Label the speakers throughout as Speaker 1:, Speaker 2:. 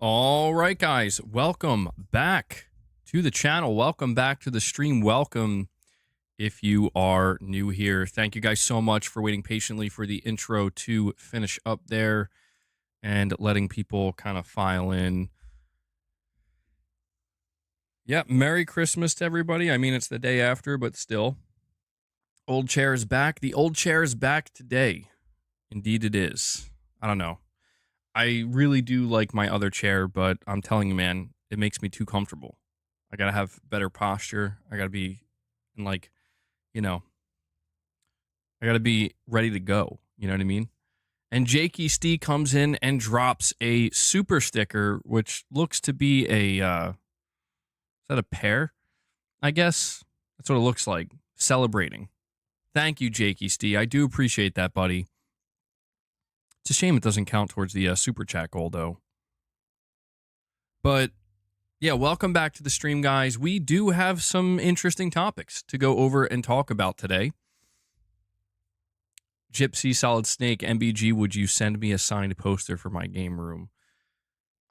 Speaker 1: All right, guys, welcome back to the channel. Welcome back to the stream. Welcome if you are new here. Thank you guys so much for waiting patiently for the intro to finish up there and letting people kind of file in. Yeah, Merry Christmas to everybody. I mean, it's the day after, but still. Old chair is back. The old chair is back today. Indeed it is. I don't know. I really do like my other chair, but I'm telling you, man, it makes me too comfortable. I gotta have better posture. I gotta be in you know, I gotta be ready to go. You know what I mean? And Jakey Stee comes in and drops a super sticker, which looks to be is that a pear? I guess that's what it looks like. Celebrating. Thank you, Jakey Stee. I do appreciate that, buddy. It's a shame it doesn't count towards the super chat goal, though. But yeah, welcome back to the stream, guys. We do have some interesting topics to go over and talk about today. Gypsy Solid Snake MBG, would you send me a signed poster for my game room?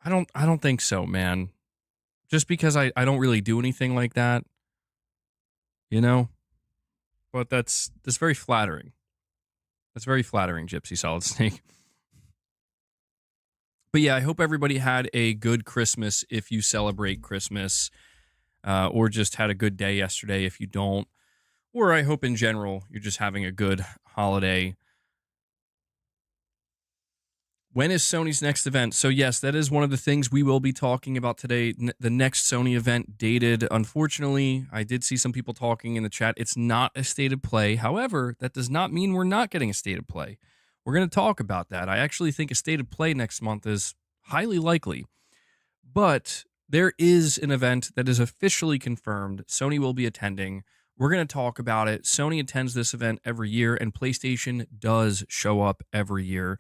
Speaker 1: I don't think so, man. Just because I don't really do anything like that, you know? But that's very flattering. That's very flattering, Gypsy Solid Snake. But yeah, I hope everybody had a good Christmas if you celebrate Christmas, or just had a good day yesterday if you don't. Or I hope in general you're just having a good holiday. When is Sony's next event? So yes, that is one of the things we will be talking about today. The next Sony event dated. Unfortunately, I did see some people talking in the chat. It's not a state of play. However, that does not mean we're not getting a state of play. We're going to talk about that. I actually think a state of play next month is highly likely. But there is an event that is officially confirmed. Sony will be attending. We're going to talk about it. Sony attends this event every year, and PlayStation does show up every year.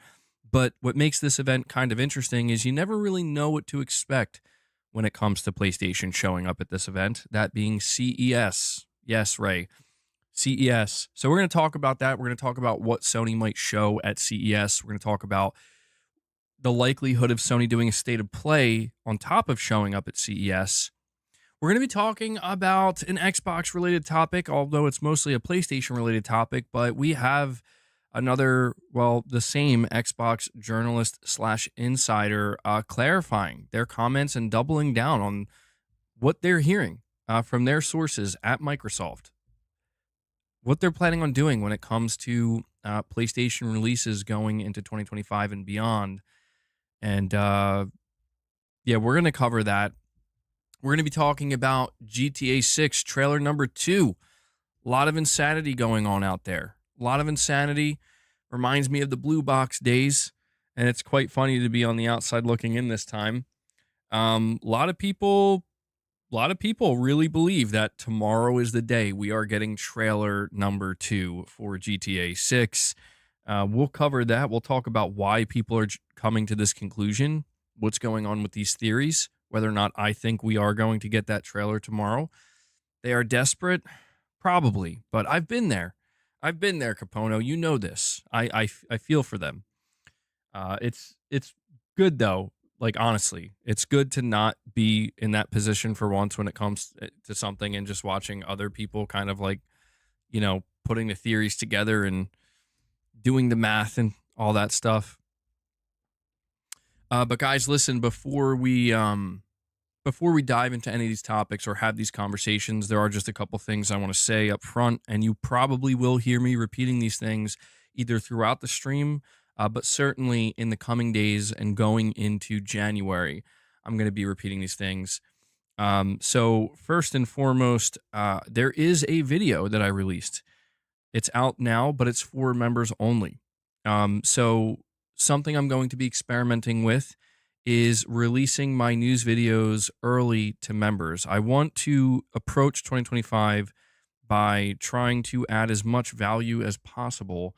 Speaker 1: But what makes this event kind of interesting is you never really know what to expect when it comes to PlayStation showing up at this event, that being CES. Yes, Ray. CES. So we're going to talk about that. We're going to talk about what Sony might show at CES. We're going to talk about the likelihood of Sony doing a state of play on top of showing up at CES. We're going to be talking about an Xbox related topic, although it's mostly a PlayStation related topic, but we have the same Xbox journalist / insider clarifying their comments and doubling down on what they're hearing from their sources at Microsoft. What they're planning on doing when it comes to PlayStation releases going into 2025 and beyond. And yeah, we're going to cover that. We're going to be talking about GTA6 trailer number 2. A lot of insanity going on out there. A lot of insanity. Reminds me of the Blue Box days. And it's quite funny to be on the outside looking in this time. A lot of people really believe that tomorrow is the day we are getting trailer number 2 for GTA 6. We'll cover that. We'll talk about why people are coming to this conclusion, what's going on with these theories, whether or not I think we are going to get that trailer tomorrow. They are desperate, probably, but I've been there. I've been there, Capono. You know this. I feel for them. It's good though. Like, honestly, it's good to not be in that position for once when it comes to something and just watching other people kind of like, putting the theories together and doing the math and all that stuff. But guys, listen, before we dive into any of these topics or have these conversations, there are just a couple things I want to say up front, and you probably will hear me repeating these things either throughout the stream, but certainly in the coming days and going into January, I'm going to be repeating these things. So first and foremost, there is a video that I released. It's out now, but it's for members only. So something I'm going to be experimenting with is releasing my news videos early to members. I want to approach 2025 by trying to add as much value as possible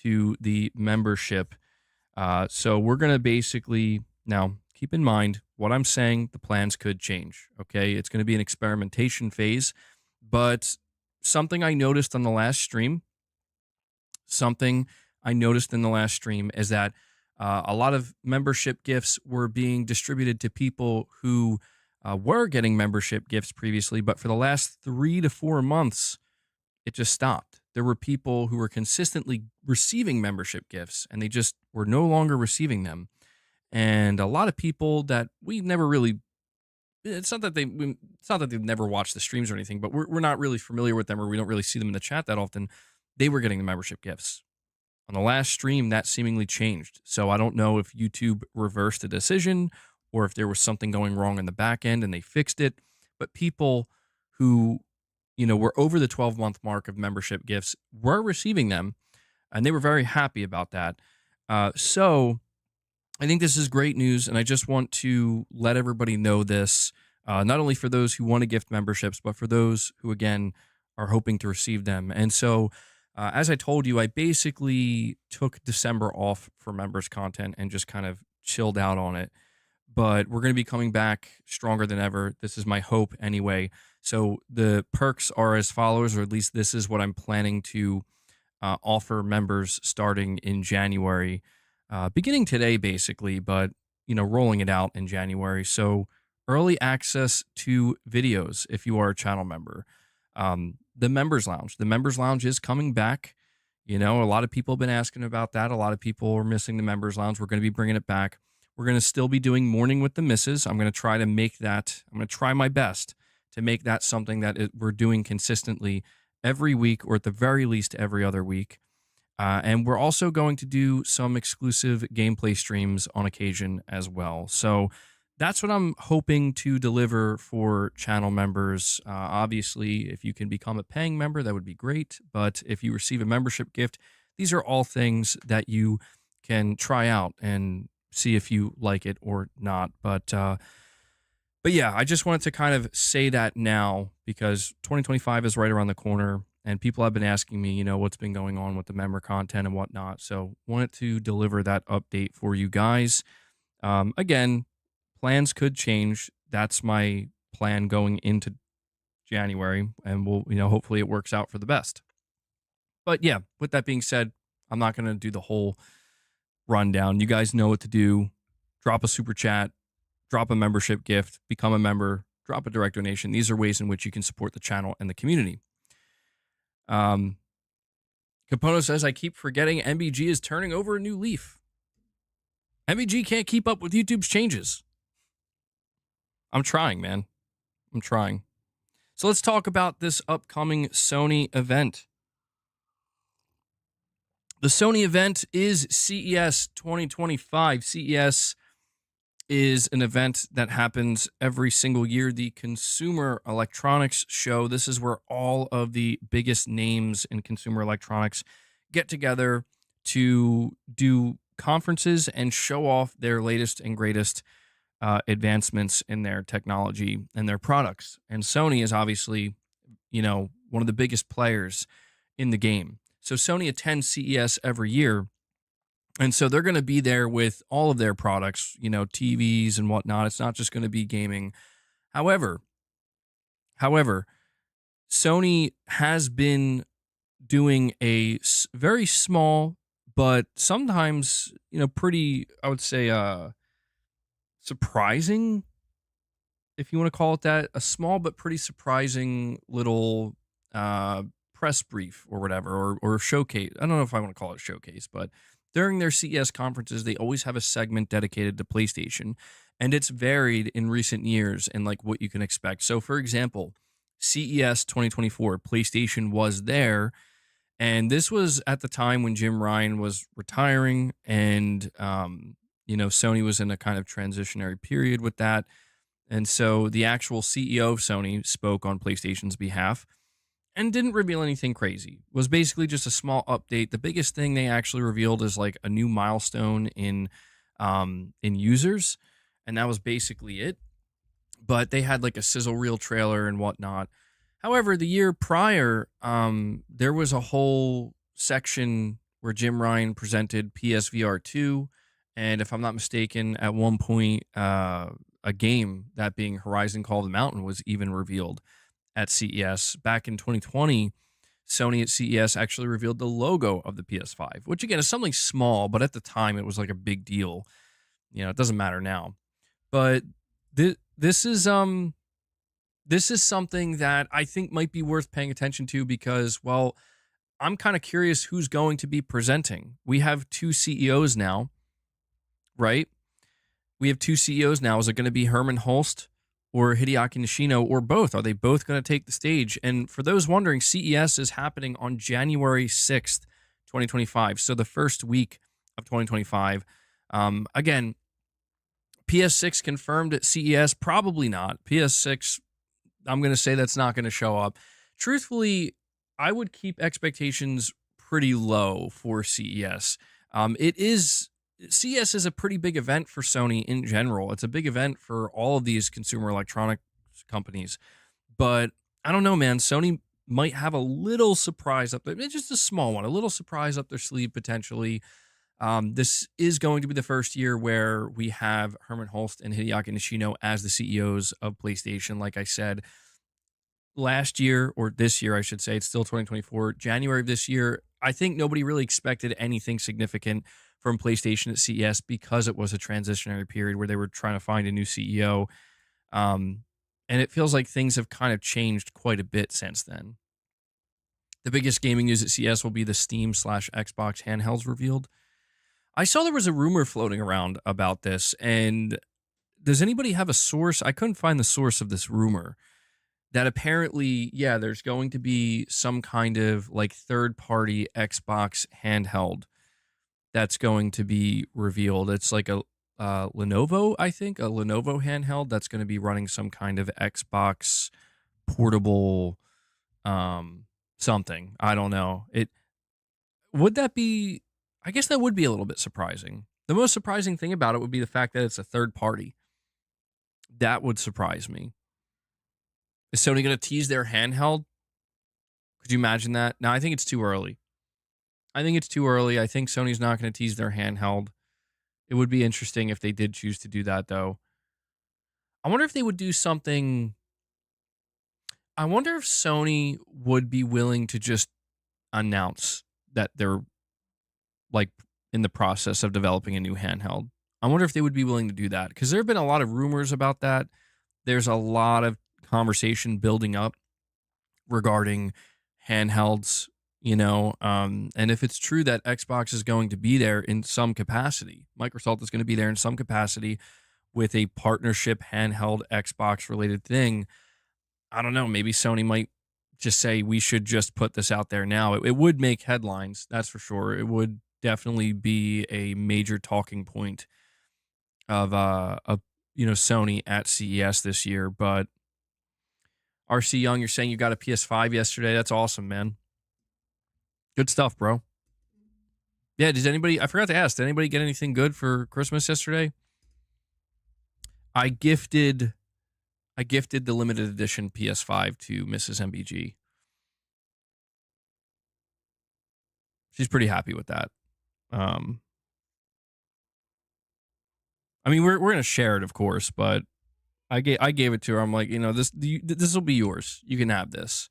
Speaker 1: to the membership. So we're going to basically, now keep in mind what I'm saying, the plans could change, okay? It's going to be an experimentation phase, but something I noticed in the last stream is that A lot of membership gifts were being distributed to people who were getting membership gifts previously, but for the last 3 to 4 months, it just stopped. There were people who were consistently receiving membership gifts and they just were no longer receiving them. And a lot of people that we never really it's not that they've never watched the streams or anything, but we're not really familiar with them or we don't really see them in the chat that often. They were getting the membership gifts. On the last stream, that seemingly changed. So I don't know if YouTube reversed the decision or if there was something going wrong in the back end and they fixed it. But people who, were over the 12-month mark of membership gifts were receiving them, and they were very happy about that. So I think this is great news, and I just want to let everybody know this, not only for those who want to gift memberships, but for those who, again, are hoping to receive them. And so, as I told you, I basically took December off for members content and just kind of chilled out on it. But we're going to be coming back stronger than ever. This is my hope anyway. So the perks are as follows, or at least this is what I'm planning to offer members starting in January. Beginning today, basically, but rolling it out in January. So early access to videos if you are a channel member. The Members Lounge. The Members Lounge is coming back. A lot of people have been asking about that. A lot of people are missing the Members Lounge. We're going to be bringing it back. We're going to still be doing Morning with the Misses. I'm going to try to make that. I'm going to try my best to make that something that we're doing consistently every week, or at the very least every other week. And we're also going to do some exclusive gameplay streams on occasion as well. So that's what I'm hoping to deliver for channel members. Obviously, if you can become a paying member, that would be great. But if you receive a membership gift, these are all things that you can try out and see if you like it or not. But yeah, I just wanted to kind of say that now because 2025 is right around the corner. And people have been asking me, what's been going on with the member content and whatnot. So wanted to deliver that update for you guys. Again, plans could change. That's my plan going into January. And we'll, hopefully it works out for the best. But yeah, with that being said, I'm not going to do the whole rundown. You guys know what to do. Drop a super chat, drop a membership gift, become a member, drop a direct donation. These are ways in which you can support the channel and the community. Capono says, I keep forgetting MBG is turning over a new leaf. MBG can't keep up with YouTube's changes. I'm trying, man. I'm trying. So let's talk about this upcoming Sony event. The Sony event is CES 2025. CES is an event that happens every single year, the Consumer Electronics Show. This is where all of the biggest names in consumer electronics get together to do conferences and show off their latest and greatest advancements in their technology and their products. And Sony is obviously, one of the biggest players in the game. So Sony attends CES every year. And so they're going to be there with all of their products, TVs and whatnot. It's not just going to be gaming. However, Sony has been doing a very small, but sometimes, pretty, I would say, surprising, if you want to call it that, a small but pretty surprising little press brief or whatever, or showcase. I don't know if I want to call it a showcase, but during their CES conferences, they always have a segment dedicated to PlayStation, and it's varied in recent years in like what you can expect. So, for example, CES 2024, PlayStation was there, and this was at the time when Jim Ryan was retiring, and Sony was in a kind of transitionary period with that, and so the actual CEO of Sony spoke on PlayStation's behalf and didn't reveal anything crazy. It was basically just a small update. The biggest thing they actually revealed is like a new milestone in users, and that was basically it. But they had like a sizzle reel trailer and whatnot. However, the year prior, there was a whole section where Jim Ryan presented PSVR 2, and if I'm not mistaken, at one point, a game, that being Horizon Call of the Mountain, was even revealed at CES. Back in 2020, Sony at CES actually revealed the logo of the PS5, which again is something small, but at the time it was like a big deal. It doesn't matter now. But this is something that I think might be worth paying attention to because, well, I'm kind of curious who's going to be presenting. We have two CEOs now, right? We have two CEOs now. Is it going to be Herman Hulst or Hideaki Nishino or both? Are they both going to take the stage? And for those wondering, CES is happening on January 6th, 2025. So the first week of 2025. Again, PS6 confirmed at CES? Probably not. PS6, I'm going to say that's not going to show up. Truthfully, I would keep expectations pretty low for CES. CES is a pretty big event for Sony in general. It's a big event for all of these consumer electronics companies. But I don't know, man. Sony might have a little surprise up there. Just a small one, a little surprise up their sleeve potentially. This is going to be the first year where we have Herman Hulst and Hideaki Nishino as the CEOs of PlayStation. Like I said, last year, or this year, I should say, it's still 2024, January of this year, I think nobody really expected anything significant from PlayStation at CES because it was a transitionary period where they were trying to find a new CEO. And it feels like things have kind of changed quite a bit since then. The biggest gaming news at CES will be the Steam/Xbox handhelds revealed. I saw there was a rumor floating around about this, and does anybody have a source? I couldn't find the source of this rumor. That apparently, yeah, there's going to be some kind of like third-party Xbox handheld that's going to be revealed. It's like a Lenovo, I think, a Lenovo handheld that's going to be running some kind of Xbox portable something. I don't know. Would that be? I guess that would be a little bit surprising. The most surprising thing about it would be the fact that it's a third party. That would surprise me. Is Sony going to tease their handheld? Could you imagine that? No, I think it's too early. I think Sony's not going to tease their handheld. It would be interesting if they did choose to do that, though. I wonder if they would do something. I wonder if Sony would be willing to just announce that they're like in the process of developing a new handheld. I wonder if they would be willing to do that because there have been a lot of rumors about that. There's a lot of conversation building up regarding handhelds, and if it's true that Xbox is going to be there in some capacity, Microsoft is going to be there in some capacity with a partnership handheld Xbox related thing, I don't know, maybe Sony might just say we should just put this out there now. It would make headlines, that's for sure. It would definitely be a major talking point of Sony at CES this year. But RC Young, you're saying you got a PS5 yesterday. That's awesome, man. Good stuff, bro. Yeah, I forgot to ask, did anybody get anything good for Christmas yesterday? I gifted the limited edition PS5 to Mrs. MBG. She's pretty happy with that. I mean, we're going to share it, of course, but I gave it to her. I'm like, this will be yours. You can have this.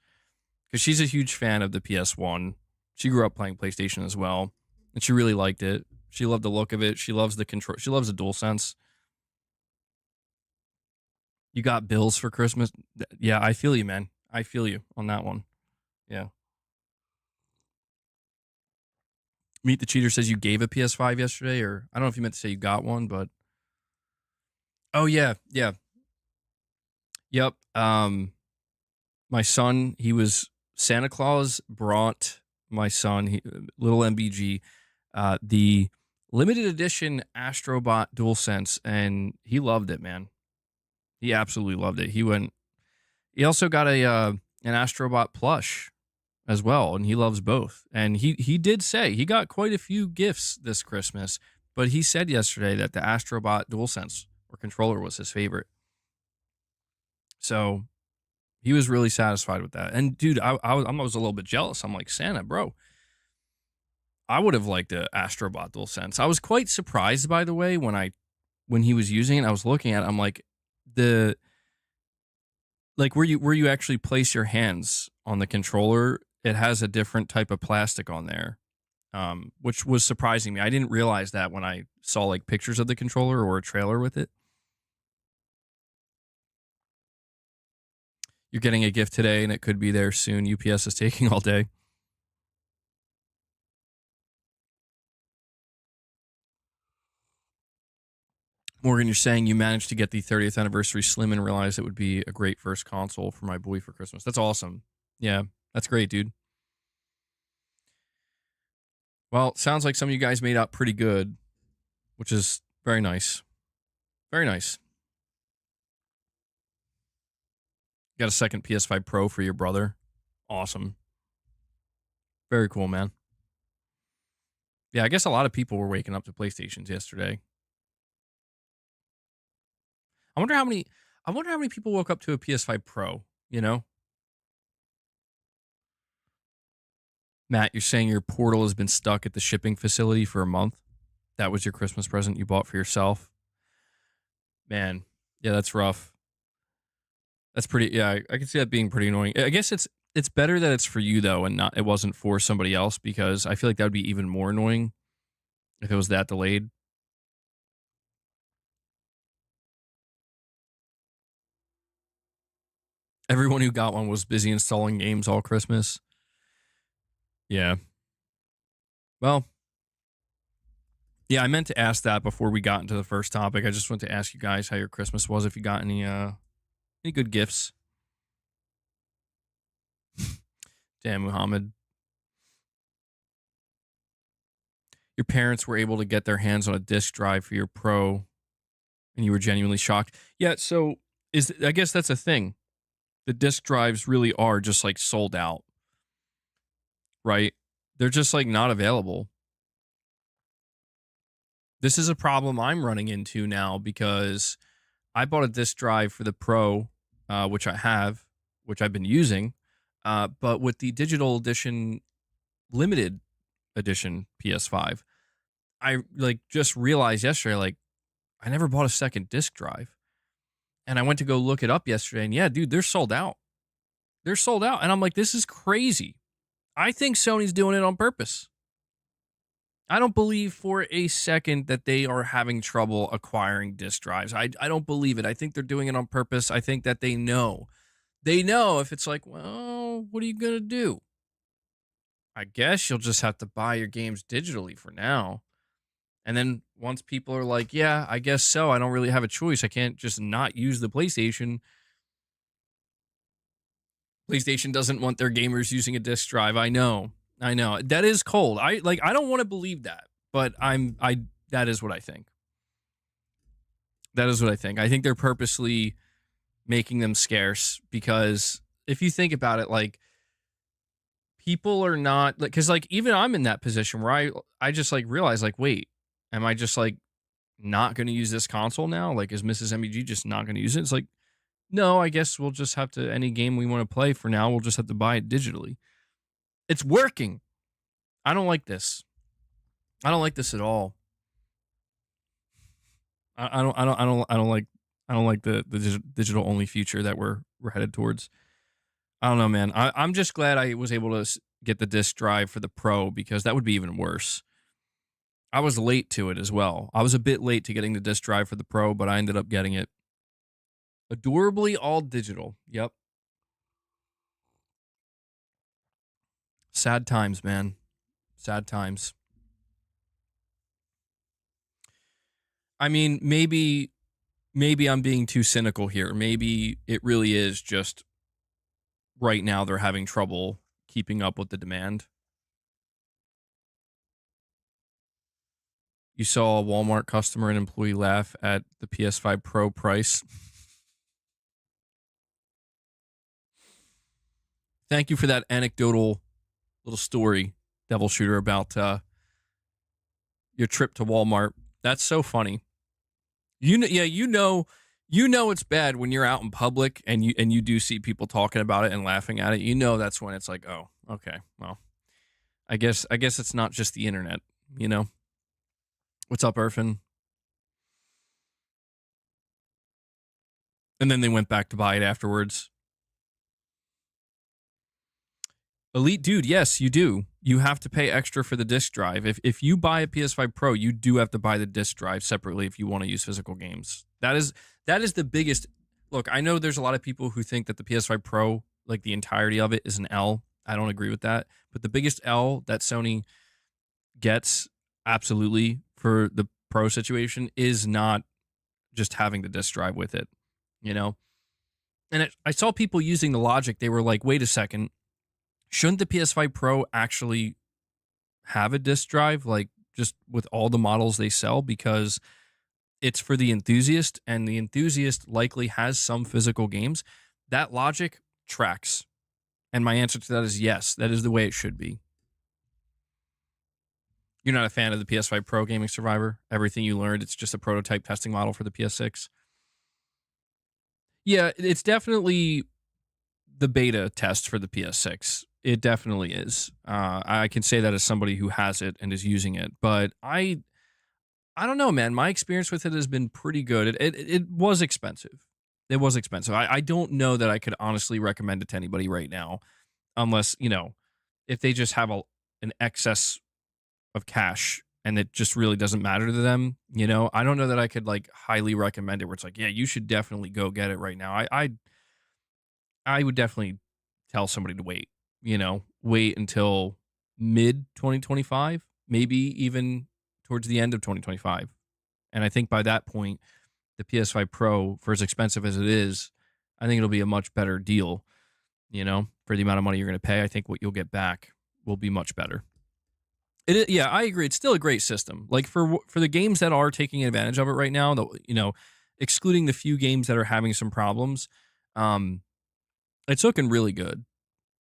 Speaker 1: Because she's a huge fan of the PS1. She grew up playing PlayStation as well. And she really liked it. She loved the look of it. She loves the control. She loves the DualSense. You got bills for Christmas? Yeah, I feel you, man. I feel you on that one. Yeah. Meet the Cheater says you gave a PS5 yesterday, or I don't know if you meant to say you got one, but. Oh, yeah. Yeah. Yep. My son, Santa Claus brought my son, little MBG, the limited edition Astrobot DualSense, and he loved it, man. He absolutely loved it. He also got an Astrobot plush as well, and he loves both. And he did say he got quite a few gifts this Christmas, but he said yesterday that the Astrobot DualSense or controller was his favorite. So he was really satisfied with that. And dude, I was a little bit jealous. I'm like, Santa, bro, I would have liked the Astrobot DualSense. I was quite surprised, by the way, when he was using it. I was looking at it, I'm like, where you actually place your hands on the controller, it has a different type of plastic on there, which was surprising me. I didn't realize that when I saw like pictures of the controller or a trailer with it. You're getting a gift today and it could be there soon. UPS is taking all day. Morgan, you're saying you managed to get the 30th anniversary Slim and realized it would be a great first console for my boy for Christmas. That's awesome. Yeah, that's great, dude. Well, sounds like some of you guys made out pretty good, which is very nice. Very nice. Got a second PS5 Pro for your brother. Awesome. Very cool, man. Yeah, I guess a lot of people were waking up to PlayStations yesterday. I wonder how many people woke up to a PS5 Pro, you know? Matt, you're saying your Portal has been stuck at the shipping facility for a month? That was your Christmas present you bought for yourself? Man, yeah, that's rough. That's pretty, yeah, I can see that being pretty annoying. I guess it's better that it's for you though and not it wasn't for somebody else, because I feel like that would be even more annoying if it was that delayed. Everyone who got one was busy installing games all Christmas. Yeah. Well, yeah, I meant to ask that before we got into the first topic. I just wanted to ask you guys how your Christmas was, if you got any good gifts. Damn, Muhammad. Your parents were able to get their hands on a disk drive for your Pro, and you were genuinely shocked. Yeah, so I guess that's a thing. The disk drives really are just like sold out, right? They're just like not available. This is a problem I'm running into now because I bought a disk drive for the Pro, which I've been using, but with the digital edition, limited edition PS5, I like just realized yesterday, like I never bought a second disk drive, and I went to go look it up yesterday, and yeah, dude, they're sold out. They're sold out, and I'm like, this is crazy. I think Sony's doing it on purpose. I don't believe for a second that they are having trouble acquiring disk drives. I don't believe it. I think they're doing it on purpose. I think that they know. They know if it's like, well, what are you going to do? I guess you'll just have to buy your games digitally for now. And then once people are like, yeah, I guess so. I don't really have a choice. I can't just not use the PlayStation. PlayStation doesn't want their gamers using a disk drive. I know. That is cold. I don't want to believe that, but that is what I think. That is what I think. I think they're purposely making them scarce because if you think about it, like people are not like, cause like even I'm in that position where I just like realize like, wait, am I just like not going to use this console now? Like, is Mrs. MEG just not going to use it? It's like, no, I guess we'll just have to, any game we want to play for now, we'll just have to buy it digitally. It's working. I don't like this. I don't like this at all. I don't like the digital only future that we're headed towards. I don't know, man. I'm just glad I was able to get the disc drive for the Pro because that would be even worse. I was late to it as well. I was a bit late to getting the disc drive for the Pro, but I ended up getting it. Adorably all digital. Yep. Sad times, man. Sad times. I mean, maybe I'm being too cynical here. Maybe it really is just right now they're having trouble keeping up with the demand. You saw a Walmart customer and employee laugh at the PS5 Pro price. Thank you for that anecdotal little story, Devil Shooter, about your trip to Walmart. That's so funny. You know it's bad when you're out in public and you do see people talking about it and laughing at it. You know that's when it's like, oh, okay, well, I guess it's not just the internet, you know. What's up, Irfan? And then they went back to buy it afterwards. Elite, dude, yes, you do. You have to pay extra for the disc drive. If you buy a PS5 Pro, you do have to buy the disc drive separately if you want to use physical games. That is the biggest. Look, I know there's a lot of people who think that the PS5 Pro, like the entirety of it, is an L. I don't agree with that. But the biggest L that Sony gets, absolutely, for the Pro situation is not just having the disc drive with it, you know? And I saw people using the logic. They were like, wait a second, shouldn't the PS5 Pro actually have a disc drive, like just with all the models they sell? Because it's for the enthusiast, and the enthusiast likely has some physical games. That logic tracks. And my answer to that is yes, that is the way it should be. You're not a fan of the PS5 Pro Gaming Survivor? Everything you learned, it's just a prototype testing model for the PS6? Yeah, it's definitely the beta test for the PS6. It definitely is. I can say that as somebody who has it and is using it. But I don't know, man. My experience with it has been pretty good. It was expensive. It was expensive. I don't know that I could honestly recommend it to anybody right now, unless, if they just have an excess of cash and it just really doesn't matter to them. I don't know that I could like highly recommend it where it's like, yeah, you should definitely go get it right now. I would definitely tell somebody to wait, wait until mid 2025, maybe even towards the end of 2025. And I think by that point, the PS5 Pro, for as expensive as it is, I think it'll be a much better deal, for the amount of money you're going to pay. I think what you'll get back will be much better. Yeah, I agree. It's still a great system. Like for the games that are taking advantage of it right now, excluding the few games that are having some problems, it's looking really good.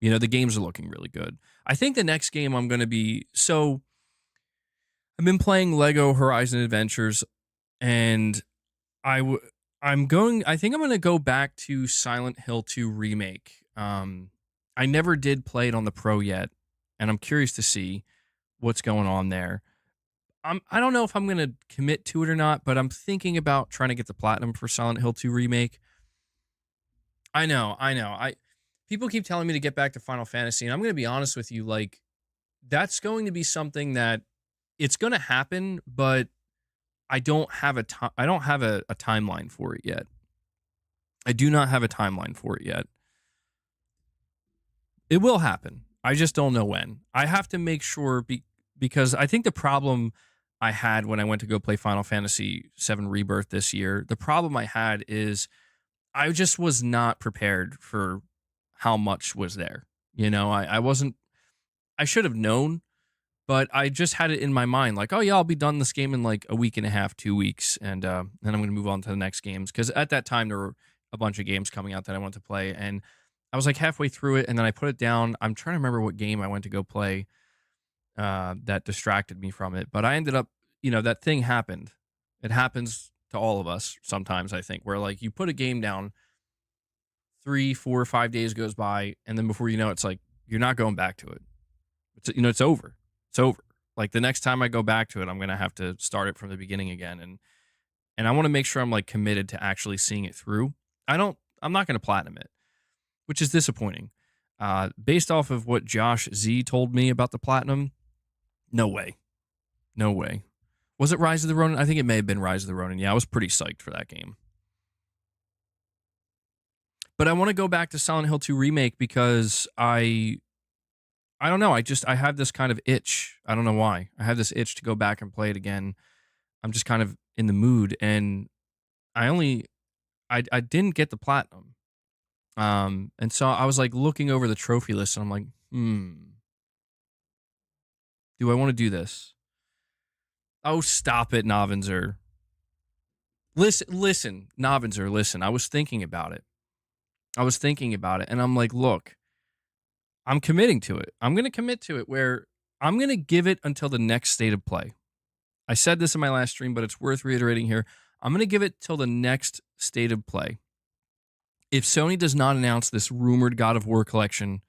Speaker 1: The games are looking really good. I think the next game I'm going to be I've been playing Lego Horizon Adventures, and I think I'm going to go back to Silent Hill 2 Remake. I never did play it on the Pro yet, and I'm curious to see what's going on there. I don't know if I'm going to commit to it or not, but I'm thinking about trying to get the platinum for Silent Hill 2 Remake. I know. People keep telling me to get back to Final Fantasy, and I'm going to be honest with you, like, that's going to be something that it's going to happen, but I don't have a timeline for it yet. I do not have a timeline for it yet. It will happen. I just don't know when. I have to make sure because I think the problem I had when I went to go play Final Fantasy VII Rebirth this year, the problem I had is I just was not prepared for how much was there. I wasn't, I should have known, but I just had it in my mind like, oh yeah, I'll be done this game in like a week and a half, 2 weeks. And then I'm going to move on to the next games. Cause at that time there were a bunch of games coming out that I wanted to play. And I was like halfway through it and then I put it down. I'm trying to remember what game I went to go play that distracted me from it. But I ended up, that thing happened. It happens to all of us sometimes, I think, where like you put a game down, 3, 4, 5 days goes by, and then before you know it, it's like you're not going back to it. It's over. It's over. Like the next time I go back to it, I'm gonna have to start it from the beginning again, and I want to make sure I'm like committed to actually seeing it through. I'm not gonna platinum it, which is disappointing. Based off of what Josh Z told me about the platinum, no way. Was it Rise of the Ronin? I think it may have been Rise of the Ronin. Yeah, I was pretty psyched for that game. But I want to go back to Silent Hill 2 Remake because I don't know. I have this kind of itch. I don't know why. I have this itch to go back and play it again. I'm just kind of in the mood, and I didn't get the platinum. And so I was like looking over the trophy list, and I'm like, do I want to do this? Oh, stop it, Novinzer. Listen, Novinzer, listen. I was thinking about it, and I'm like, look, I'm committing to it. I'm going to commit to it where I'm going to give it until the next state of play. I said this in my last stream, but it's worth reiterating here. I'm going to give it till the next state of play. If Sony does not announce this rumored God of War collection,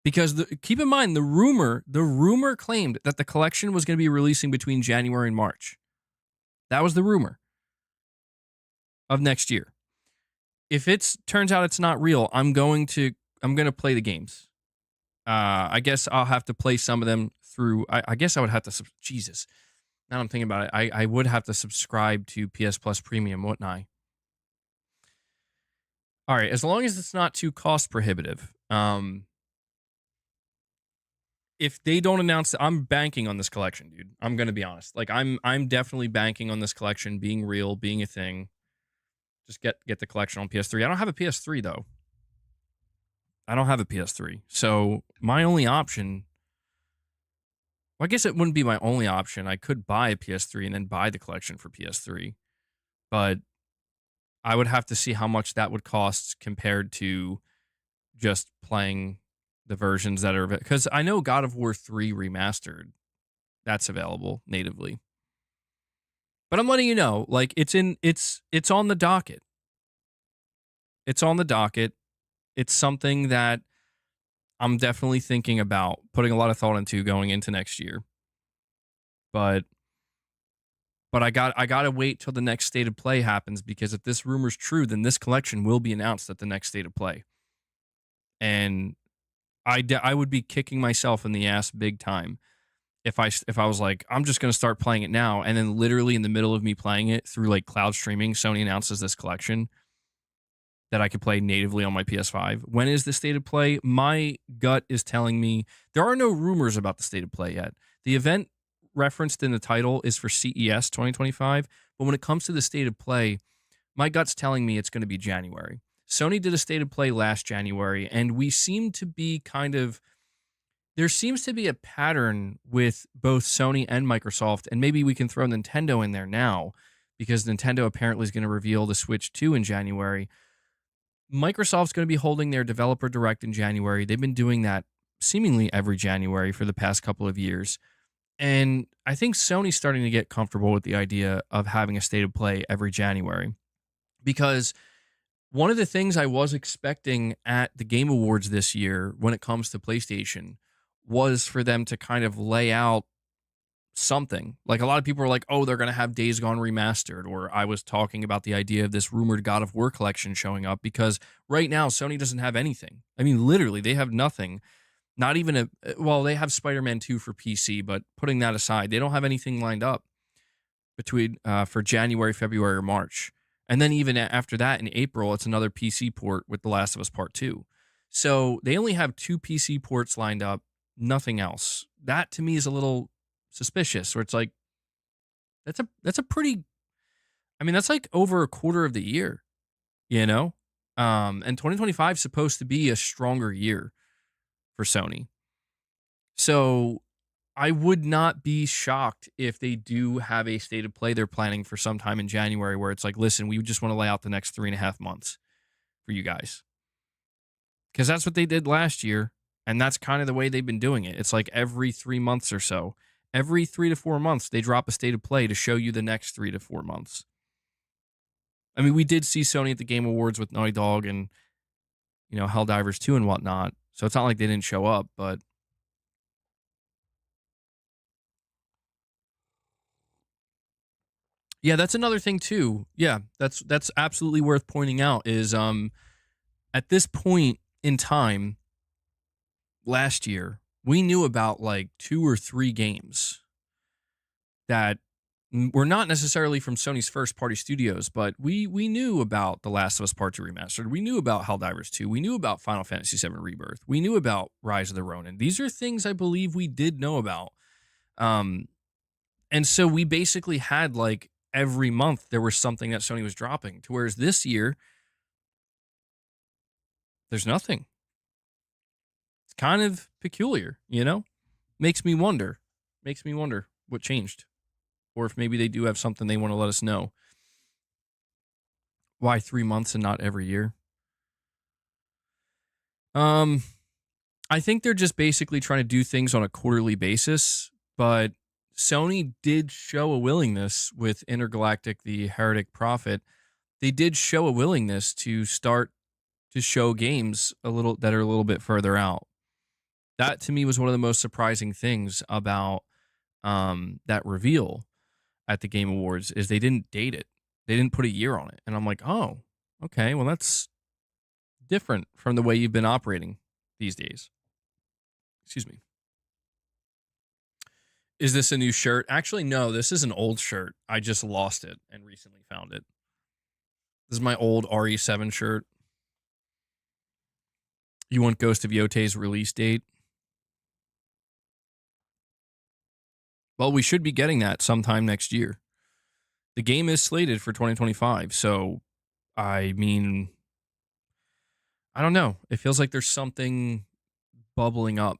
Speaker 1: because keep in mind, the rumor claimed that the collection was going to be releasing between January and March. That was the rumor of next year. If it turns out it's not real, I'm going to play the games. I guess I'll have to play some of them through. I guess I would have to. Jesus. Now I'm thinking about it. I would have to subscribe to PS Plus Premium, wouldn't I? All right, as long as it's not too cost prohibitive. If they don't announce it, I'm banking on this collection, dude. I'm gonna be honest. Like I'm definitely banking on this collection being real, being a thing. Just get the collection on PS3. I don't have a PS3 though. I don't have a PS3. So my only option, well, I guess it wouldn't be my only option. I could buy a PS3 and then buy the collection for PS3, but I would have to see how much that would cost compared to just playing the versions that are, because I know God of War 3 remastered, that's available natively. But I'm letting you know, like it's on the docket. It's on the docket. It's something that I'm definitely thinking about putting a lot of thought into going into next year. But I got to wait till the next state of play happens, because if this rumor's true, then this collection will be announced at the next state of play. And I would be kicking myself in the ass big time if I was like, I'm just going to start playing it now, and then literally in the middle of me playing it through like cloud streaming, Sony announces this collection that I could play natively on my PS5. When is the state of play? My gut is telling me there are no rumors about the state of play yet. The event referenced in the title is for CES 2025, but when it comes to the state of play, my gut's telling me it's going to be January. Sony did a state of play last January, and we seem to be there seems to be a pattern with both Sony and Microsoft, and maybe we can throw Nintendo in there now, because Nintendo apparently is going to reveal the Switch 2 in January. Microsoft's going to be holding their developer direct in January. They've been doing that seemingly every January for the past couple of years. And I think Sony's starting to get comfortable with the idea of having a state of play every January, because one of the things I was expecting at the Game Awards this year when it comes to PlayStation was for them to kind of lay out something. Like, a lot of people were like, oh, they're going to have Days Gone remastered. Or I was talking about the idea of this rumored God of War collection showing up, because right now Sony doesn't have anything. I mean, literally, they have nothing. Not even well, they have Spider-Man 2 for PC, but putting that aside, they don't have anything lined up between for January, February, or March. And then even after that, in April, it's another PC port with The Last of Us Part 2. So they only have 2 PC ports lined up, nothing else. That to me is a little suspicious, where it's like, that's a pretty, I mean, that's like over a quarter of the year, you know? And 2025 is supposed to be a stronger year for Sony. So I would not be shocked if they do have a state of play they're planning for sometime in January, where it's like, listen, we just want to lay out the next 3.5 months for you guys. Because that's what they did last year. And that's kind of the way they've been doing it. It's like every 3 months or so, every 3 to 4 months, they drop a state of play to show you the next 3 to 4 months. I mean, we did see Sony at the Game Awards with Naughty Dog and, Helldivers 2 and whatnot. So it's not like they didn't show up, but yeah, that's another thing too. Yeah, that's absolutely worth pointing out is at this point in time last year, we knew about like 2 or 3 games that were not necessarily from Sony's first party studios, but we knew about The Last of Us Part 2 Remastered. We knew about Helldivers 2. We knew about Final Fantasy VII Rebirth. We knew about Rise of the Ronin. These are things I believe we did know about. And so we basically had like every month there was something that Sony was dropping, to whereas this year there's nothing. It's kind of peculiar, Makes me wonder what changed, or if maybe they do have something they want to let us know. Why 3 months and not every year? I think they're just basically trying to do things on a quarterly basis, but Sony did show a willingness with Intergalactic, the Heretic Prophet. They did show a willingness to start to show games that are a little bit further out. That to me was one of the most surprising things about that reveal at the Game Awards, is they didn't date it. They didn't put a year on it. And I'm like, oh, okay, well, that's different from the way you've been operating these days. Excuse me. Is this a new shirt? Actually, no, this is an old shirt. I just lost it and recently found it. This is my old RE7 shirt. You want Ghost of Yote's release date? Well, we should be getting that sometime next year. The game is slated for 2025, so I mean, I don't know. It feels like there's something bubbling up.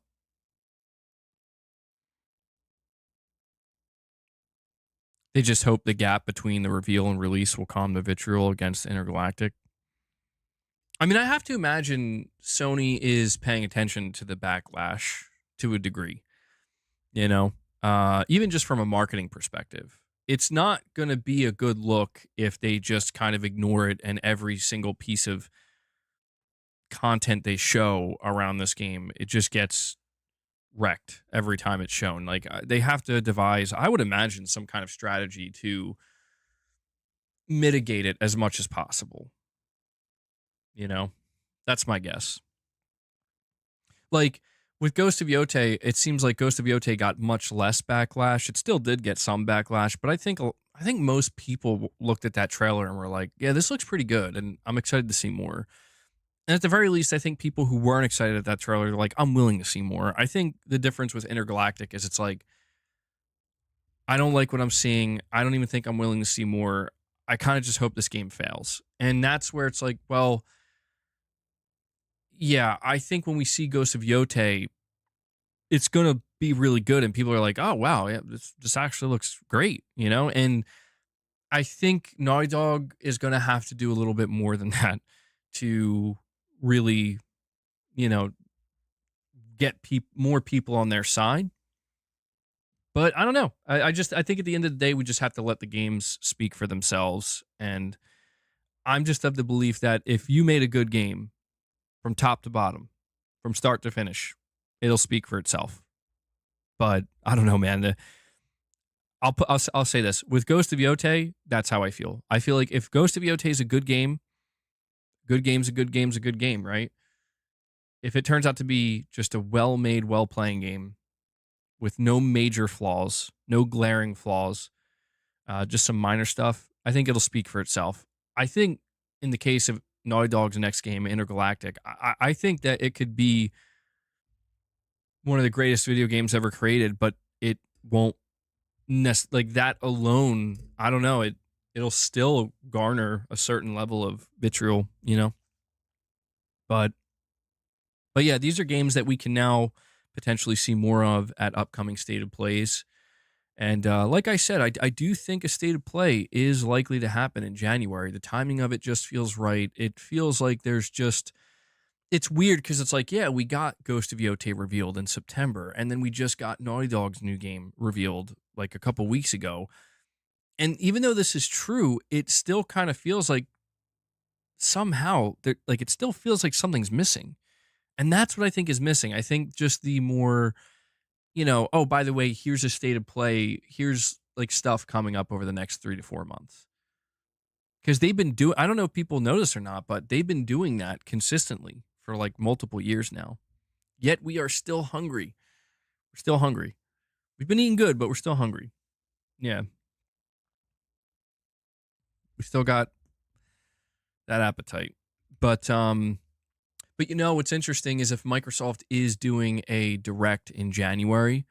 Speaker 1: They just hope the gap between the reveal and release will calm the vitriol against Intergalactic. I mean, I have to imagine Sony is paying attention to the backlash to a degree, you know, even just from a marketing perspective. It's not going to be a good look if they just kind of ignore it and every single piece of content they show around this game, it just gets wrecked every time it's shown. Like they have to devise, I would imagine, some kind of strategy to mitigate it as much as possible. You know, that's my guess. Like with Ghost of Yote, it seems like Ghost of Yote got much less backlash. It still did get some backlash, but I think most people looked at that trailer and were like, "Yeah, this looks pretty good," and I'm excited to see more. And at the very least, I think people who weren't excited at that trailer are like, "I'm willing to see more." I think the difference with Intergalactic is it's like, I don't like what I'm seeing. I don't even think I'm willing to see more. I kind of just hope this game fails, and that's where it's like, well. Yeah, I think when we see Ghost of Yote, it's gonna be really good, and people are like, "Oh wow, yeah, this actually looks great," you know. And I think Naughty Dog is gonna have to do a little bit more than that to really, you know, get more people on their side. But I don't know. I think at the end of the day, we just have to let the games speak for themselves. And I'm just of the belief that if you made a good game from top to bottom, from start to finish, it'll speak for itself. But I don't know, man. I'll say this with Ghost of Yote. That's how I feel. I feel like if Ghost of Yote is a good game, good game's a good game's a good game, right? If it turns out to be just a well-made, well-playing game with no major flaws, no glaring flaws, just some minor stuff, I think it'll speak for itself. I think in the case of Naughty Dog's next game, Intergalactic, I think that it could be one of the greatest video games ever created, but it won't like that alone. I don't know. It'll still garner a certain level of vitriol, you know. But yeah, these are games that we can now potentially see more of at upcoming State of Plays. And like I said, I do think a State of Play is likely to happen in January. The timing of it just feels right. It feels like there's just, it's weird because it's like, yeah, we got Ghost of Yote revealed in September, and then we just got Naughty Dog's new game revealed like a couple weeks ago. And even though this is true, it still kind of feels like somehow, like it still feels like something's missing. And that's what I think is missing. I think just the more, you know, oh, by the way, here's a State of Play. Here's like stuff coming up over the next 3 to 4 months. Because they've been doing, I don't know if people notice or not, but they've been doing that consistently for like multiple years now. Yet we are still hungry. We're still hungry. We've been eating good, but we're still hungry. Yeah. We still got that appetite. But you know what's interesting is if Microsoft is doing a direct in January,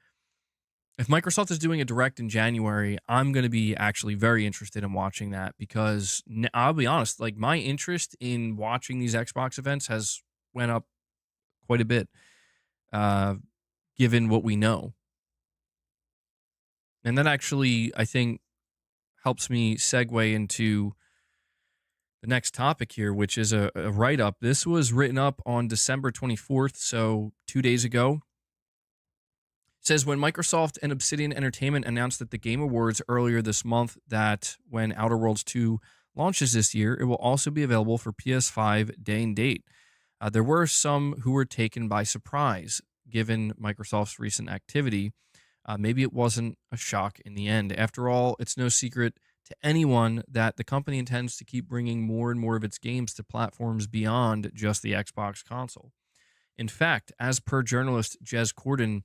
Speaker 1: if Microsoft is doing a direct in January, I'm going to be actually very interested in watching that because I'll be honest, like my interest in watching these Xbox events has went up quite a bit, given what we know. And that actually, I think, helps me segue into the next topic here, which is a write-up. This was written up on December 24th, so 2 days ago. It says, when Microsoft and Obsidian Entertainment announced at the Game Awards earlier this month that when Outer Worlds 2 launches this year, it will also be available for PS5 day and date. There were some who were taken by surprise, given Microsoft's recent activity. Maybe it wasn't a shock in the end. After all, it's no secret to anyone that the company intends to keep bringing more and more of its games to platforms beyond just the Xbox console. In fact, as per journalist Jez Corden,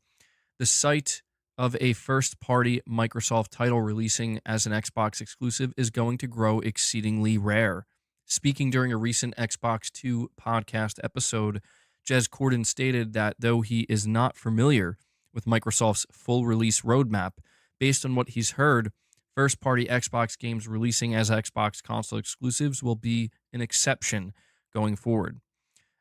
Speaker 1: the sight of a first-party Microsoft title releasing as an Xbox exclusive is going to grow exceedingly rare. Speaking during a recent Xbox 2 podcast episode, Jez Corden stated that though he is not familiar with Microsoft's full release roadmap, based on what he's heard, first-party Xbox games releasing as Xbox console exclusives will be an exception going forward.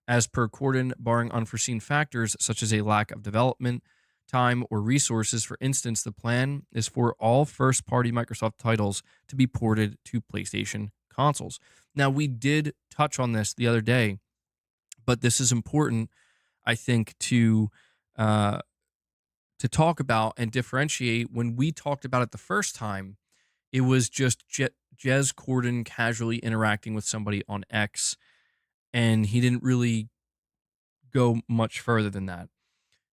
Speaker 1: As per Corden, barring unforeseen factors such as a lack of development time or resources, for instance, the plan is for all first-party Microsoft titles to be ported to PlayStation consoles. Now, we did touch on this the other day, but this is important, I think, to talk about and differentiate. When we talked about it the first time, it was just Jez Corden casually interacting with somebody on X, and he didn't really go much further than that.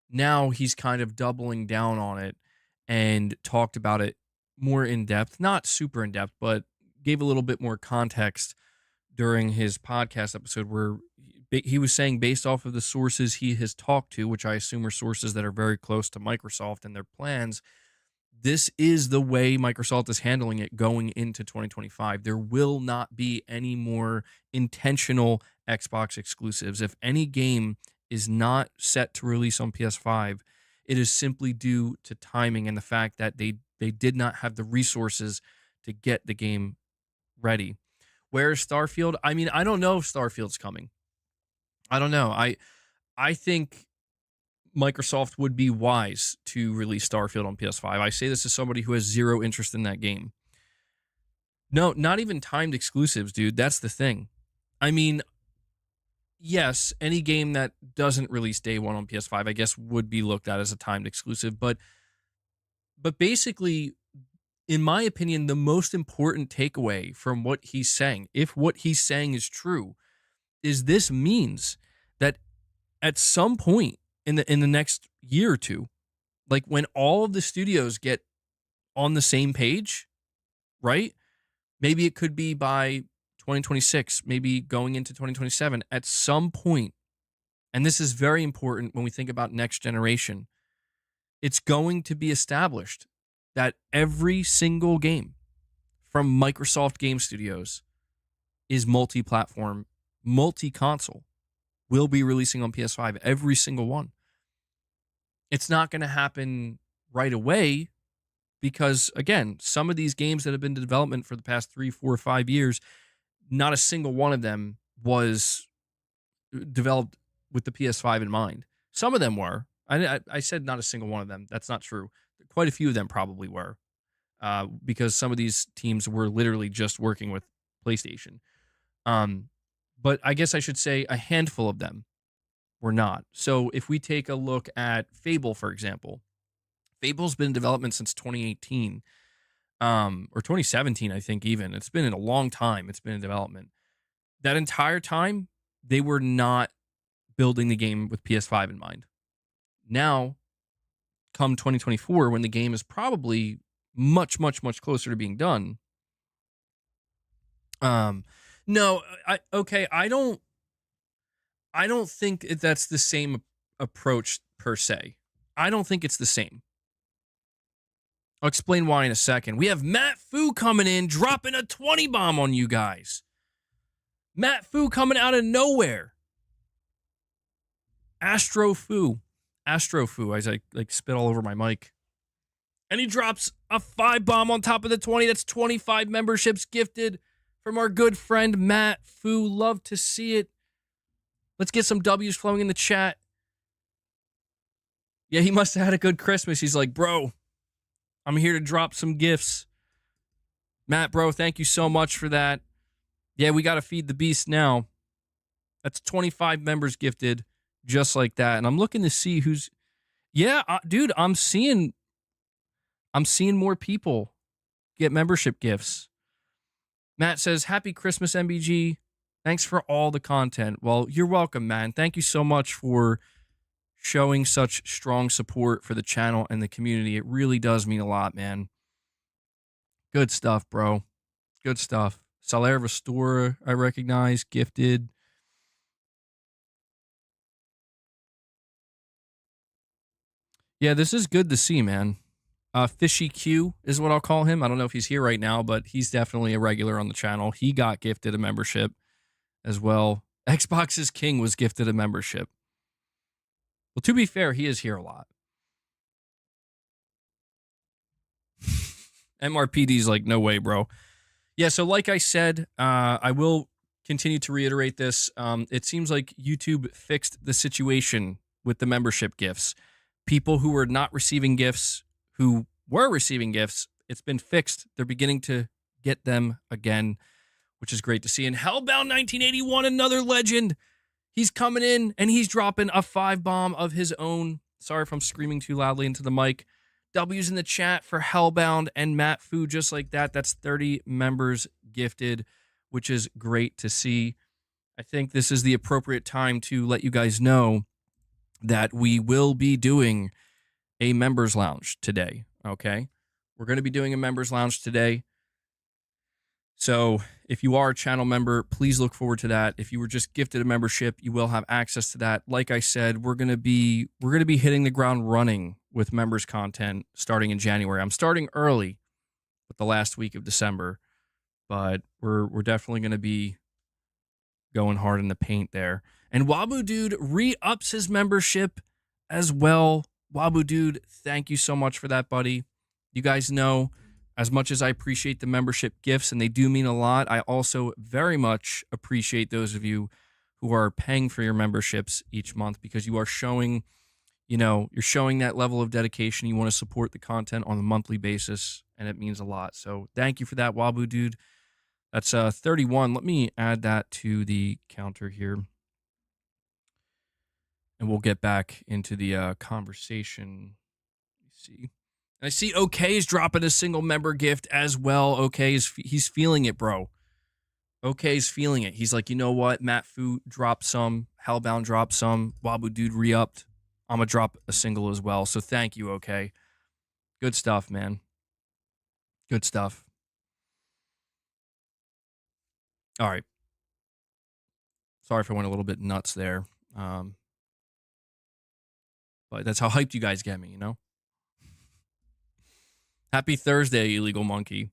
Speaker 1: Now he's kind of doubling down on it and talked about it more in depth, not super in depth, but gave a little bit more context during his podcast episode where he was saying, based off of the sources he has talked to, which I assume are sources that are very close to Microsoft and their plans, this is the way Microsoft is handling it going into 2025. There will not be any more intentional Xbox exclusives. If any game is not set to release on PS5, it is simply due to timing and the fact that they did not have the resources to get the game ready. Where is Starfield? I mean, I don't know if Starfield's coming. I don't know. I think Microsoft would be wise to release Starfield on PS5. I say this as somebody who has zero interest in that game. No, not even timed exclusives, dude. That's the thing. I mean, yes, any game that doesn't release day one on PS5, I guess, would be looked at as a timed exclusive. But basically, in my opinion, the most important takeaway from what he's saying, if what he's saying is true, is this means that at some point in the next year or two, like when all of the studios get on the same page, right? Maybe it could be by 2026, maybe going into 2027 at some point. And this is very important when we think about next generation. It's going to be established that every single game from Microsoft Game Studios is multi-platform, multi-console, will be releasing on PS5, every single one. It's not going to happen right away because, again, some of these games that have been in development for the past 3, 4, 5 years, not a single one of them was developed with the PS5 in mind. Some of them were. I said not a single one of them. That's not true. Quite a few of them probably were, because some of these teams were literally just working with PlayStation. But I guess I should say a handful of them were not. So if we take a look at Fable, for example, Fable's been in development since 2018, or 2017, I think even. It's been in a long time. It's been in development. That entire time, they were not building the game with PS5 in mind. Now, come 2024, when the game is probably much, much, much closer to being done. No, I don't think that's the same approach per se. I don't think it's the same. I'll explain why in a second. We have Matt Fu coming in, dropping a 20 bomb on you guys. Matt Fu coming out of nowhere. Astro Fu, as I like spit all over my mic. And he drops a 5 bomb on top of the 20. That's 25 memberships gifted from our good friend Matt Fu. Love to see it. Let's get some W's flowing in the chat. Yeah, he must have had a good Christmas. He's like, bro, I'm here to drop some gifts. Matt, bro, thank you so much for that. Yeah, we got to feed the beast now. That's 25 members gifted just like that. And I'm looking to see who's... Yeah, dude, I'm seeing more people get membership gifts. Matt says, happy Christmas, MBG. Thanks for all the content. Well, you're welcome, man. Thank you so much for showing such strong support for the channel and the community. It really does mean a lot, man. Good stuff, bro. Good stuff. Salaire Restore, I recognize, gifted. Yeah, this is good to see, man. Fishy Q is what I'll call him. I don't know if he's here right now, but he's definitely a regular on the channel. He got gifted a membership as well. Xbox's King was gifted a membership. Well, to be fair, he is here a lot. MRPD's like, no way, bro. Yeah, so like I said, I will continue to reiterate this. It seems like YouTube fixed the situation with the membership gifts. People who were not receiving gifts, who were receiving gifts, it's been fixed. They're beginning to get them again, which is great to see. And Hellbound 1981, another legend. He's coming in and he's dropping a 5-bomb of his own. Sorry if I'm screaming too loudly into the mic. W's in the chat for Hellbound and Matt Fu, just like that. That's 30 members gifted, which is great to see. I think this is the appropriate time to let you guys know that we will be doing a members lounge today, okay? We're going to be doing a members lounge today. So if you are a channel member, please look forward to that. If you were just gifted a membership, you will have access to that. Like I said, we're going to be hitting the ground running with members content starting in January. I'm starting early with the last week of December, but we're definitely going to be going hard in the paint there. And Wabu Dude re-ups his membership as well. Wabu Dude, thank you so much for that, buddy. You guys know, as much as I appreciate the membership gifts, and they do mean a lot, I also very much appreciate those of you who are paying for your memberships each month, because you are showing, you're showing that level of dedication. You want to support the content on a monthly basis, and it means a lot. So thank you for that, Wabu Dude. That's 31. Let me add that to the counter here, and we'll get back into the conversation. Let me see. I see OK is dropping a single member gift as well. OK he's feeling it, bro. OK's feeling it. He's like, you know what? Matt Fu dropped some. Hellbound dropped some. Wabu Dude re-upped. I'm going to drop a single as well. So thank you, OK. Good stuff, man. Good stuff. All right. Sorry if I went a little bit nuts there. But that's how hyped you guys get me, Happy Thursday, Illegal Monkey.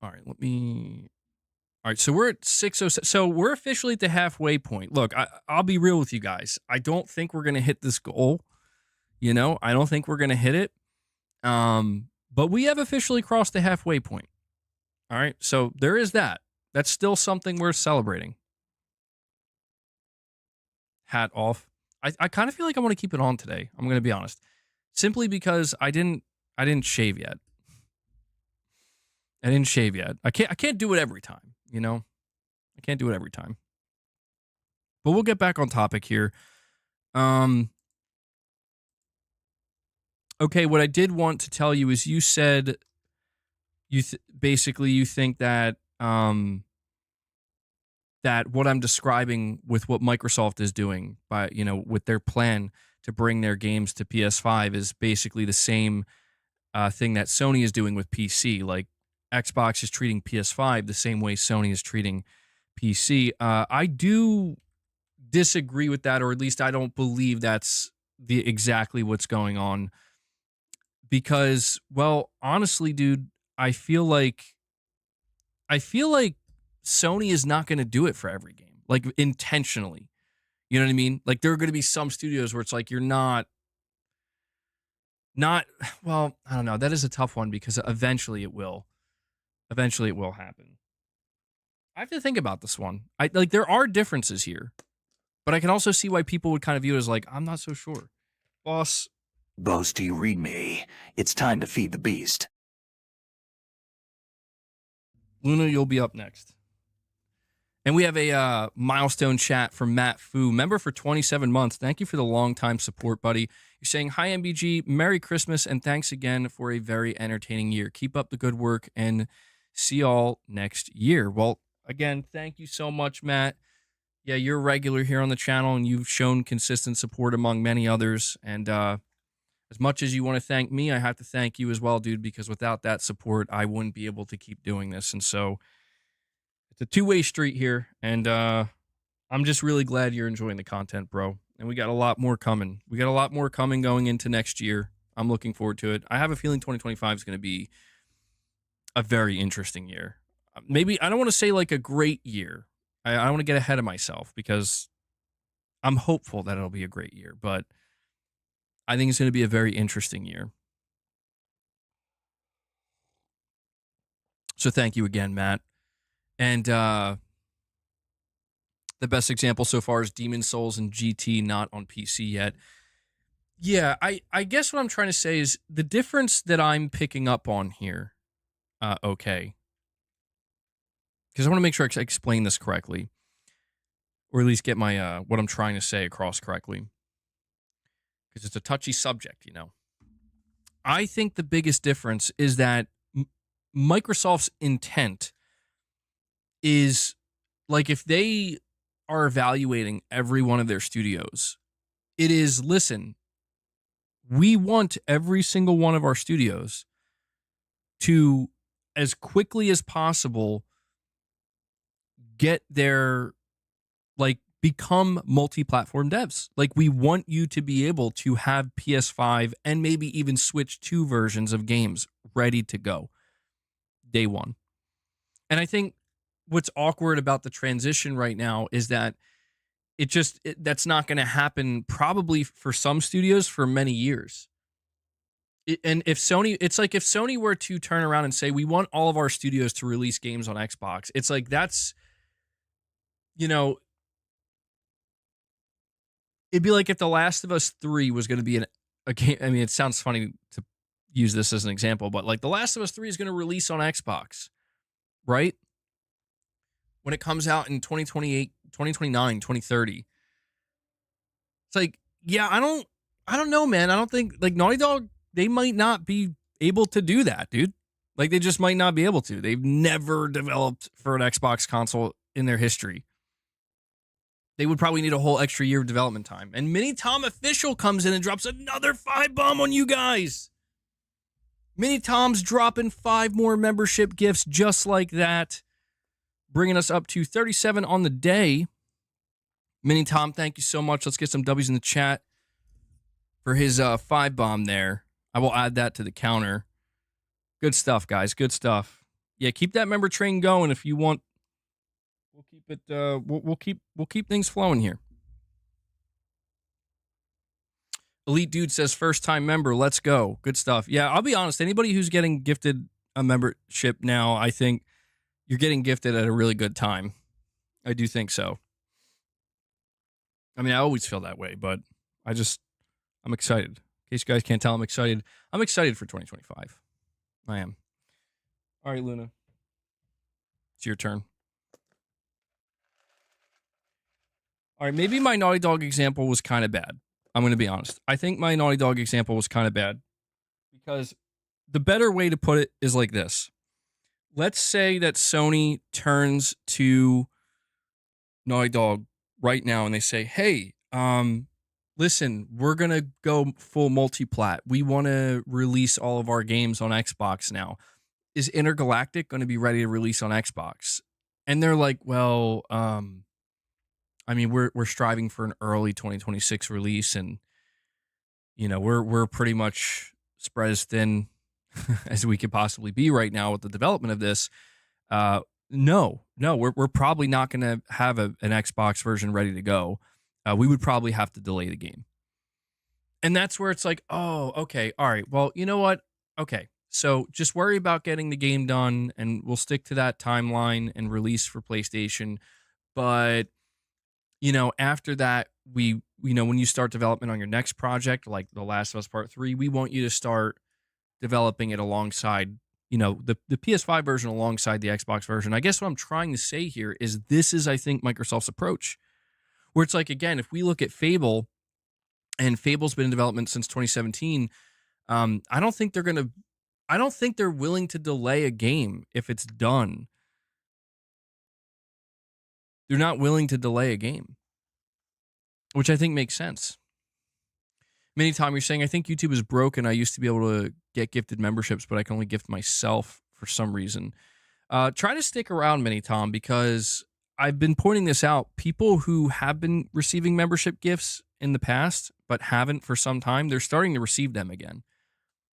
Speaker 1: All right, All right, so we're at 6:07. So we're officially at the halfway point. Look, I'll be real with you guys. I don't think we're going to hit this goal. I don't think we're going to hit it. But we have officially crossed the halfway point. All right, so there is that. That's still something worth celebrating. Hat off. I kind of feel like I want to keep it on today. I'm going to be honest. Simply because I didn't shave yet. I can't do it every time, I can't do it every time. But we'll get back on topic here. Okay, what I did want to tell you is, you said basically you think that that what I'm describing with what Microsoft is doing by, with their plan to bring their games to PS5 is basically the same thing that Sony is doing with PC. Like, Xbox is treating PS5 the same way Sony is treating PC. I do disagree with that, or at least I don't believe that's exactly what's going on. Because, well, honestly, dude, I feel like Sony is not going to do it for every game, like, intentionally. You know what I mean? Like, there are going to be some studios where it's like, you're not, well, I don't know. That is a tough one, because eventually it will. Eventually it will happen. I have to think about this one. There are differences here, but I can also see why people would kind of view it as like, I'm not so sure. Boss.
Speaker 2: Boss, do you read me? It's time to feed the beast.
Speaker 1: Luna, you'll be up next. And we have a milestone chat from Matt Fu, member for 27 months. Thank you for the long-time support, buddy. You're saying, hi, MBG, Merry Christmas, and thanks again for a very entertaining year. Keep up the good work, and see y'all next year. Well, again, thank you so much, Matt. Yeah, you're a regular here on the channel, and you've shown consistent support among many others. And as much as you want to thank me, I have to thank you as well, dude, because without that support, I wouldn't be able to keep doing this. And so it's a two-way street here, and I'm just really glad you're enjoying the content, bro. and we got a lot more coming. We got a lot more coming going into next year. I'm looking forward to it. I have a feeling 2025 is going to be a very interesting year. Maybe I don't want to say like a great year. I don't want to get ahead of myself because I'm hopeful that it'll be a great year, but I think it's going to be a very interesting year. So thank you again, Matt. And the best example so far is Demon Souls and GT, not on PC yet. Yeah, I guess what I'm trying to say is the difference that I'm picking up on here, okay, because I want to make sure I explain this correctly, or at least get my what I'm trying to say across correctly, because it's a touchy subject, you know. I think the biggest difference is that Microsoft's intent is, like, if they are evaluating every one of their studios, it is, listen, we want every single one of our studios to, as quickly as possible, get their, like, become multi-platform devs. Like, we want you to be able to have PS5 and maybe even Switch 2 versions of games ready to go day one. And I think what's awkward about the transition right now is that that's not going to happen probably for some studios for many years. And if Sony, it's like if Sony were to turn around and say, we want all of our studios to release games on Xbox, it's like that's, you know, it'd be like if The Last of Us 3 was going to be a game. I mean, it sounds funny to use this as an example, but like The Last of Us 3 is going to release on Xbox, right? When it comes out in 2028, 2029, 2030. It's like, yeah, I don't know, man. I don't think, like, Naughty Dog, they might not be able to do that, dude. Like, they just might not be able to. They've never developed for an Xbox console in their history. They would probably need a whole extra year of development time. And Mini Tom Official comes in and drops another 5 bomb on you guys. Mini Tom's dropping 5 more membership gifts just like that, bringing us up to 37 on the day. Mini Tom, thank you so much. Let's get some W's in the chat for his 5 bomb there. I will add that to the counter. Good stuff, guys. Good stuff. Yeah, keep that member train going if you want. We'll keep it. We'll keep things flowing here. Elite Dude says first time member. Let's go. Good stuff. Yeah, I'll be honest. Anybody who's getting gifted a membership now, I think you're getting gifted at a really good time. I do think so. I mean, I always feel that way, but I'm excited. In case you guys can't tell, I'm excited. I'm excited for 2025. I am. All right, Luna. It's your turn. All right, maybe my Naughty Dog example was kind of bad. I'm going to be honest. I think my Naughty Dog example was kind of bad because the better way to put it is like this. Let's say that Sony turns to Naughty Dog right now and they say, hey, listen, we're going to go full multi-plat. We want to release all of our games on Xbox now. Is Intergalactic going to be ready to release on Xbox? And they're like, well, I mean, we're striving for an early 2026 release, and you know, we're pretty much spread as thin as we could possibly be right now with the development of this. No, we're probably not going to have an Xbox version ready to go. We would probably have to delay the game. And that's where it's like, oh, okay, all right. Well, you know what? Okay, so just worry about getting the game done, and we'll stick to that timeline and release for PlayStation. But you know, after that, when you start development on your next project, like The Last of Us Part 3, we want you to start developing it alongside, you know, the PS5 version alongside the Xbox version. I guess what I'm trying to say here is this is, I think, Microsoft's approach. Where it's like, again, if we look at Fable, and Fable's been in development since 2017, I don't think they're willing to delay a game if it's done. They're not willing to delay a game, which I think makes sense. Many Tom, you're saying, I think YouTube is broken. I used to be able to get gifted memberships, but I can only gift myself for some reason. Try to stick around, Many Tom, because I've been pointing this out. People who have been receiving membership gifts in the past, but haven't for some time, they're starting to receive them again.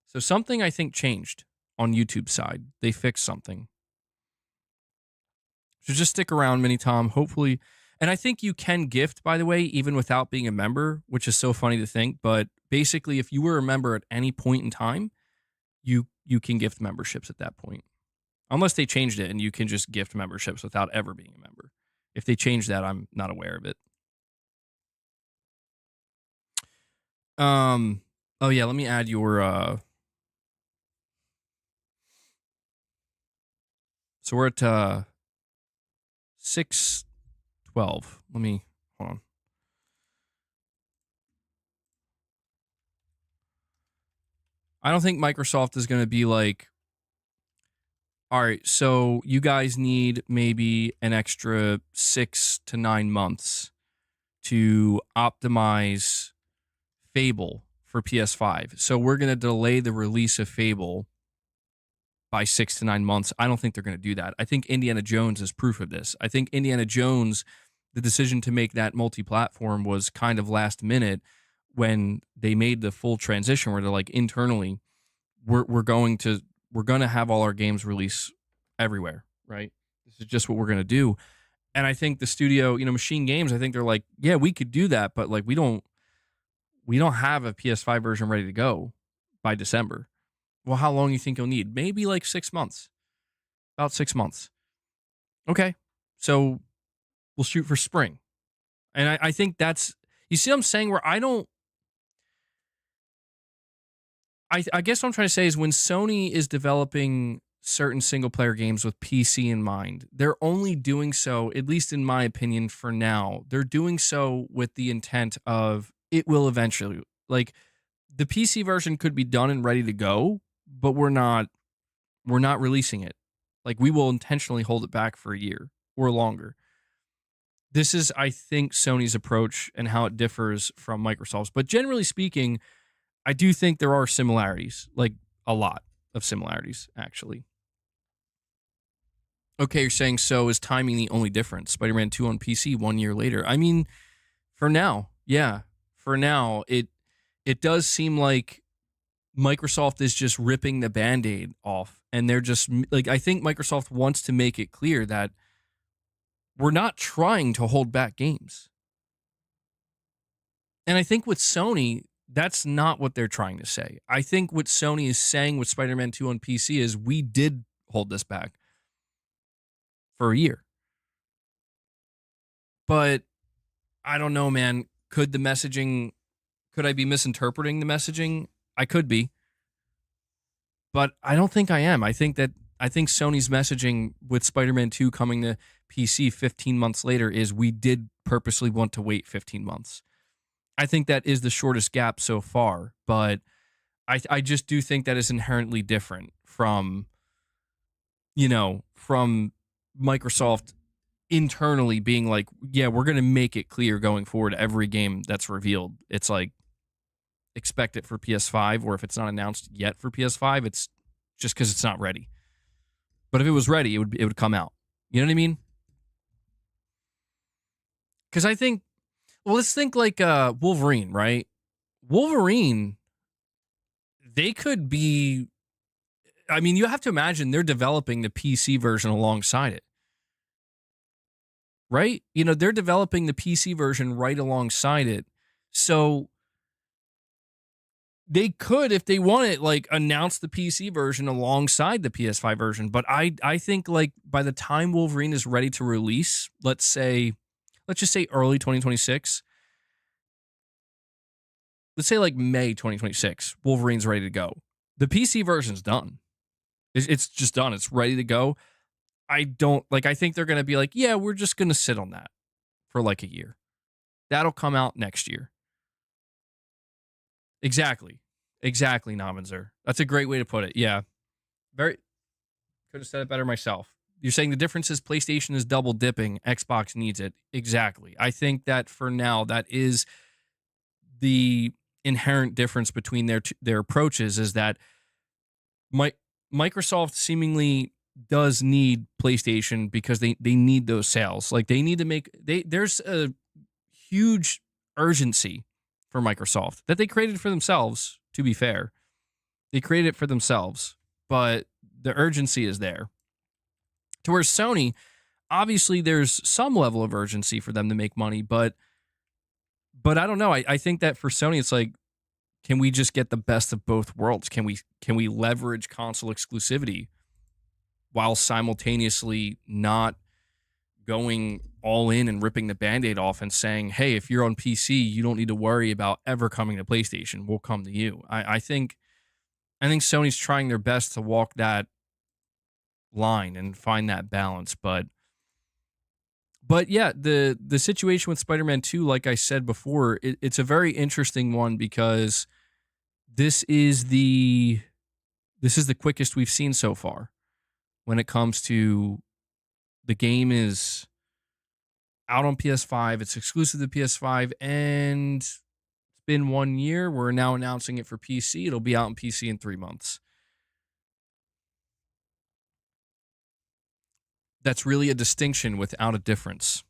Speaker 1: So something I think changed on YouTube's side. They fixed something. So just stick around, Mini Tom. Hopefully, and I think you can gift, by the way, even without being a member, which is so funny to think. But basically, if you were a member at any point in time, you can gift memberships at that point. Unless they changed it and you can just gift memberships without ever being a member. If they changed that, I'm not aware of it. Oh yeah, let me add your so we're at 612. Let me hold on. I don't think Microsoft is going to be like, all right, so you guys need maybe an extra 6 to 9 months to optimize Fable for PS5. So we're going to delay the release of Fable by 6 to 9 months. I don't think they're going to do that. I think Indiana Jones is proof of this. I think Indiana Jones, the decision to make that multi-platform was kind of last minute when they made the full transition where they're like, internally, we're going to have all our games release everywhere, right? This is just what we're going to do. And I think the studio, Machine Games, I think they're like, yeah, we could do that, but like we don't have a PS5 version ready to go by December. Well, how long do you think you'll need? Maybe like 6 months. About 6 months. Okay. So we'll shoot for spring. And I think that's, you see what I'm saying, where I guess what I'm trying to say is when Sony is developing certain single player games with PC in mind, they're only doing so, at least in my opinion for now, they're doing so with the intent of it will eventually, like the PC version could be done and ready to go, but we're not releasing it. Like we will intentionally hold it back for a year or longer. This is, I think, Sony's approach and how it differs from Microsoft's. But generally speaking, I do think there are similarities, like a lot of similarities, actually. Okay, you're saying, so is timing the only difference? Spider-Man 2 on PC 1 year later. I mean, for now, yeah. For now, it does seem like Microsoft is just ripping the Band-Aid off. And they're just, like, I think Microsoft wants to make it clear that we're not trying to hold back games. And I think with Sony, that's not what they're trying to say. I think what Sony is saying with Spider-Man 2 on PC is we did hold this back for a year. But I don't know, man. Could I be misinterpreting the messaging? I could be. But I don't think I am. I think Sony's messaging with Spider-Man 2 coming to PC 15 months later is we did purposely want to wait 15 months. I think that is the shortest gap so far, but I just do think that is inherently different from Microsoft internally being like, yeah, we're going to make it clear going forward every game that's revealed. It's like, expect it for PS5, or if it's not announced yet for PS5, it's just because it's not ready. But if it was ready, it would come out. You know what I mean? Because I think, well, let's think like Wolverine, right? Wolverine, they could be, I mean, you have to imagine they're developing the PC version alongside it. Right? They're developing the PC version right alongside it. So they could, if they want it, like announce the PC version alongside the PS5 version. But I think like by the time Wolverine is ready to release, let's just say early 2026. Let's say like May 2026, Wolverine's ready to go. The PC version's done. It's just done. It's ready to go. I think they're going to be like, yeah, we're just going to sit on that for like a year. That'll come out next year. Exactly, Nominzer. That's a great way to put it. Yeah. Could have said it better myself. You're saying the difference is PlayStation is double dipping. Xbox needs it. Exactly. I think that for now, that is the inherent difference between their approaches, is that Microsoft seemingly does need PlayStation because they need those sales. Like they need to make there's a huge urgency for Microsoft that they created for themselves, to be fair. They created it for themselves, but the urgency is there. To where Sony, obviously there's some level of urgency for them to make money, but I don't know. I think that for Sony, it's like, can we just get the best of both worlds? Can we leverage console exclusivity while simultaneously not going all in and ripping the Band-Aid off and saying, hey, if you're on PC, you don't need to worry about ever coming to PlayStation. We'll come to you. I think Sony's trying their best to walk that line and find that balance, but yeah, the situation with Spider-Man 2, like I said before, it's a very interesting one because this is the quickest we've seen so far when it comes to the game is out on PS5, it's exclusive to PS5, and it's been 1 year. We're now announcing it for PC. It'll be out on PC in 3 months. That's really a distinction without a difference.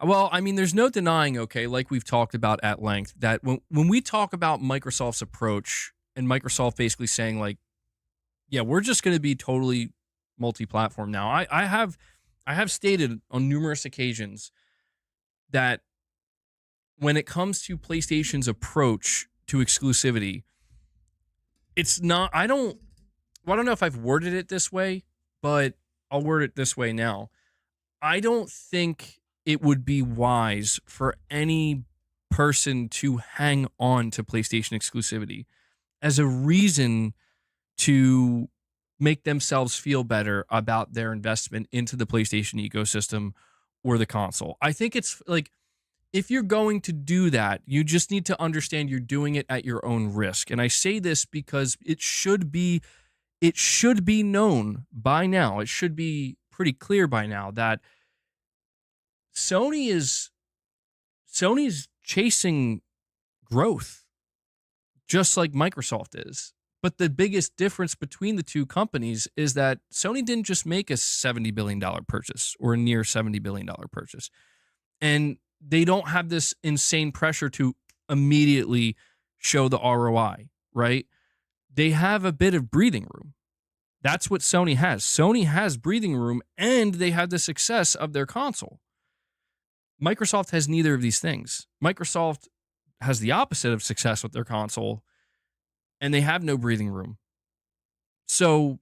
Speaker 1: Well, I mean, there's no denying, okay, like we've talked about at length, that when we talk about Microsoft's approach and Microsoft basically saying, like, yeah, we're just going to be totally multi-platform now. I have stated on numerous occasions that when it comes to PlayStation's approach to exclusivity, it's not, I don't know if I've worded it this way, but I'll word it this way now. I don't think it would be wise for any person to hang on to PlayStation exclusivity as a reason to make themselves feel better about their investment into the PlayStation ecosystem or the console. I think it's like, if you're going to do that, you just need to understand you're doing it at your own risk. And I say this because it should be known by now. It should be pretty clear by now that Sony's chasing growth just like Microsoft is. But the biggest difference between the two companies is that Sony didn't just make a $70 billion purchase or a near $70 billion purchase. And they don't have this insane pressure to immediately show the ROI, right? They have a bit of breathing room. That's what Sony has. Sony has breathing room, and they have the success of their console. Microsoft has neither of these things. Microsoft has the opposite of success with their console, and they have no breathing room. So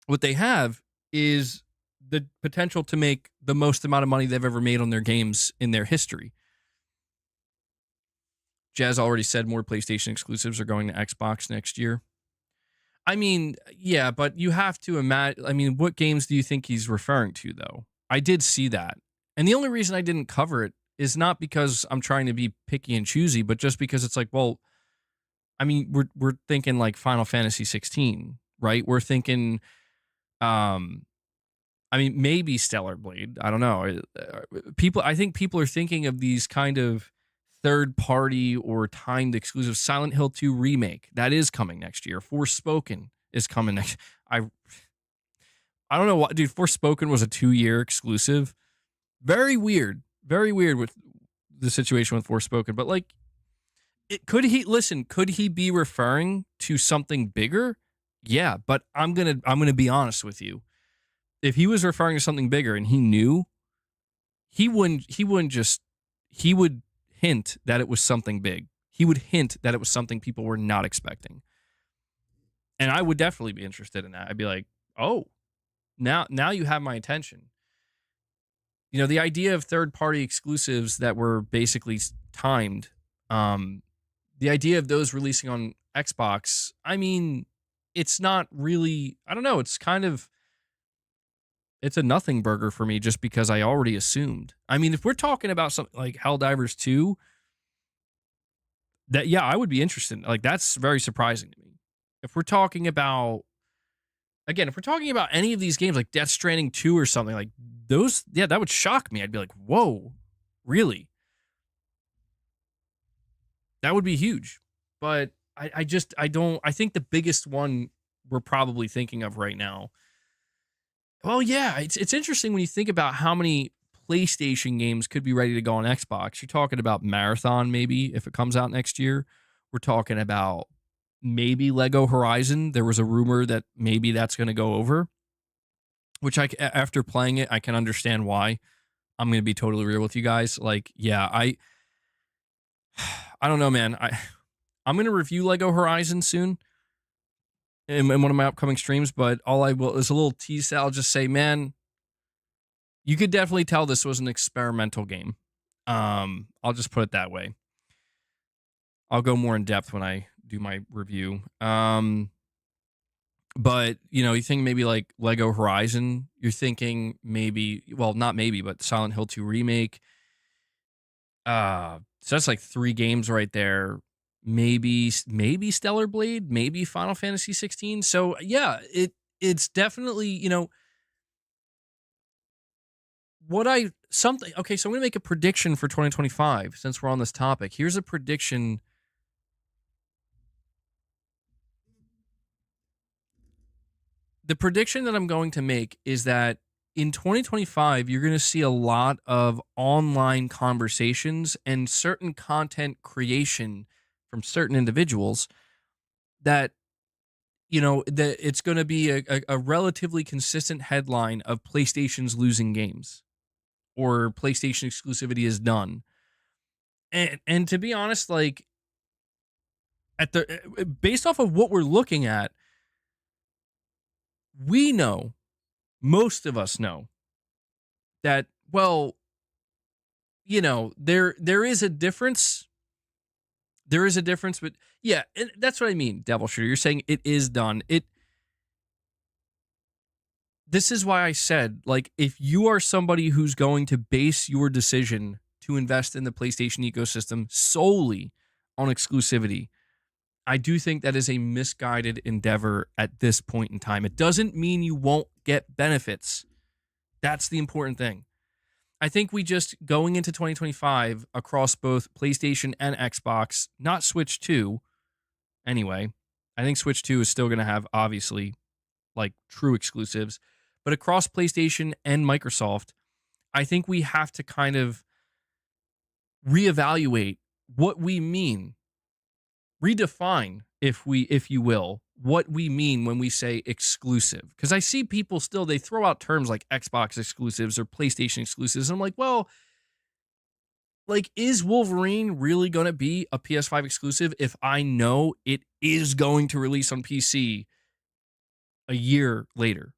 Speaker 1: what they have is the potential to make the most amount of money they've ever made on their games in their history. Jazz already said more PlayStation exclusives are going to Xbox next year. I mean, yeah, but you have to imagine, I mean, what games do you think he's referring to, though? I did see that. And the only reason I didn't cover it is not because I'm trying to be picky and choosy, but just because it's like, well, I mean, we're thinking like Final Fantasy 16, right? We're thinking, I mean, maybe Stellar Blade. I don't know. I think people are thinking of these kind of third party or timed exclusive. Silent Hill 2 remake that is coming next year. Forspoken is coming next. I don't know what, dude. Forspoken was a 2-year exclusive. Very weird with the situation with Forspoken. But like, could he be referring to something bigger? Yeah, but I'm gonna be honest with you. If he was referring to something bigger and he knew, he would hint that it was something big. He would hint that it was something people were not expecting. And I would definitely be interested in that. I'd be like, oh, now you have my attention. You know, the idea of third-party exclusives that were basically timed, the idea of those releasing on Xbox, I mean, it's not really, I don't know, it's a nothing burger for me just because I already assumed. I mean, if we're talking about something like Helldivers 2, that, yeah, I would be interested. Like, that's very surprising to me. If we're talking about any of these games, like Death Stranding 2 or something, like those, yeah, that would shock me. I'd be like, whoa, really? That would be huge. But I think the biggest one we're probably thinking of right now Well, yeah, it's interesting when you think about how many PlayStation games could be ready to go on Xbox. You're talking about Marathon, maybe if it comes out next year. We're talking about maybe Lego Horizon. There was a rumor that maybe that's going to go over, which after playing it, I can understand why. I'm going to be totally real with you guys. Like, yeah, I don't know, man. I'm going to review Lego Horizon soon in one of my upcoming streams, but all I will is a little tease. I'll just say, man, you could definitely tell this was an experimental game. I'll just put it that way. I'll go more in depth when I do my review. But you think maybe like Lego Horizon. You're thinking maybe, well, not maybe, but Silent Hill 2 remake. So that's like 3 games right there. Maybe Stellar Blade, maybe Final Fantasy 16. So yeah, it's definitely, okay, so I'm gonna make a prediction for 2025 since we're on this topic. Here's a prediction. The prediction that I'm going to make is that in 2025, you're going to see a lot of online conversations and certain content creation from certain individuals that, that it's going to be a relatively consistent headline of PlayStation's losing games or PlayStation exclusivity is done. And to be honest, like based off of what we're looking at, we know, most of us know that, well, there is a difference. There is a difference, but yeah, that's what I mean, Devil Shooter. You're saying it is done. This is why I said, like, if you are somebody who's going to base your decision to invest in the PlayStation ecosystem solely on exclusivity, I do think that is a misguided endeavor at this point in time. It doesn't mean you won't get benefits. That's the important thing. I think we just, going into 2025 across both PlayStation and Xbox, not Switch 2 anyway. I think Switch 2 is still going to have, obviously, like true exclusives. But across PlayStation and Microsoft, I think we have to kind of reevaluate what we mean, redefine, if you will, what we mean when we say exclusive. Because I see people still, they throw out terms like Xbox exclusives or PlayStation exclusives. And I'm like, well, like, is Wolverine really going to be a PS5 exclusive if I know it is going to release on PC a year later?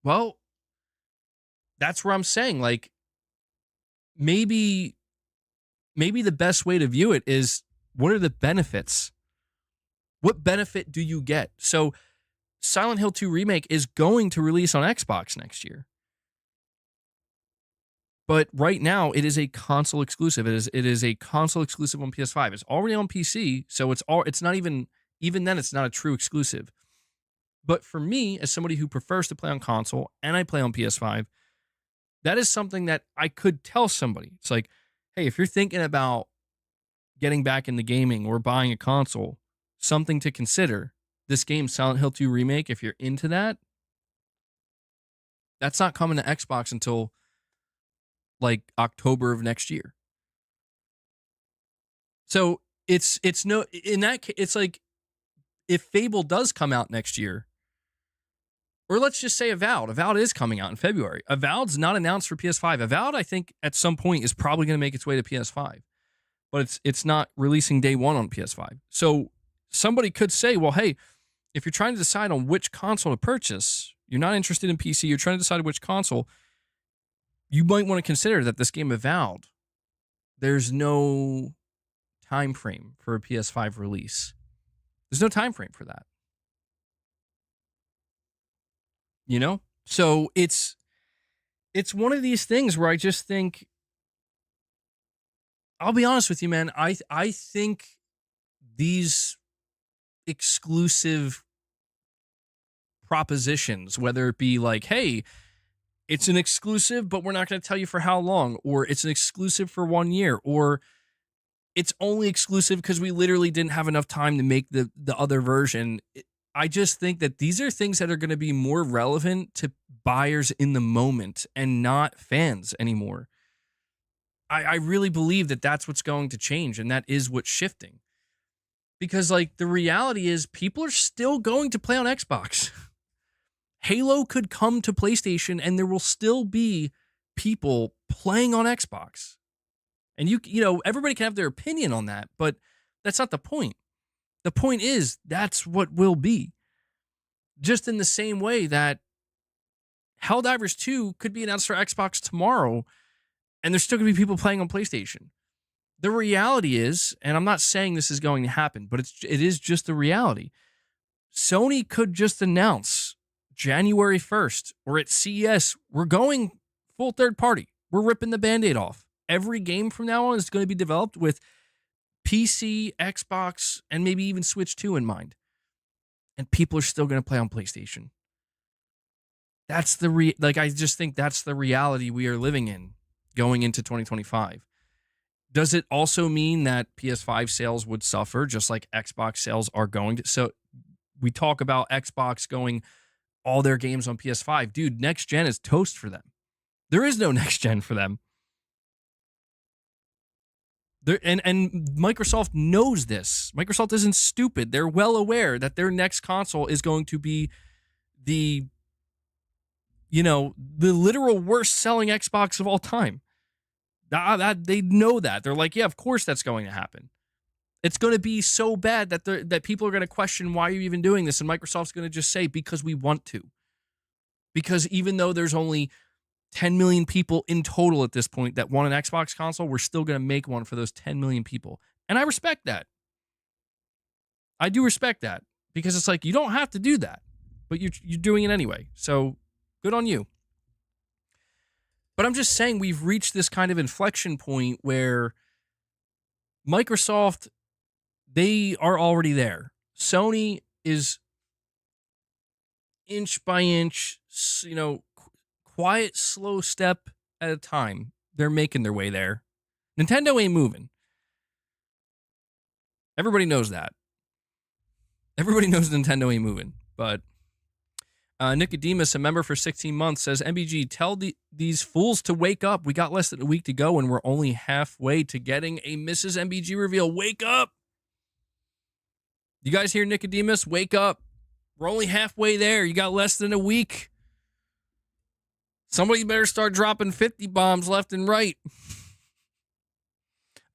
Speaker 1: Well, that's where I'm saying, like, maybe the best way to view it is, what are the benefits? What benefit do you get? So Silent Hill 2 Remake is going to release on Xbox next year. But right now, it is a console exclusive. It is a console exclusive on PS5. It's already on PC, so it's not even then, it's not a true exclusive. But for me, as somebody who prefers to play on console and I play on PS5, that is something that I could tell somebody. It's like, hey, if you're thinking about getting back into gaming or buying a console, something to consider. This game, Silent Hill 2 Remake, if you're into that, that's not coming to Xbox until like October of next year. So it's no, in that case, it's like, if Fable does come out next year, or let's just say Avowed is coming out in February. Avowed's not announced for PS5. Avowed, I think, at some point is probably going to make its way to PS5, but it's not releasing day one on PS5. So somebody could say, well, hey, if you're trying to decide on which console to purchase, you're not interested in PC, you're trying to decide which console, you might want to consider that this game Avowed, there's no time frame for a PS5 release. There's no time frame for that. So it's one of these things where I just think, I'll be honest with you, man, I think these exclusive propositions, whether it be like, hey, it's an exclusive, but we're not going to tell you for how long, or it's an exclusive for 1 year, or it's only exclusive because we literally didn't have enough time to make the other version. I just think that these are things that are going to be more relevant to buyers in the moment and not fans anymore. I really believe that that's what's going to change, and that is what's shifting. Because, like, the reality is people are still going to play on Xbox. Halo could come to PlayStation, and there will still be people playing on Xbox. And you know, everybody can have their opinion on that, but that's not the point. The point is that's what will be. Just in the same way that Helldivers 2 could be announced for Xbox tomorrow, and there's still going to be people playing on PlayStation. The reality is, and I'm not saying this is going to happen, but it is just the reality. Sony could just announce January 1st or at CES, we're going full third party. We're ripping the Band-Aid off. Every game from now on is going to be developed with PC, Xbox, and maybe even Switch 2 in mind. And people are still going to play on PlayStation. That's I just think that's the reality we are living in going into 2025. Does it also mean that PS5 sales would suffer just like Xbox sales are going to? So we talk about Xbox going all their games on PS5. Dude, next gen is toast for them. There is no next gen for them. And Microsoft knows this. Microsoft isn't stupid. They're well aware that their next console is going to be the literal worst selling Xbox of all time. That they know that. They're like, yeah, of course that's going to happen. It's going to be so bad that people are going to question why you're even doing this, and Microsoft's going to just say because we want to. Because even though there's only 10 million people in total at this point that want an Xbox console, we're still going to make one for those 10 million people. And I respect that. I do respect that because it's like, you don't have to do that, but you're doing it anyway. So good on you. But I'm just saying we've reached this kind of inflection point where Microsoft, they are already there. Sony is inch by inch, quiet, slow step at a time. They're making their way there. Nintendo ain't moving. Everybody knows that. Everybody knows Nintendo ain't moving. But Nicodemus, a member for 16 months, says, MBG, tell these fools to wake up. We got less than a week to go, and we're only halfway to getting a Mrs. MBG reveal. Wake up. You guys hear Nicodemus? Wake up. We're only halfway there. You got less than a week. Somebody better start dropping 50 bombs left and right.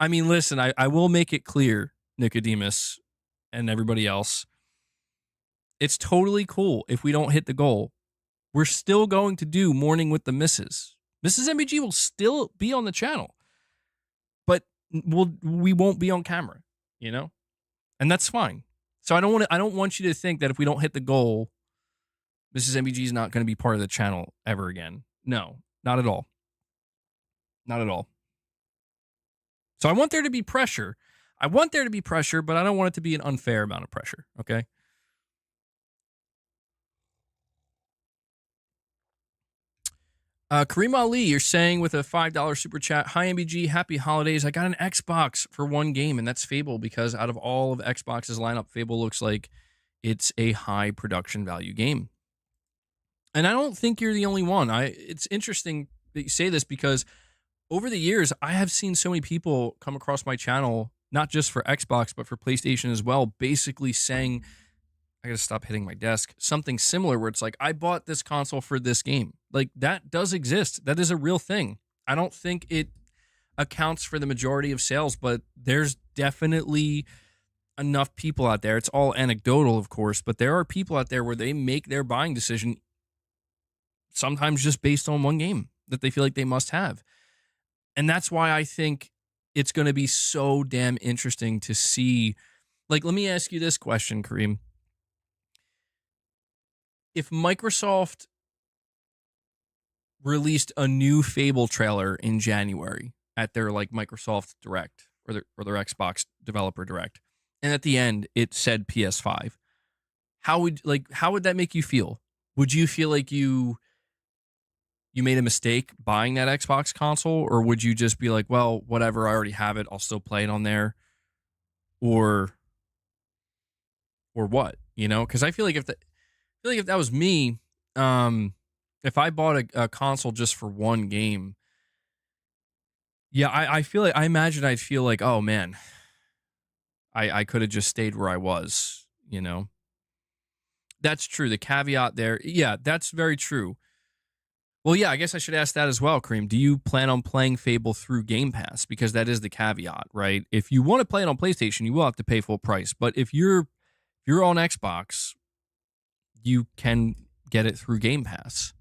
Speaker 1: I mean, listen, I will make it clear, Nicodemus and everybody else. It's totally cool if we don't hit the goal. We're still going to do Morning with the Misses. Mrs. MBG will still be on the channel, but we won't be on camera, and that's fine. So I don't want you to think that if we don't hit the goal, Mrs. MBG is not going to be part of the channel ever again. No, not at all. Not at all. So I want there to be pressure. But I don't want it to be an unfair amount of pressure, okay? Kareem Ali, you're saying with a $5 super chat, hi MBG, happy holidays. I got an Xbox for one game, and that's Fable, because out of all of Xbox's lineup, Fable looks like it's a high production value game. And I don't think you're the only one. It's interesting that you say this because over the years, I have seen so many people come across my channel, not just for Xbox, but for PlayStation as well, basically saying, I gotta stop hitting my desk, something similar where it's like, I bought this console for this game. Like, that does exist. That is a real thing. I don't think it accounts for the majority of sales, but there's definitely enough people out there. It's all anecdotal, of course, but there are people out there where they make their buying decision sometimes just based on one game that they feel like they must have. And that's why I think it's going to be so damn interesting to see. Like, let me ask you this question, Kareem. If Microsoft released a new Fable trailer in January at their Microsoft Direct or their Xbox Developer Direct, and at the end it said PS5, how would that make you feel? Would you feel like you made a mistake buying that Xbox console, or would you just be like, well, whatever, I already have it, I'll still play it on there, or what? you know, because I feel like if that was me, um, if I bought a console just for one game, yeah, I feel like I imagine I'd feel like, oh man, I could have just stayed where I was, you know. That's true. The caveat there, yeah, that's very true. Well, yeah, I guess I should ask that as well, Kareem. Do you plan on playing Fable through Game Pass? Because that is the caveat, right? If you want to play it on PlayStation, you will have to pay full price. But if you're on Xbox, you can get it through Game Pass.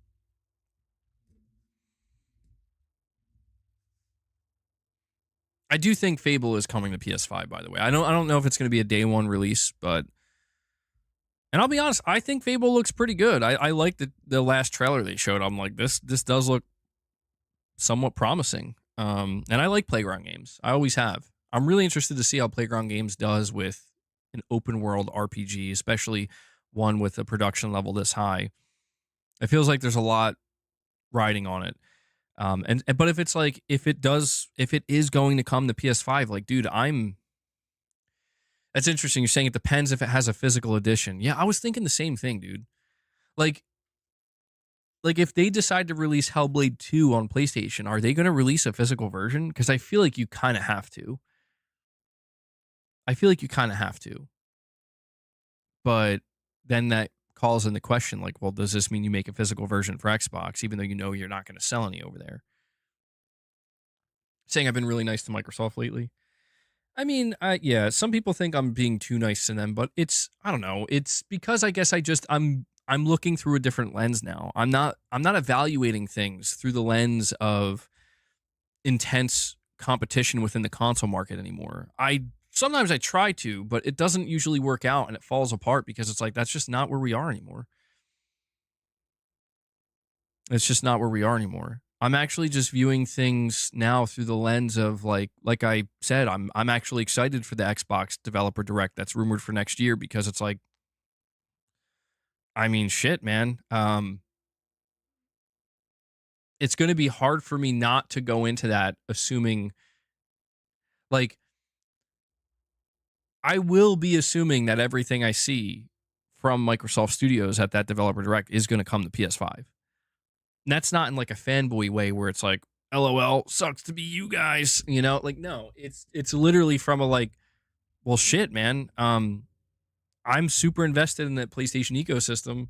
Speaker 1: I do think Fable is coming to PS5, by the way. I don't know if it's going to be a day one release, but and I'll be honest, I think Fable looks pretty good. I like the last trailer they showed. I'm like, this does look somewhat promising. And I like Playground games. I always have. I'm really interested to see how Playground Games does with an open world RPG, especially one with a production level this high. It feels like there's a lot riding on it. And but if it's like if it is going to come to PS5, like dude, that's interesting. You're saying it depends if it has a physical edition. Yeah, I was thinking the same thing, dude. Like like if they decide to release Hellblade 2 on PlayStation, are they going to release a physical version? Because I feel like you kind of have to. I feel like you kind of have to. But then that calls into question, like, well, does this mean you make a physical version for Xbox, even though you know you're not going to sell any over there? Saying I've been really nice to Microsoft lately. I mean, yeah, some people think I'm being too nice to them, but I don't know. It's because I guess I'm looking through a different lens now. I'm not evaluating things through the lens of intense competition within the console market anymore. I sometimes I try to, but it doesn't usually work out and it falls apart because it's like that's just not where we are anymore. It's just not where we are anymore. I'm actually just viewing things now through the lens of like I said, I'm actually excited for the Xbox Developer Direct that's rumored for next year because it's like I mean shit, man. It's going to be hard for me not to go into that assuming like I will be assuming that everything I see from Microsoft Studios at that Developer Direct is going to come to PS5. And that's not in like a fanboy way where it's like, LOL, sucks to be you guys, you know? Like, no, it's literally from a like, well, shit, man. I'm super invested in the PlayStation ecosystem.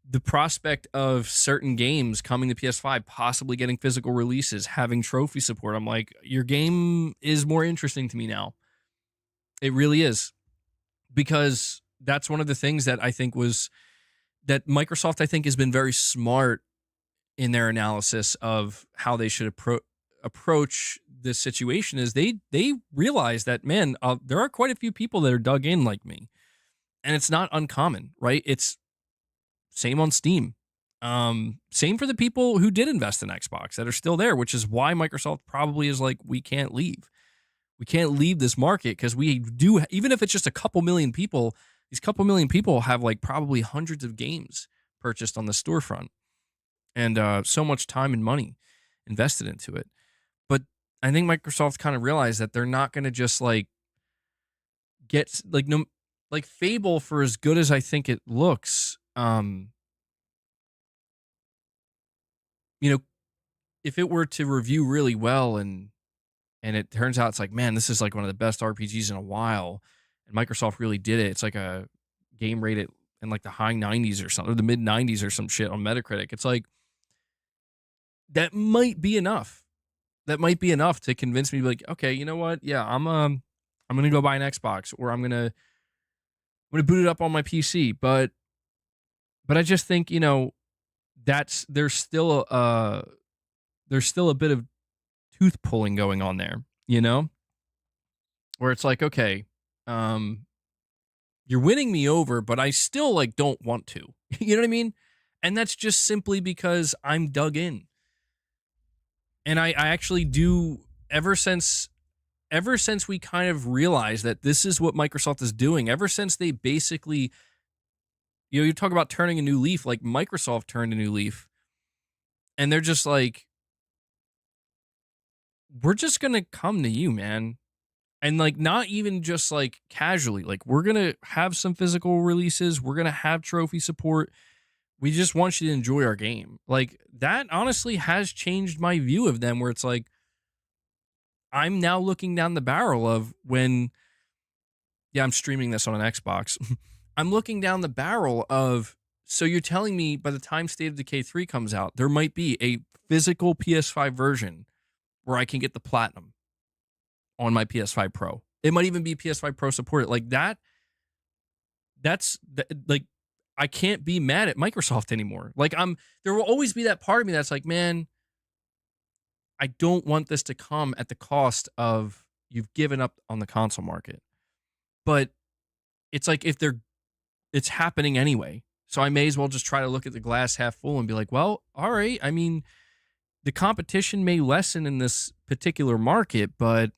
Speaker 1: The prospect of certain games coming to PS5, possibly getting physical releases, having trophy support, I'm like, your game is more interesting to me now. It really is. Because that's one of the things that I think was that Microsoft, I think, has been very smart in their analysis of how they should approach this situation is they realize that man there are quite a few people that are dug in like me and it's not uncommon, right? It's same on Steam, same for the people who did invest in Xbox that are still there, which is why Microsoft probably is like we can't leave this market because we do, even if it's just a couple million people, these couple million people have like probably hundreds of games purchased on the storefront and so much time and money invested into it. But I think Microsoft kind of realized that they're not going to just like get like no like Fable, for as good as I think it looks, you know, if it were to review really well and it turns out it's like, man, this is like one of the best RPGs in a while, and Microsoft really did it. It's like a game rated in like the high 90s or something, or the mid 90s or some shit on Metacritic. It's like that might be enough. That might be enough to convince me to be like, okay, you know what? Yeah, I'm gonna go buy an Xbox or I'm gonna boot it up on my PC. But I just think, that's there's still a bit of tooth pulling going on there, where it's like, okay, um, you're winning me over, but I still like don't want to. You know what I mean? And that's just simply because I'm dug in. And I actually do ever since we kind of realized that this is what Microsoft is doing, ever since they basically, you talk about turning a new leaf, like Microsoft turned a new leaf, and they're just like, we're just going to come to you, man. And like not even just like casually, like we're going to have some physical releases, we're going to have trophy support. We just want you to enjoy our game. Like that honestly has changed my view of them, where it's like I'm now looking down the barrel of when, yeah, I'm streaming this on an Xbox. I'm looking down the barrel of, so you're telling me by the time State of Decay 3 comes out, there might be a physical PS5 version where I can get the platinum on my PS5 Pro. It might even be PS5 Pro supported. Like that, like I can't be mad at Microsoft anymore. Like there will always be that part of me that's like, man, I don't want this to come at the cost of you've given up on the console market. But it's like it's happening anyway. So I may as well just try to look at the glass half full and be like, well, all right. I mean, the competition may lessen in this particular market, but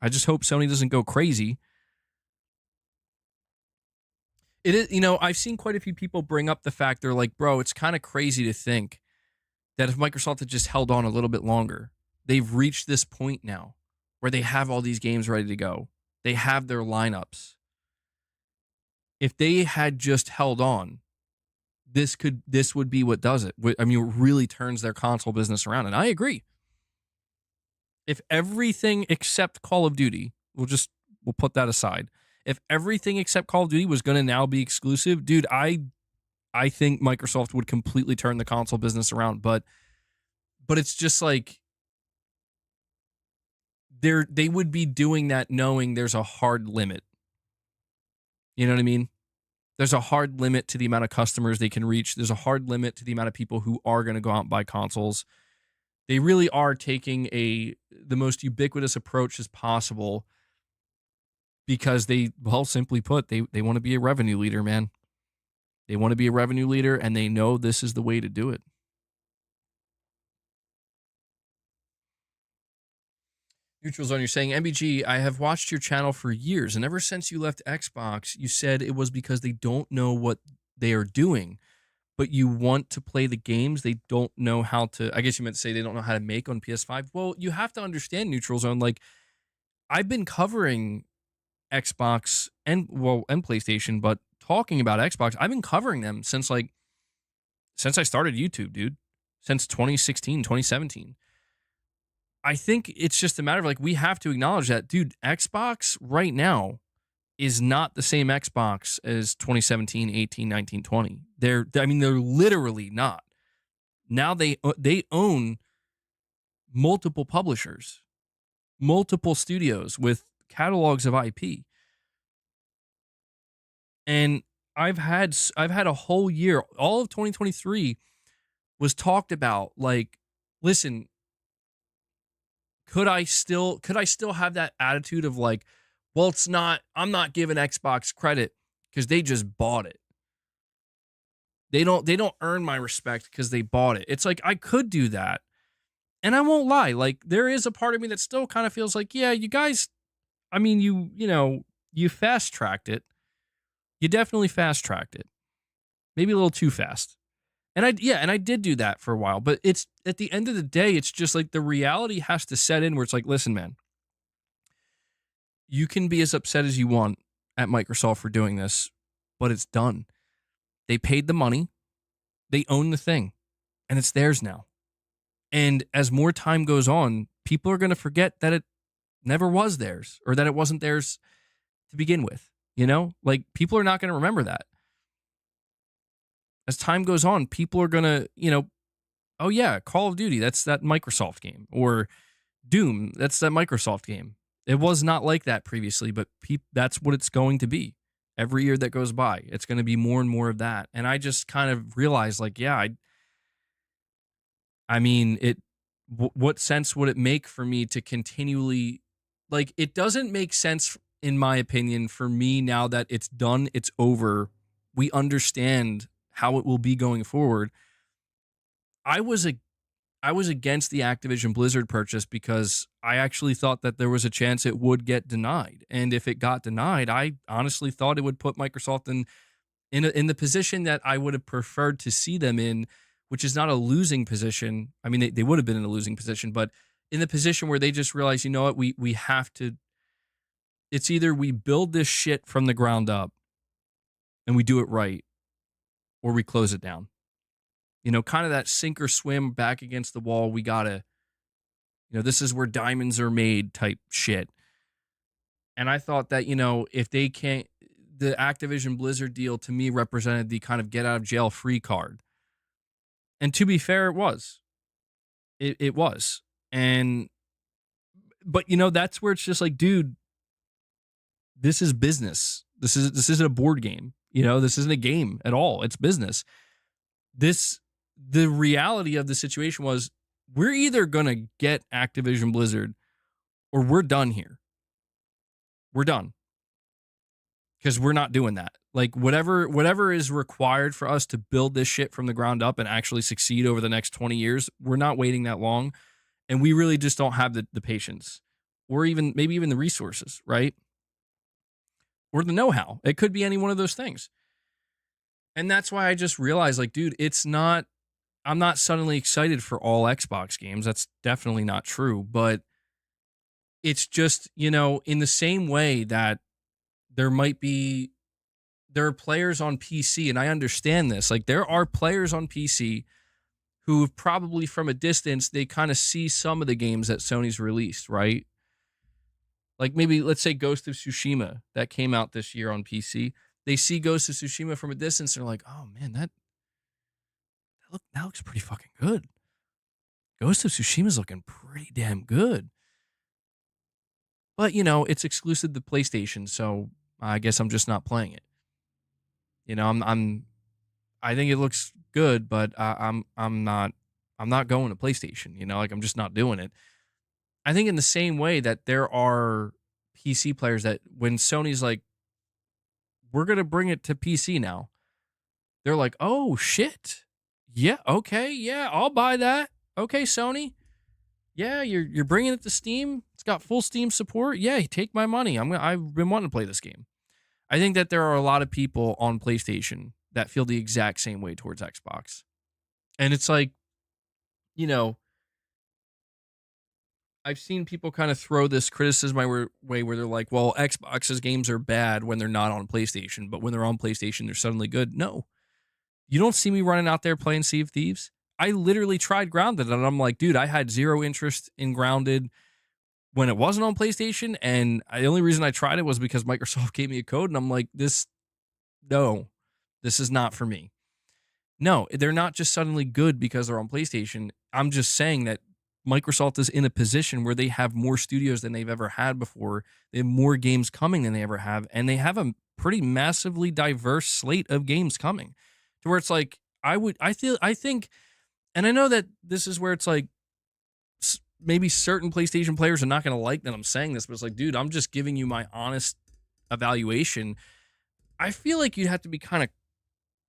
Speaker 1: I just hope Sony doesn't go crazy. It is, I've seen quite a few people bring up the fact they're like, bro, it's kind of crazy to think that if Microsoft had just held on a little bit longer, they've reached this point now where they have all these games ready to go. They have their lineups. If they had just held on, this would be what does it. I mean, it really turns their console business around. And I agree. If everything except Call of Duty, we'll put that aside. If everything except Call of Duty was going to now be exclusive, dude, I think Microsoft would completely turn the console business around. But it's just like they would be doing that knowing there's a hard limit. You know what I mean? There's a hard limit to the amount of customers they can reach. There's a hard limit to the amount of people who are going to go out and buy consoles. They really are taking the most ubiquitous approach as possible because simply put, they want to be a revenue leader, man. They want to be a revenue leader, and they know this is the way to do it. Neutral Zone, you're saying, MBG, I have watched your channel for years, and ever since you left Xbox, you said it was because they don't know what they are doing, but you want to play the games they don't know how to, I guess you meant to say they don't know how to make on PS5. Well, you have to understand, Neutral Zone, like, I've been covering Xbox and PlayStation, but talking about Xbox, I've been covering them since I started YouTube, dude, since 2016, 2017. I think it's just a matter of like, we have to acknowledge that, dude, Xbox right now is not the same Xbox as 2017, 18, 19, 20. They're literally not. Now they own multiple publishers, multiple studios with catalogs of IP. And I've had a whole year, all of 2023 was talked about like, listen, could I still have that attitude of like, well, I'm not giving Xbox credit because they just bought it. They don't earn my respect because they bought it. It's like, I could do that. And I won't lie. Like, there is a part of me that still kind of feels like, yeah, you guys, I mean, you fast tracked it. You definitely fast tracked it. Maybe a little too fast. And I did do that for a while, but it's at the end of the day, it's just like the reality has to set in where it's like, listen, man, you can be as upset as you want at Microsoft for doing this, but it's done. They paid the money. They own the thing, and it's theirs now. And as more time goes on, people are going to forget that it never was theirs or that it wasn't theirs to begin with. Like, people are not going to remember that. As time goes on, people are going to, oh yeah, Call of Duty, that's that Microsoft game. Or Doom, that's that Microsoft game. It was not like that previously, but that's what it's going to be. Every year that goes by, it's going to be more and more of that. And I just kind of realized, like, yeah, I mean, what sense would it make for me to continually, like, it doesn't make sense, in my opinion, for me now that it's done, it's over, we understand how it will be going forward. I was against the Activision Blizzard purchase because I actually thought that there was a chance it would get denied. And if it got denied, I honestly thought it would put Microsoft in the position that I would have preferred to see them in, which is not a losing position. I mean, they would have been in a losing position, but in the position where they just realized, you know what, we have to It's either we build this shit from the ground up and we do it right, or we close it down. You know, kind of that sink or swim back against the wall. We gotta, this is where diamonds are made type shit. And I thought that, if they can't, the Activision Blizzard deal to me represented the kind of get out of jail free card. And to be fair, it was. It was. But that's where it's just like, dude, this is business. This isn't a board game. This isn't a game at all. It's business. The reality of the situation was, we're either going to get Activision Blizzard or we're done here. We're done. Because we're not doing that. Like, whatever is required for us to build this shit from the ground up and actually succeed over the next 20 years, we're not waiting that long. And we really just don't have the patience, or maybe even the resources, right? Or the know-how. It could be any one of those things. And that's why I just realized, like, dude, I'm not suddenly excited for all Xbox games. That's definitely not true. But it's just, in the same way that there are players on PC, and I understand this. Like, there are players on PC who probably from a distance, they kind of see some of the games that Sony's released, right? Like, maybe, let's say Ghost of Tsushima that came out this year on PC. They see Ghost of Tsushima from a distance, and they're like, oh man, that looks pretty fucking good. Ghost of Tsushima's looking pretty damn good. But, it's exclusive to PlayStation, so I guess I'm just not playing it. I think it looks good, but I'm not going to PlayStation, like, I'm just not doing it. I think in the same way that there are PC players that when Sony's like, we're going to bring it to PC now, they're like, oh shit. Yeah, okay, yeah, I'll buy that. Okay, Sony. Yeah, you're bringing it to Steam. It's got full Steam support. Yeah, take my money. I've been wanting to play this game. I think that there are a lot of people on PlayStation that feel the exact same way towards Xbox. And it's like, I've seen people kind of throw this criticism my way where they're like, well, Xbox's games are bad when they're not on PlayStation, but when they're on PlayStation, they're suddenly good. No. You don't see me running out there playing Sea of Thieves. I literally tried Grounded, and I'm like, dude, I had zero interest in Grounded when it wasn't on PlayStation, and the only reason I tried it was because Microsoft gave me a code, and I'm like, this is not for me. No, they're not just suddenly good because they're on PlayStation. I'm just saying that Microsoft is in a position where they have more studios than they've ever had before. They have more games coming than they ever have, and they have a pretty massively diverse slate of games coming to where it's like, I think, and I know that this is where it's like, maybe certain PlayStation players are not going to like that I'm saying this, but it's like, dude, I'm just giving you my honest evaluation. I feel like you'd have to be kind of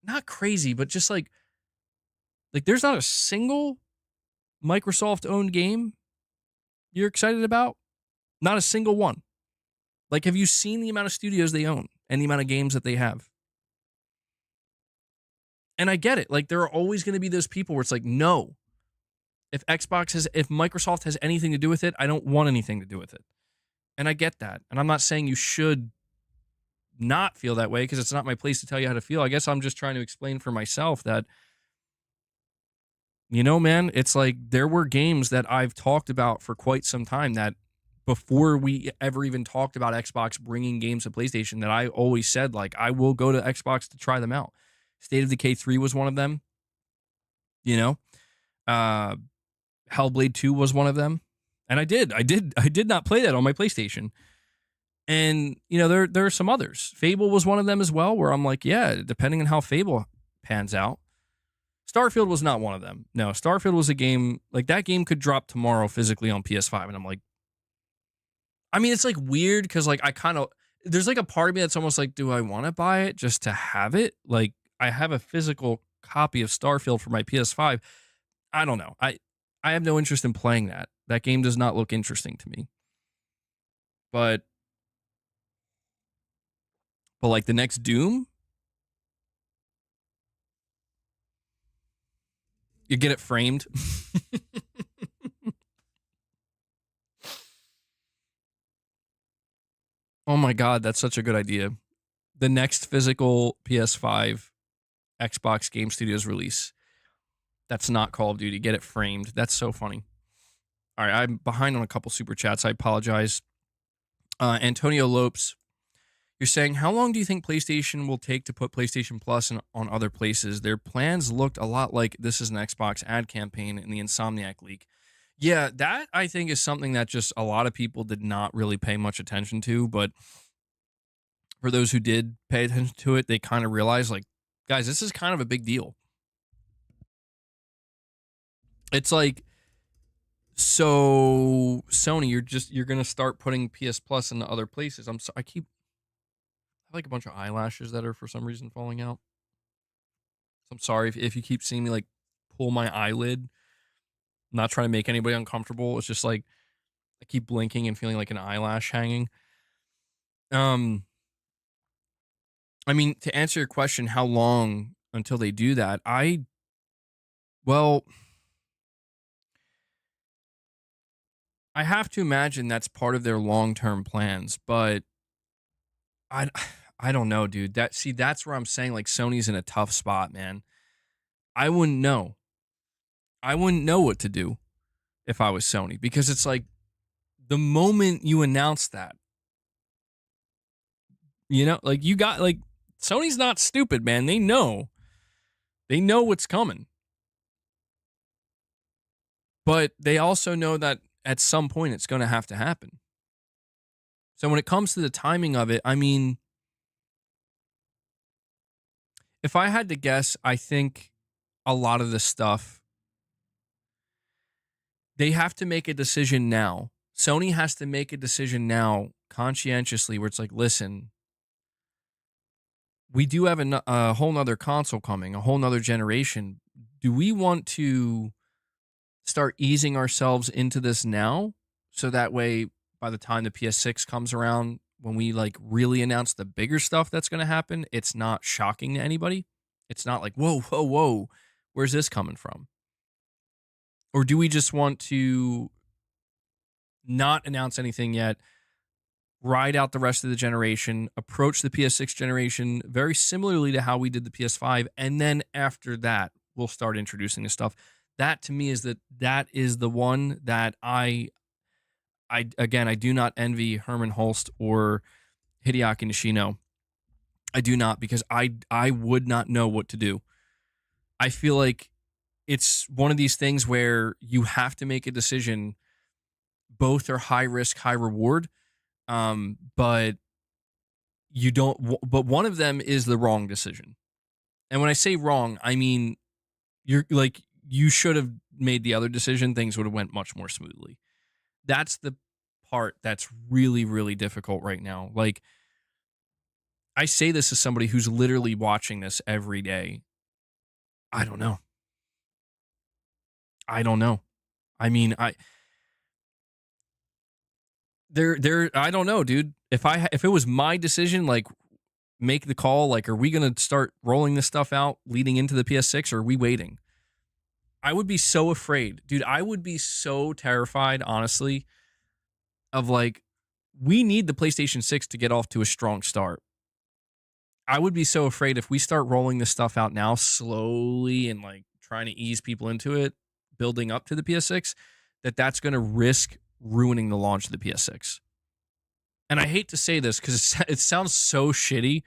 Speaker 1: not crazy, but just like there's not a single Microsoft-owned game you're excited about. Not a single one. Like, have you seen the amount of studios they own and the amount of games that they have? And I get it. Like, there are always going to be those people where it's like, no, if Microsoft has anything to do with it, I don't want anything to do with it. And I get that. And I'm not saying you should not feel that way, because it's not my place to tell you how to feel. I guess I'm just trying to explain for myself that, man, it's like there were games that I've talked about for quite some time that before we ever even talked about Xbox bringing games to PlayStation, that I always said, like, I will go to Xbox to try them out. State of Decay 3 was one of them. Hellblade 2 was one of them. And I did not play that on my PlayStation. And, there are some others. Fable was one of them as well, where I'm like, yeah, depending on how Fable pans out. Starfield was not one of them. No, Starfield was a game, like, that game could drop tomorrow physically on PS5. And I'm like, I mean, it's like weird because, like, there's like a part of me that's almost like, do I want to buy it just to have it? Like, I have a physical copy of Starfield for my PS5. I don't know. I have no interest in playing that. That game does not look interesting to me. But like the next Doom, you get it framed. Oh my God, that's such a good idea. The next physical PS5 Xbox Game Studios release. That's not Call of Duty. Get it framed. That's so funny. All right, I'm behind on a couple super chats. I apologize. Antonio Lopes, you're saying, how long do you think PlayStation will take to put PlayStation Plus on other places? Their plans looked a lot like This Is an Xbox ad campaign in the Insomniac leak. Yeah, that I think is something that just a lot of people did not really pay much attention to. But for those who did pay attention to it, they kind of realized, like, guys, this is kind of a big deal. It's like, so Sony, you're gonna start putting PS Plus into other places. I have like a bunch of eyelashes that are for some reason falling out. So I'm sorry if you keep seeing me like pull my eyelid. I'm not trying to make anybody uncomfortable. It's just like I keep blinking and feeling like an eyelash hanging. I mean, to answer your question, how long until they do that? Well, I have to imagine that's part of their long-term plans, but I I don't know, dude. That's where I'm saying like Sony's in a tough spot, man. I wouldn't know. I wouldn't know what to do if I was Sony because it's like the moment you announce that, like you got like Sony's not stupid, man. They know. They know what's coming. But they also know that at some point it's going to have to happen. So when it comes to the timing of it, I mean, if I had to guess, I think a lot of the stuff, they have to make a decision now. Sony has to make a decision now conscientiously where it's like, listen, we do have a whole nother console coming, a whole nother generation. Do we want to start easing ourselves into this now? So that way, by the time the PS6 comes around, when we like really announce the bigger stuff that's going to happen, it's not shocking to anybody. It's not like, whoa, whoa, whoa, where's this coming from? Or do we just want to not announce anything yet, ride out the rest of the generation, approach the PS6 generation very similarly to how we did the PS5, and then after that, we'll start introducing this stuff? That to me is that is the one that I do not envy Herman Hulst or Hideaki Nishino. I do not, because I would not know what to do. I feel like it's one of these things where you have to make a decision. Both are high risk, high reward, but you don't. But one of them is the wrong decision. And when I say wrong, I mean you should have made the other decision. Things would have went much more smoothly. That's the part that's really, really difficult right now. Like, I say this as somebody who's literally watching this every day. I don't know. I mean, I don't know, dude. If it was my decision, like, make the call, like, are we going to start rolling this stuff out leading into the PS6 or are we waiting? I would be so afraid, dude. I would be so terrified, honestly, of like, we need the PlayStation 6 to get off to a strong start. I would be so afraid if we start rolling this stuff out now slowly and like trying to ease people into it, building up to the PS6, that's going to risk ruining the launch of the PS6. And I hate to say this because it sounds so shitty.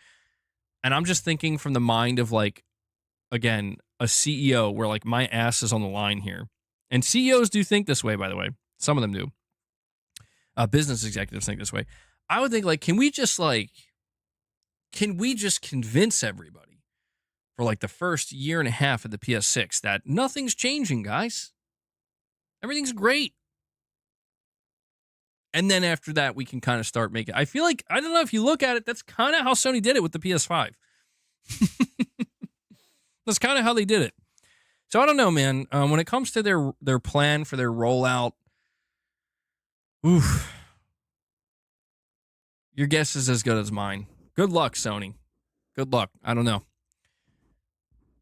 Speaker 1: And I'm just thinking from the mind of like, again, a CEO where like my ass is on the line here. And CEOs do think this way, by the way. Some of them do. Business executives think this way. I would think like, can we just convince everybody for like the first year and a half of the PS6 that nothing's changing, guys? Everything's great. And then after that, we can kind of start making. I feel like, I don't know if you look at it, that's kind of how Sony did it with the PS5. That's kind of how they did it. So I don't know, man. When it comes to their plan for their rollout, oof, your guess is as good as mine. Good luck, Sony. Good luck. I don't know.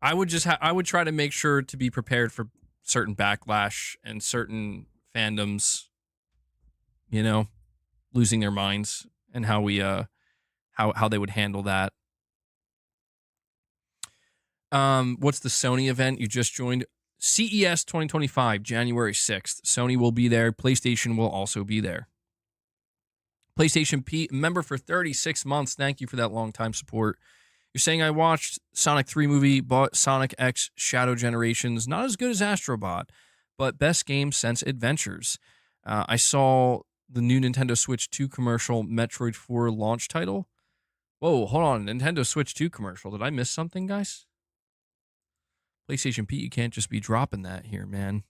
Speaker 1: I would just I would try to make sure to be prepared for certain backlash and certain fandoms, losing their minds and how we how they would handle that. What's the Sony event you just joined? CES 2025, January 6th. Sony will be there. PlayStation will also be there. PlayStation P member for 36 months. Thank you for that long time support. You're saying I watched Sonic 3 movie, bought Sonic X Shadow Generations. Not as good as Astrobot, but best game since Adventures. I saw the new Nintendo Switch 2 commercial, Metroid 4 launch title. Whoa, hold on. Nintendo Switch 2 commercial. Did I miss something, guys? PlayStation Pete, you can't just be dropping that here, man.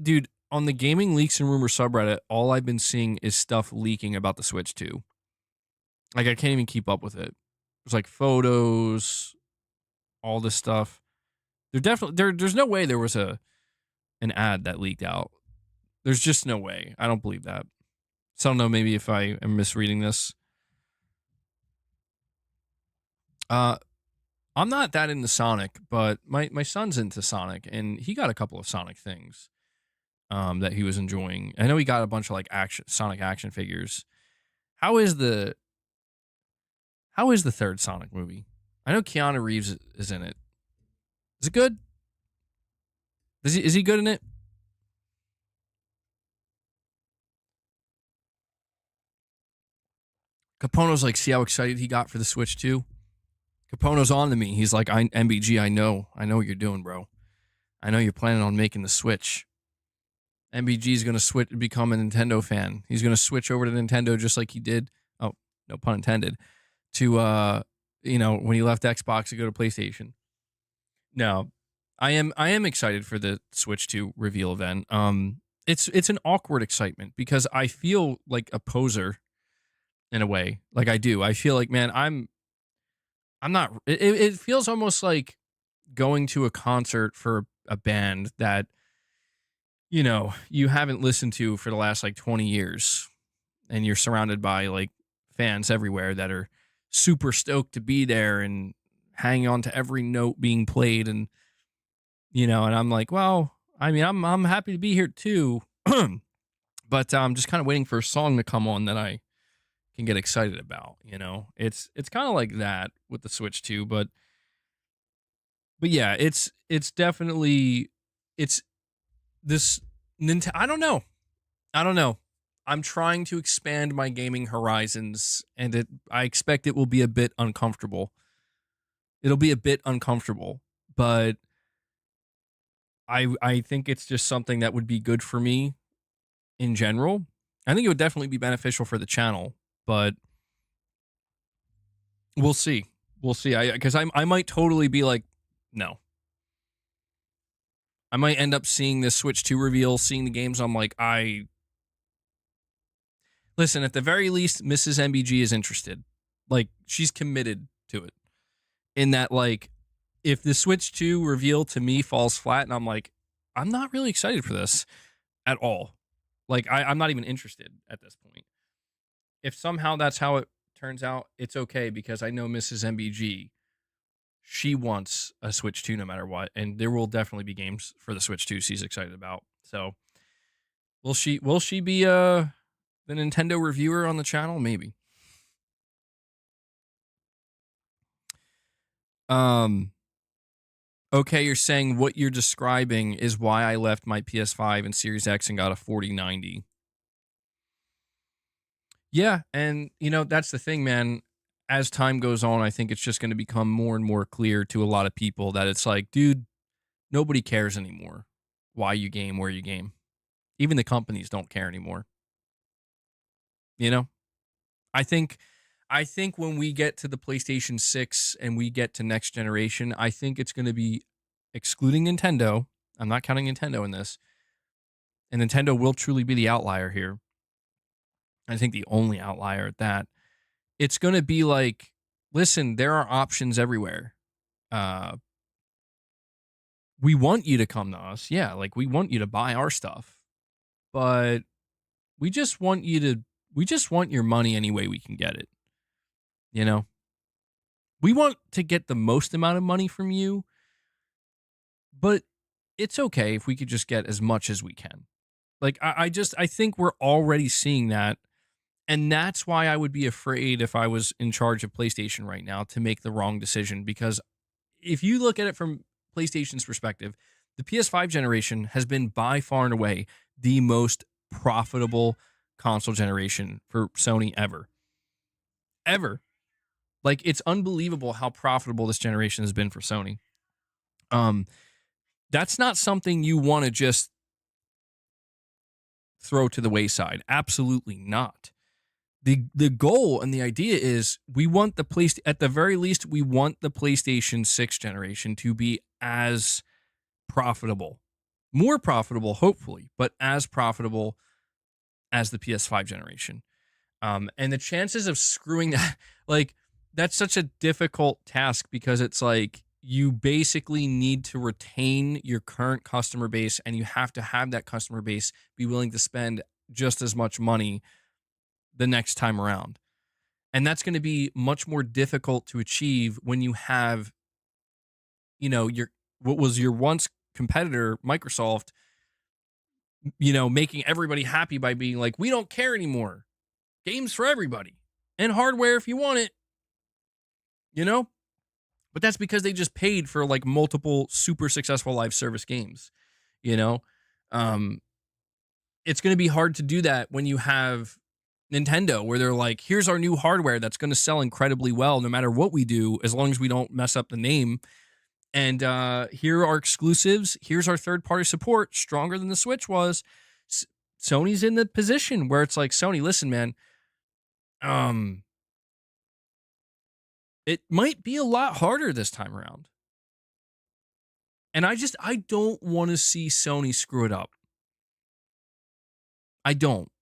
Speaker 1: Dude, on the Gaming Leaks and Rumor subreddit, all I've been seeing is stuff leaking about the Switch 2. Like, I can't even keep up with it. There's like photos, all this stuff. There's no way there was an ad that leaked out. There's just no way. I don't believe that. So I don't know, maybe if I am misreading this. I'm not that into Sonic, but my son's into Sonic, and he got a couple of Sonic things that he was enjoying. I know he got a bunch of like Sonic action figures. How is the third Sonic movie? I know Keanu Reeves is in it. Is it good? Is he good in it? Capono's like, see how excited he got for the Switch 2? Capono's on to me. He's like, MBG, I know what you're doing, bro. I know you're planning on making the Switch. MBG's going to become a Nintendo fan. He's going to switch over to Nintendo just like he did. Oh, no pun intended. To, when he left Xbox to go to PlayStation. No, I am excited for the Switch 2 reveal event. It's an awkward excitement because I feel like a poser in a way. Like I do. I feel like, man, I'm not. It feels almost like going to a concert for a band that you haven't listened to for the last like 20 years, and you're surrounded by like fans everywhere that are super stoked to be there and hanging on to every note being played, and and I'm like, well, I mean, I'm happy to be here too, but I'm just kind of waiting for a song to come on that I can get excited about. It's kind of like that with the Switch 2, but yeah, it's definitely this Nintendo. I don't know. I'm trying to expand my gaming horizons, and I expect it will be a bit uncomfortable. It'll be a bit uncomfortable, but I think it's just something that would be good for me in general. I think it would definitely be beneficial for the channel, but we'll see. We'll see. Because I might totally be like, no. I might end up seeing this Switch 2 reveal, seeing the games. I'm like, listen, at the very least, Mrs. MBG is interested. Like, she's committed to it. In that, like, if the Switch 2 reveal to me falls flat and I'm like, I'm not really excited for this at all. Like, I'm not even interested at this point. If somehow that's how it turns out, it's okay, because I know Mrs. MBG, she wants a Switch 2 no matter what, and there will definitely be games for the Switch 2 she's excited about. So, will she be the Nintendo reviewer on the channel? Maybe. Okay, you're saying what you're describing is why I left my PS5 and Series X and got a 4090. Yeah, and that's the thing, man. As time goes on, I think it's just going to become more and more clear to a lot of people that it's like, dude, nobody cares anymore why you game, where you game. Even the companies don't care anymore. I think when we get to the PlayStation 6 and we get to next generation, I think it's going to be, excluding Nintendo, I'm not counting Nintendo in this, and Nintendo will truly be the outlier here. I think the only outlier at that. It's going to be like, listen, there are options everywhere. We want you to come to us. Yeah, like, we want you to buy our stuff. But we just want your money any way we can get it. We want to get the most amount of money from you, but it's okay if we could just get as much as we can. Like I think we're already seeing that. And that's why I would be afraid if I was in charge of PlayStation right now to make the wrong decision. Because if you look at it from PlayStation's perspective, the PS5 generation has been by far and away the most profitable console generation for Sony ever. Ever. Like, it's unbelievable how profitable this generation has been for Sony. Um, that's not something you want to just throw to the wayside. Absolutely not. The goal and the idea is we want at the very least, we want the PlayStation 6 generation to be as profitable. More profitable, hopefully, but as profitable as the PS5 generation. And the chances of screwing that, like, that's such a difficult task because it's like you basically need to retain your current customer base and you have to have that customer base be willing to spend just as much money the next time around. And that's going to be much more difficult to achieve when you have, your what was your once competitor, Microsoft, making everybody happy by being like, we don't care anymore. Games for everybody and hardware if you want it, But that's because they just paid for like multiple super successful live service games, you know? It's going to be hard to do that when you have Nintendo, where they're like, here's our new hardware that's going to sell incredibly well no matter what we do, as long as we don't mess up the name. And here are exclusives. Here's our third-party support, stronger than the Switch was. Sony's in the position where it's like, Sony, listen, man, it might be a lot harder this time around. And I don't want to see Sony screw it up. I don't.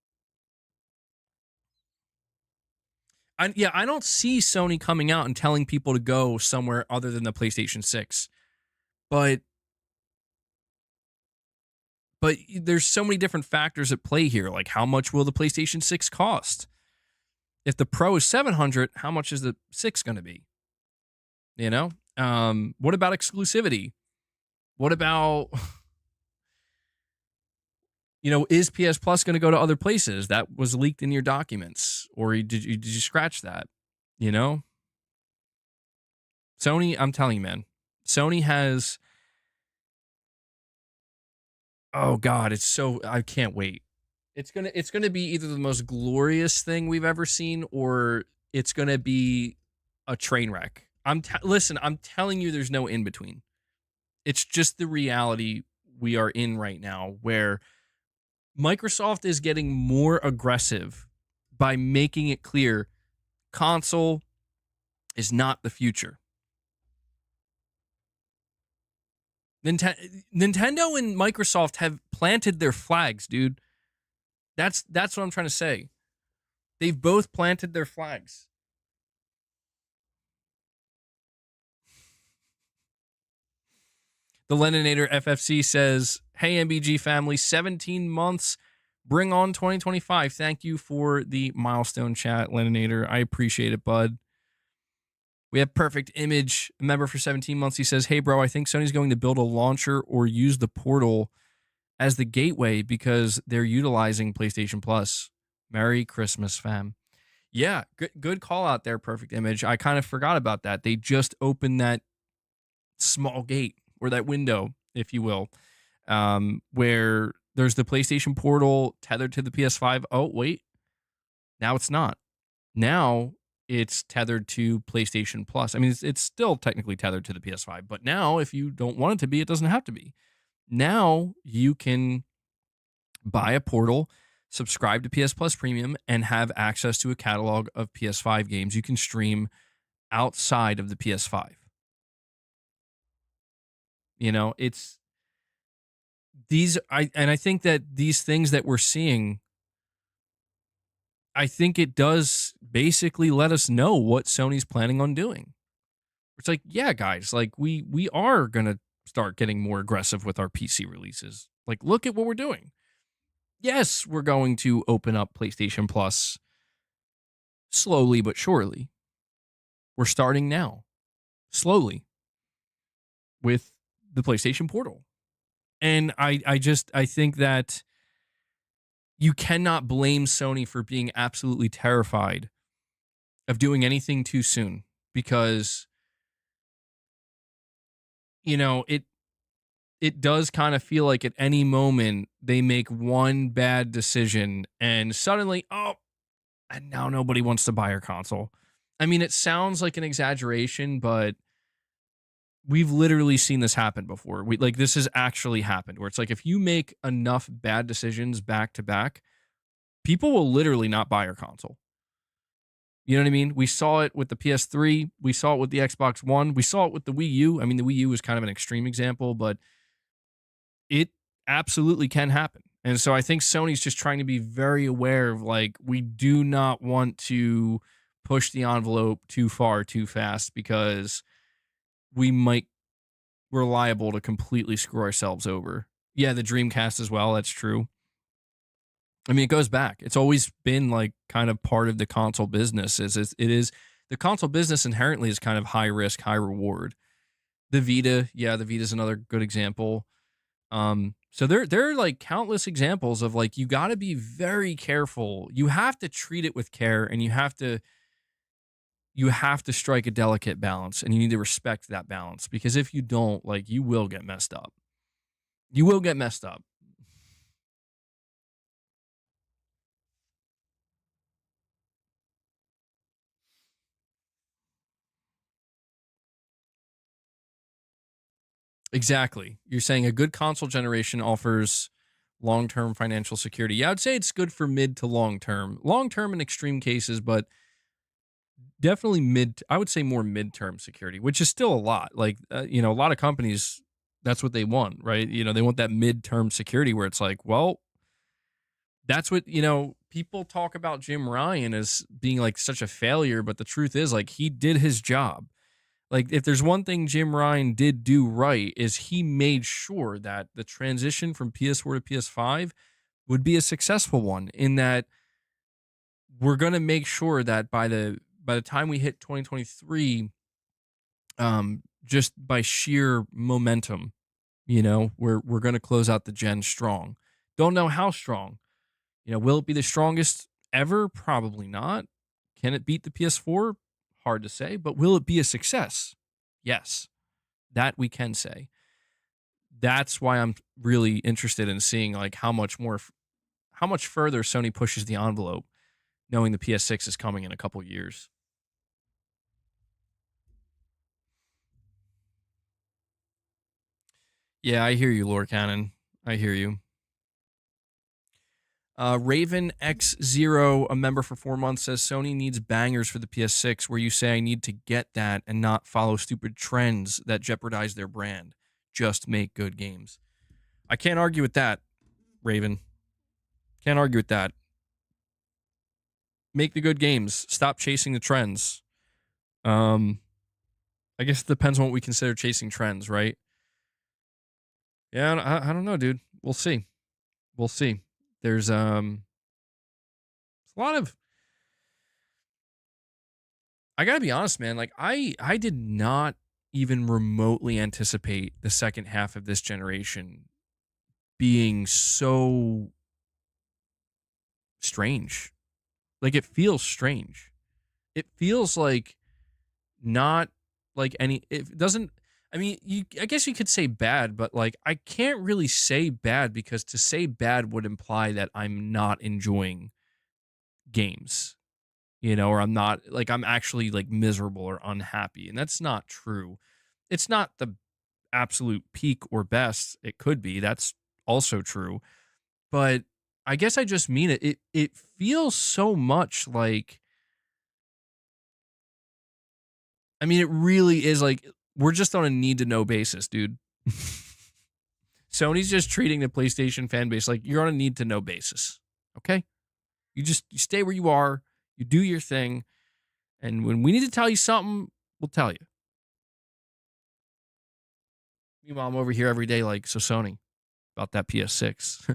Speaker 1: I don't see Sony coming out and telling people to go somewhere other than the PlayStation 6. But there's so many different factors at play here. Like, how much will the PlayStation 6 cost? If the Pro is $700, how much is the 6 going to be? What about exclusivity? What about, is PS Plus going to go to other places? That was leaked in your documents, or did you scratch that? Sony, I'm telling you, man, Sony has. Oh God, I can't wait. It's gonna be either the most glorious thing we've ever seen, or it's gonna be a train wreck. Listen, I'm telling you, there's no in between. It's just the reality we are in right now, where Microsoft is getting more aggressive by making it clear console is not the future. Nintendo and Microsoft have planted their flags, dude. That's what I'm trying to say. They've both planted their flags. The Leninator FFC says, hey, MBG family, 17 months. Bring on 2025. Thank you for the milestone chat, Leninator. I appreciate it, bud. We have Perfect Image, a member for 17 months. He says, hey, bro, I think Sony's going to build a launcher or use the Portal as the gateway because they're utilizing PlayStation Plus. Merry Christmas, fam. Yeah, good call out there, Perfect Image. I kind of forgot about that. They just opened that small gate, or that window, if you will, where there's the PlayStation Portal tethered to the PS5. Oh, wait. Now it's not. Now it's tethered to PlayStation Plus. I mean, it's still technically tethered to the PS5, but now if you don't want it to be, it doesn't have to be. Now you can buy a Portal, subscribe to PS Plus Premium, and have access to a catalog of PS5 games you can stream outside of the PS5. It's I think that these things that we're seeing, I think it does basically let us know what Sony's planning on doing. It's like, yeah, guys, like we are going to start getting more aggressive with our PC releases. Like, look at what we're doing. Yes, we're going to open up PlayStation Plus slowly but surely. We're starting now, slowly, with the PlayStation Portal. And I think that you cannot blame Sony for being absolutely terrified of doing anything too soon because it does kind of feel like at any moment they make one bad decision and suddenly, oh, and now nobody wants to buy our console. I mean, it sounds like an exaggeration, but we've literally seen this happen before. This has actually happened where it's like if you make enough bad decisions back to back, people will literally not buy your console. You know what I mean? We saw it with the PS3, we saw it with the Xbox One, we saw it with the Wii U. I mean, the Wii U was kind of an extreme example, but it absolutely can happen. And so I think Sony's just trying to be very aware of like, we do not want to push the envelope too far too fast because we're liable to completely screw ourselves over. Yeah, the Dreamcast as well. That's true. I mean, it goes back. It's always been like kind of part of the console business. The console business inherently is kind of high risk, high reward. The Vita, yeah, the Vita is another good example. So there are like countless examples of like you got to be very careful. You have to treat it with care, and you have to strike a delicate balance, and you need to respect that balance because if you don't, like you will get messed up. You will get messed up. Exactly. You're saying a good console generation offers long-term financial security. Yeah, I'd say it's good for mid to long term. Long term in extreme cases, but definitely I would say more midterm security, which is still a lot. Like, a lot of companies, that's what they want, right? They want that midterm security where it's like, well, that's what, people talk about Jim Ryan as being like such a failure, but the truth is like he did his job. Like if there's one thing Jim Ryan did do right is he made sure that the transition from PS4 to PS5 would be a successful one in that we're going to make sure that by the time we hit 2023 just by sheer momentum, we're going to close out the gen strong. Don't know how strong. Will it be the strongest ever? Probably not. Can it beat the PS4? Hard to say, but will it be a success? Yes, that we can say. That's why I'm really interested in seeing like how much further Sony pushes the envelope, knowing the PS6 is coming in a couple years. Yeah, I hear you, Lord Cannon. I hear you. Raven X0, a member for 4 months, says Sony needs bangers for the PS6 where you say I need to get that and not follow stupid trends that jeopardize their brand. Just make good games. I can't argue with that, Raven. Can't argue with that. Make the good games. Stop chasing the trends. I guess it depends on what we consider chasing trends, right? Yeah, I don't know, dude. We'll see. We'll see. There's a lot of. I gotta be honest, man. Like I did not even remotely anticipate the second half of this generation being so strange. Like it feels strange. It feels like not like any. It doesn't. I mean, I guess you could say bad, but like I can't really say bad because to say bad would imply that I'm not enjoying games, or I'm actually like miserable or unhappy. And that's not true. It's not the absolute peak or best it could be. That's also true. But I guess I just mean it. It feels so much like, I mean, it really is like we're just on a need to know basis, dude. Sony's just treating the PlayStation fan base like you're on a need to know basis. Okay? You stay where you are, you do your thing, and when we need to tell you something, we'll tell you. Meanwhile, I'm over here every day like, so Sony, about that PS6.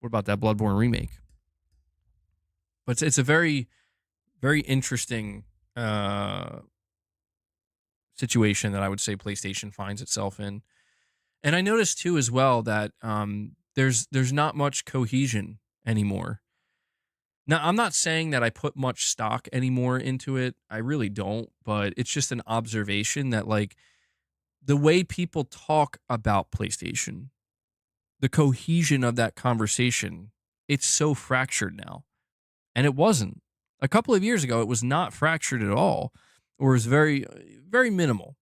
Speaker 1: What about that Bloodborne remake? But it's a very, very interesting situation that I would say PlayStation finds itself in. And I noticed too as well that there's not much cohesion anymore. Now, I'm not saying that I put much stock anymore into it. I really don't, but it's just an observation that like the way people talk about PlayStation, the cohesion of that conversation, it's so fractured now. And it wasn't. A couple of years ago, it was not fractured at all, or it was very, very minimal.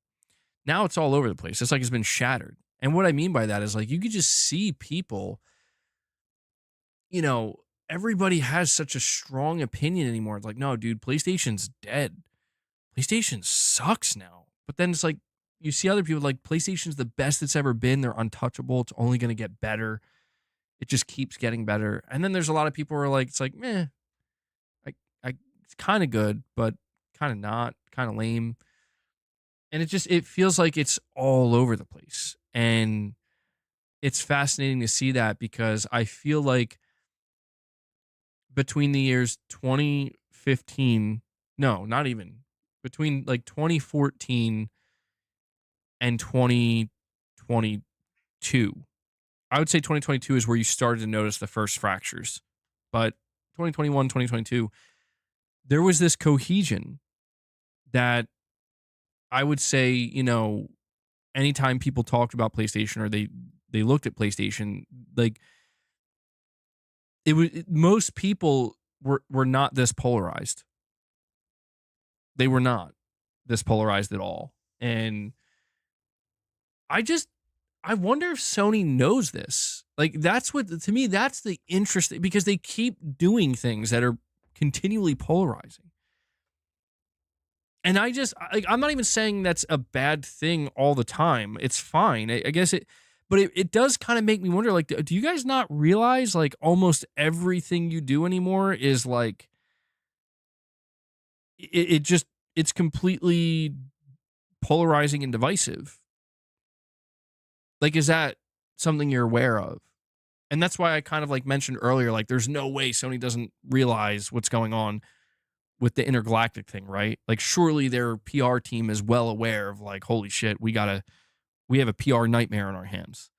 Speaker 1: Now it's all over the place. It's like it's been shattered. And what I mean by that is like you could just see people, you know, everybody has such a strong opinion anymore. It's like, no, dude, PlayStation's dead. PlayStation sucks now. But then it's like you see other people like PlayStation's the best it's ever been. They're untouchable. It's only going to get better. It just keeps getting better. And then there's a lot of people who are like, it's like, meh, it's kind of good, but kind of not, kind of lame. And it feels like it's all over the place. And it's fascinating to see that because I feel like between the years 2015, no, not even, between like 2014 and 2022, I would say 2022 is where you started to notice the first fractures. But 2021, 2022, there was this cohesion that I would say, you know, anytime people talked about PlayStation or they looked at PlayStation, like most people were not this polarized. They were not this polarized at all. And I wonder if Sony knows this. Like that's what to me that's the interesting because they keep doing things that are continually polarizing. And I'm not even saying that's a bad thing all the time. It's fine. I guess but it does kind of make me wonder, like, do you guys not realize, like, almost everything you do anymore is, like, it's completely polarizing and divisive? Like, is that something you're aware of? And that's why I kind of, like, mentioned earlier, like, there's no way Sony doesn't realize what's going on with the Intergalactic thing, right? Like, surely their PR team is well aware of, like, holy shit, we have a PR nightmare on our hands.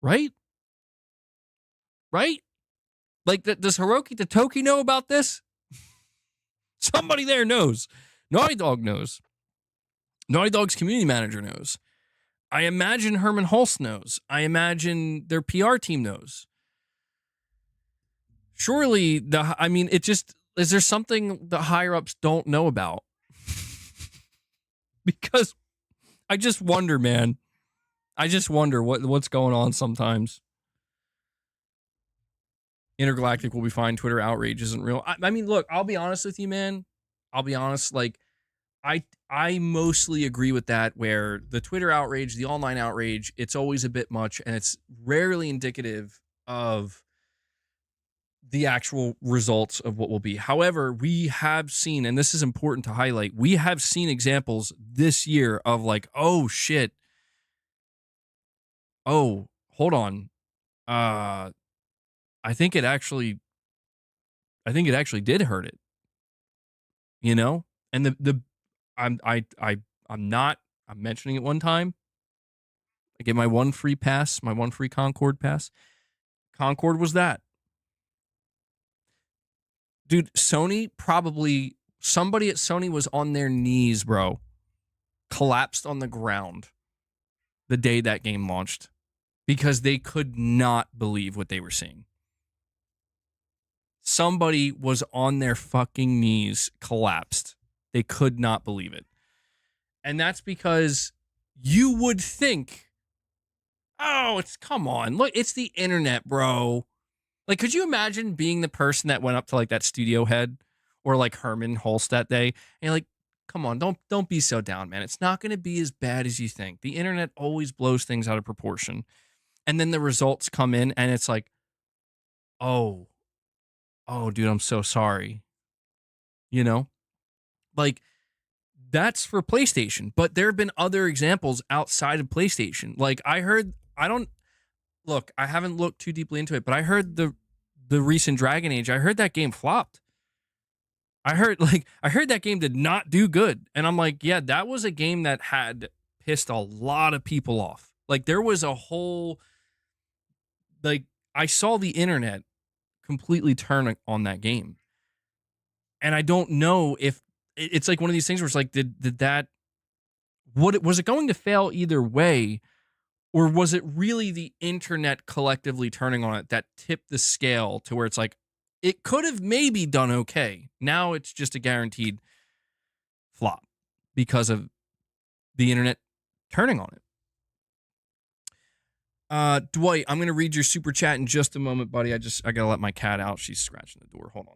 Speaker 1: Right? Right? Like, does Hiroki Totoki know about this? Somebody there knows. Naughty Dog knows. Naughty Dog's community manager knows. I imagine Herman Hulst knows. I imagine their PR team knows. Surely, is there something the higher ups don't know about? Because I just wonder, man. I just wonder what's going on sometimes. Intergalactic will be fine. Twitter outrage isn't real. I mean, look, I'll be honest with you, man. I'll be honest. Like, I mostly agree with that, where the Twitter outrage, the online outrage, it's always a bit much, and it's rarely indicative of the actual results of what will be. However, we have seen, and this is important to highlight, we have seen examples this year of like, oh shit. Oh, hold on. I think it actually did hurt it. You know? And I'm mentioning it one time. I get my one free pass, my one free Concord pass. Concord was that. Dude, somebody at Sony was on their knees, bro. Collapsed on the ground the day that game launched because they could not believe what they were seeing. Somebody was on their fucking knees, collapsed. They could not believe it. And that's because you would think, oh, come on. Look, it's the internet, bro. Like, could you imagine being the person that went up to like that studio head or like Herman Hulst that day and you're like, come on, don't be so down, man. It's not going to be as bad as you think. The internet always blows things out of proportion. And then the results come in and it's like, oh, dude, I'm so sorry. You know, like that's for PlayStation, but there have been other examples outside of PlayStation. Like I haven't looked too deeply into it, but I heard the recent Dragon Age, I heard that game flopped. I heard that game did not do good. And I'm like, yeah, that was a game that had pissed a lot of people off. Like there was a whole, like I saw the internet completely turn on that game. And I don't know if it's like one of these things where it's like, did that, what was it going to fail either way? Or was it really the internet collectively turning on it that tipped the scale to where it's like, it could have maybe done okay. Now it's just a guaranteed flop because of the internet turning on it. Dwight, I'm going to read your super chat in just a moment, buddy. I got to let my cat out. She's scratching the door. Hold on.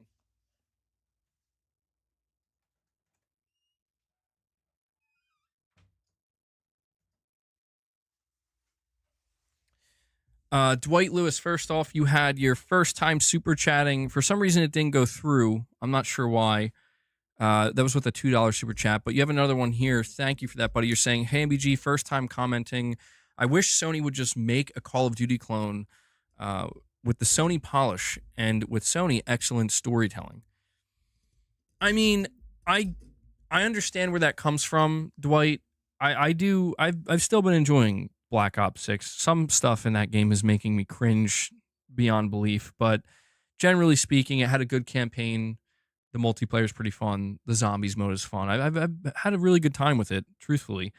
Speaker 1: Dwight Lewis, first off, you had your first time super chatting. For some reason, it didn't go through. I'm not sure why. That was with a $2 super chat, but you have another one here. Thank you for that, buddy. You're saying, hey, MBG, first time commenting. I wish Sony would just make a Call of Duty clone with the Sony polish and with Sony excellent storytelling. I mean, I understand where that comes from, Dwight. I do. I've still been enjoying Black Ops 6. Some stuff in that game is making me cringe beyond belief, but generally speaking, it had a good campaign. The multiplayer is pretty fun. The zombies mode is fun. I've had a really good time with it, truthfully.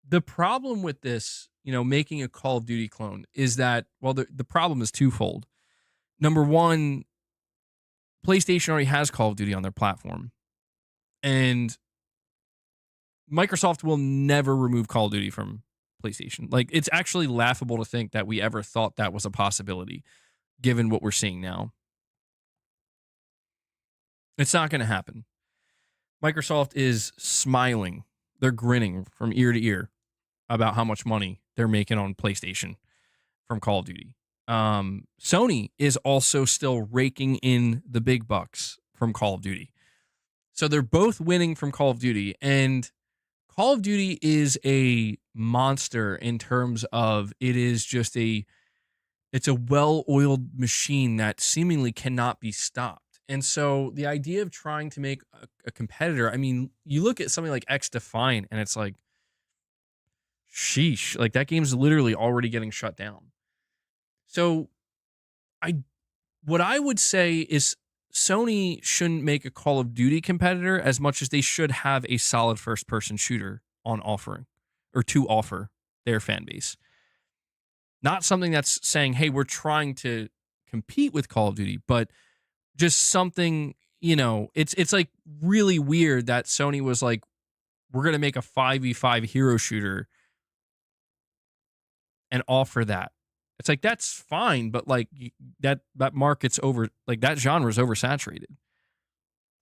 Speaker 1: The problem with this, making a Call of Duty clone is that, well, the problem is twofold. Number one, PlayStation already has Call of Duty on their platform. And Microsoft will never remove Call of Duty from PlayStation. Like, it's actually laughable to think that we ever thought that was a possibility, given what we're seeing now. It's not going to happen. Microsoft is smiling. They're grinning from ear to ear about how much money they're making on PlayStation from Call of Duty. Sony is also still raking in the big bucks from Call of Duty. So they're both winning from Call of Duty, and Call of Duty is a monster in terms of it's a well-oiled machine that seemingly cannot be stopped. And so the idea of trying to make a competitor, I mean, you look at something like X Defiant and it's like, sheesh, like that game's literally already getting shut down. So what I would say is Sony shouldn't make a Call of Duty competitor as much as they should have a solid first-person shooter on offering or to offer their fan base. Not something that's saying, hey, we're trying to compete with Call of Duty, but just something, it's like really weird that Sony was like, we're going to make a 5v5 hero shooter and offer that. It's like, that's fine, but like that market's over, like that genre is oversaturated.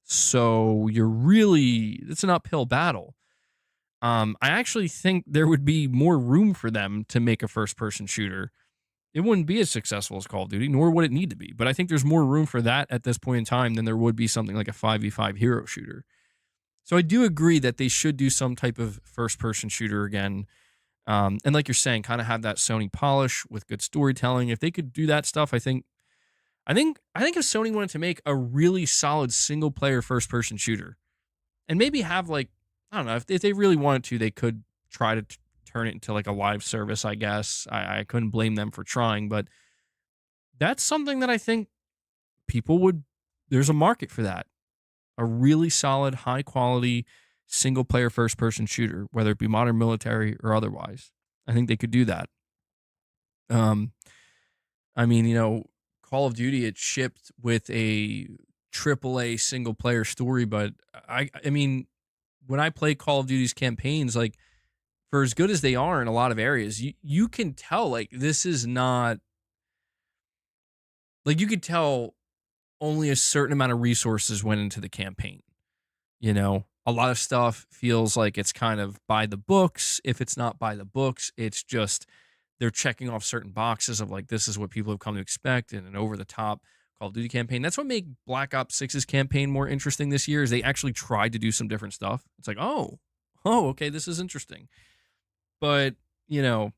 Speaker 1: So it's an uphill battle. I actually think there would be more room for them to make a first-person shooter. It wouldn't be as successful as Call of Duty, nor would it need to be. But I think there's more room for that at this point in time than there would be something like a 5v5 hero shooter. So I do agree that they should do some type of first-person shooter again. And like you're saying, kind of have that Sony polish with good storytelling. If they could do that stuff, I think if Sony wanted to make a really solid single-player first-person shooter, and maybe have like, I don't know, if they really wanted to, they could try to turn it into like a live service, I guess. I couldn't blame them for trying, but that's something that I think there's a market for that. A really solid, high quality, single player first person shooter, whether it be modern military or otherwise. I think they could do that. I mean, Call of Duty, it shipped with a AAA single player story, but I mean, when I play Call of Duty's campaigns, like, for as good as they are in a lot of areas, you can tell, like, this is not, like, you could tell only a certain amount of resources went into the campaign. A lot of stuff feels like it's kind of by the books. If it's not by the books, it's just they're checking off certain boxes of like, this is what people have come to expect in an over-the-top Call of Duty campaign. That's what made Black Ops 6's campaign more interesting this year, is they actually tried to do some different stuff. It's like, oh, okay, this is interesting. But, you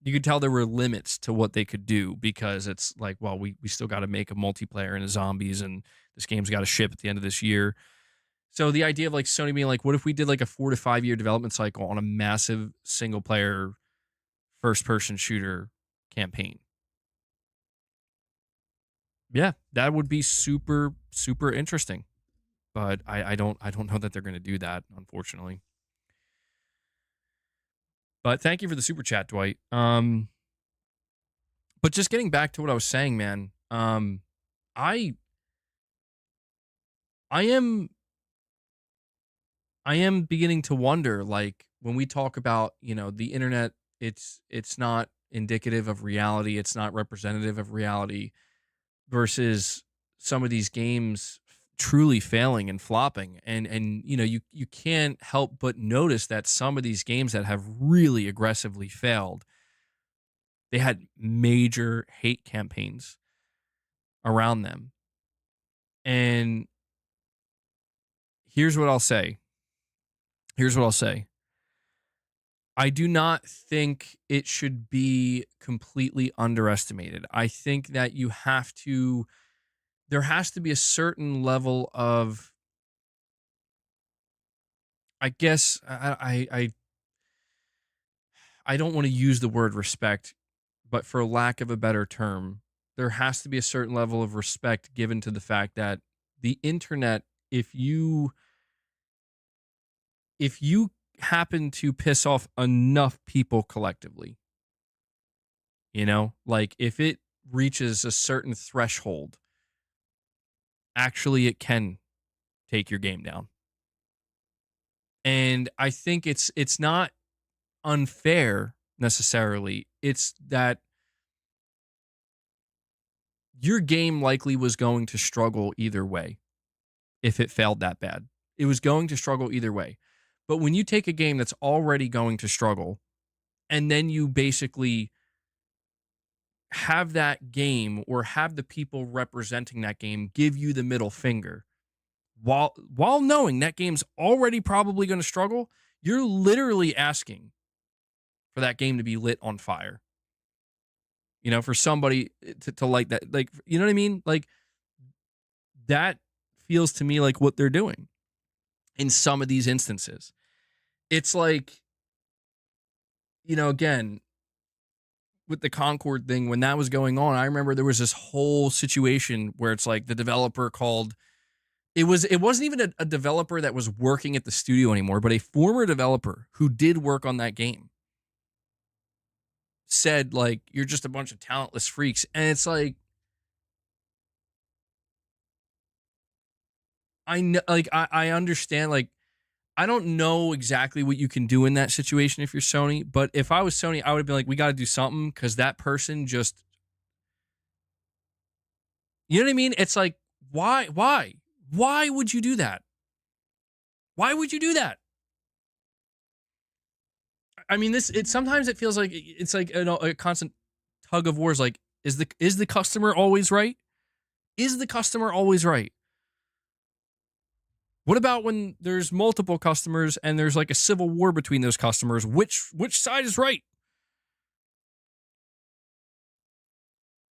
Speaker 1: could tell there were limits to what they could do, because it's like, well, we still got to make a multiplayer and a zombies, and this game's got to ship at the end of this year. So the idea of like Sony being like, what if we did like a 4 to 5 year development cycle on a massive single player first person shooter campaign? Yeah, that would be super, super interesting. But I don't know that they're going to do that, unfortunately. But thank you for the super chat, Dwight. But just getting back to what I was saying, man. I I am I am beginning to wonder, like, when we talk about, the internet, it's not indicative of reality, it's not representative of reality versus some of these games truly failing and flopping. And you can't help but notice that some of these games that have really aggressively failed, they had major hate campaigns around them. And here's what I'll say. Here's what I'll say. I do not think it should be completely underestimated. I think that there has to be a certain level of, I guess, I don't want to use the word respect, but for lack of a better term, there has to be a certain level of respect given to the fact that the internet, if you happen to piss off enough people collectively, like if it reaches a certain threshold, actually it can take your game down. And I think it's not unfair necessarily. It's that your game likely was going to struggle either way if it failed that bad. It was going to struggle either way. But when you take a game that's already going to struggle and then you basically have that game or have the people representing that game give you the middle finger while knowing that game's already probably going to struggle, you're literally asking for that game to be lit on fire. For somebody to like that, like, you know what I mean? Like, that feels to me like what they're doing in some of these instances. It's like, again, with the Concord thing, when that was going on, I remember there was this whole situation where it's like the developer called. It wasn't even a developer that was working at the studio anymore, but a former developer who did work on that game said, like, you're just a bunch of talentless freaks. And it's like, I know, like, I understand, like, I don't know exactly what you can do in that situation if you're Sony, but if I was Sony, I would have been like, we got to do something because that person just, you know what I mean? It's like, why would you do that? Why would you do that? I mean, sometimes it feels like it's like a constant tug of war. Is like, is the customer always right? Is the customer always right? What about when there's multiple customers and there's like a civil war between those customers? Which side is right?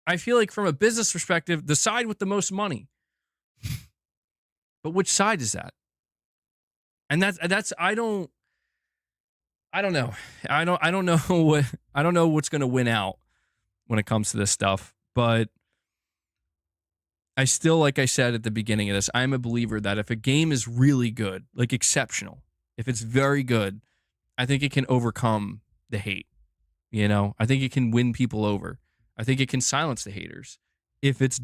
Speaker 1: I feel like from a business perspective, the side with the most money. But which side is that? And that's I don't know. I don't know I don't know what's going to win out when it comes to this stuff, but I still, like I said at the beginning of this, I'm a believer that if a game is really good, like exceptional, if it's very good, I think it can overcome the hate. I think it can win people over. I think it can silence the haters if it's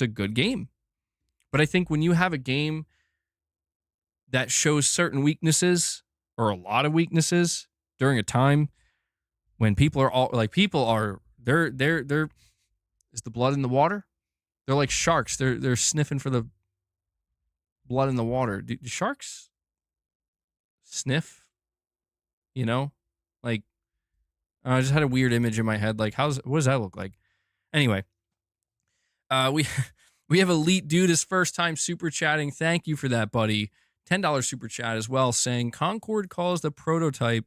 Speaker 1: a good game. But I think when you have a game that shows certain weaknesses or a lot of weaknesses during a time when they're is the blood in the water? They're like sharks. They're sniffing for the blood in the water. Do sharks sniff? Like, I just had a weird image in my head. Like, what does that look like? Anyway, we we have Elite Dude, his first time super chatting. Thank you for that, buddy. $10 super chat as well, saying Concord calls the prototype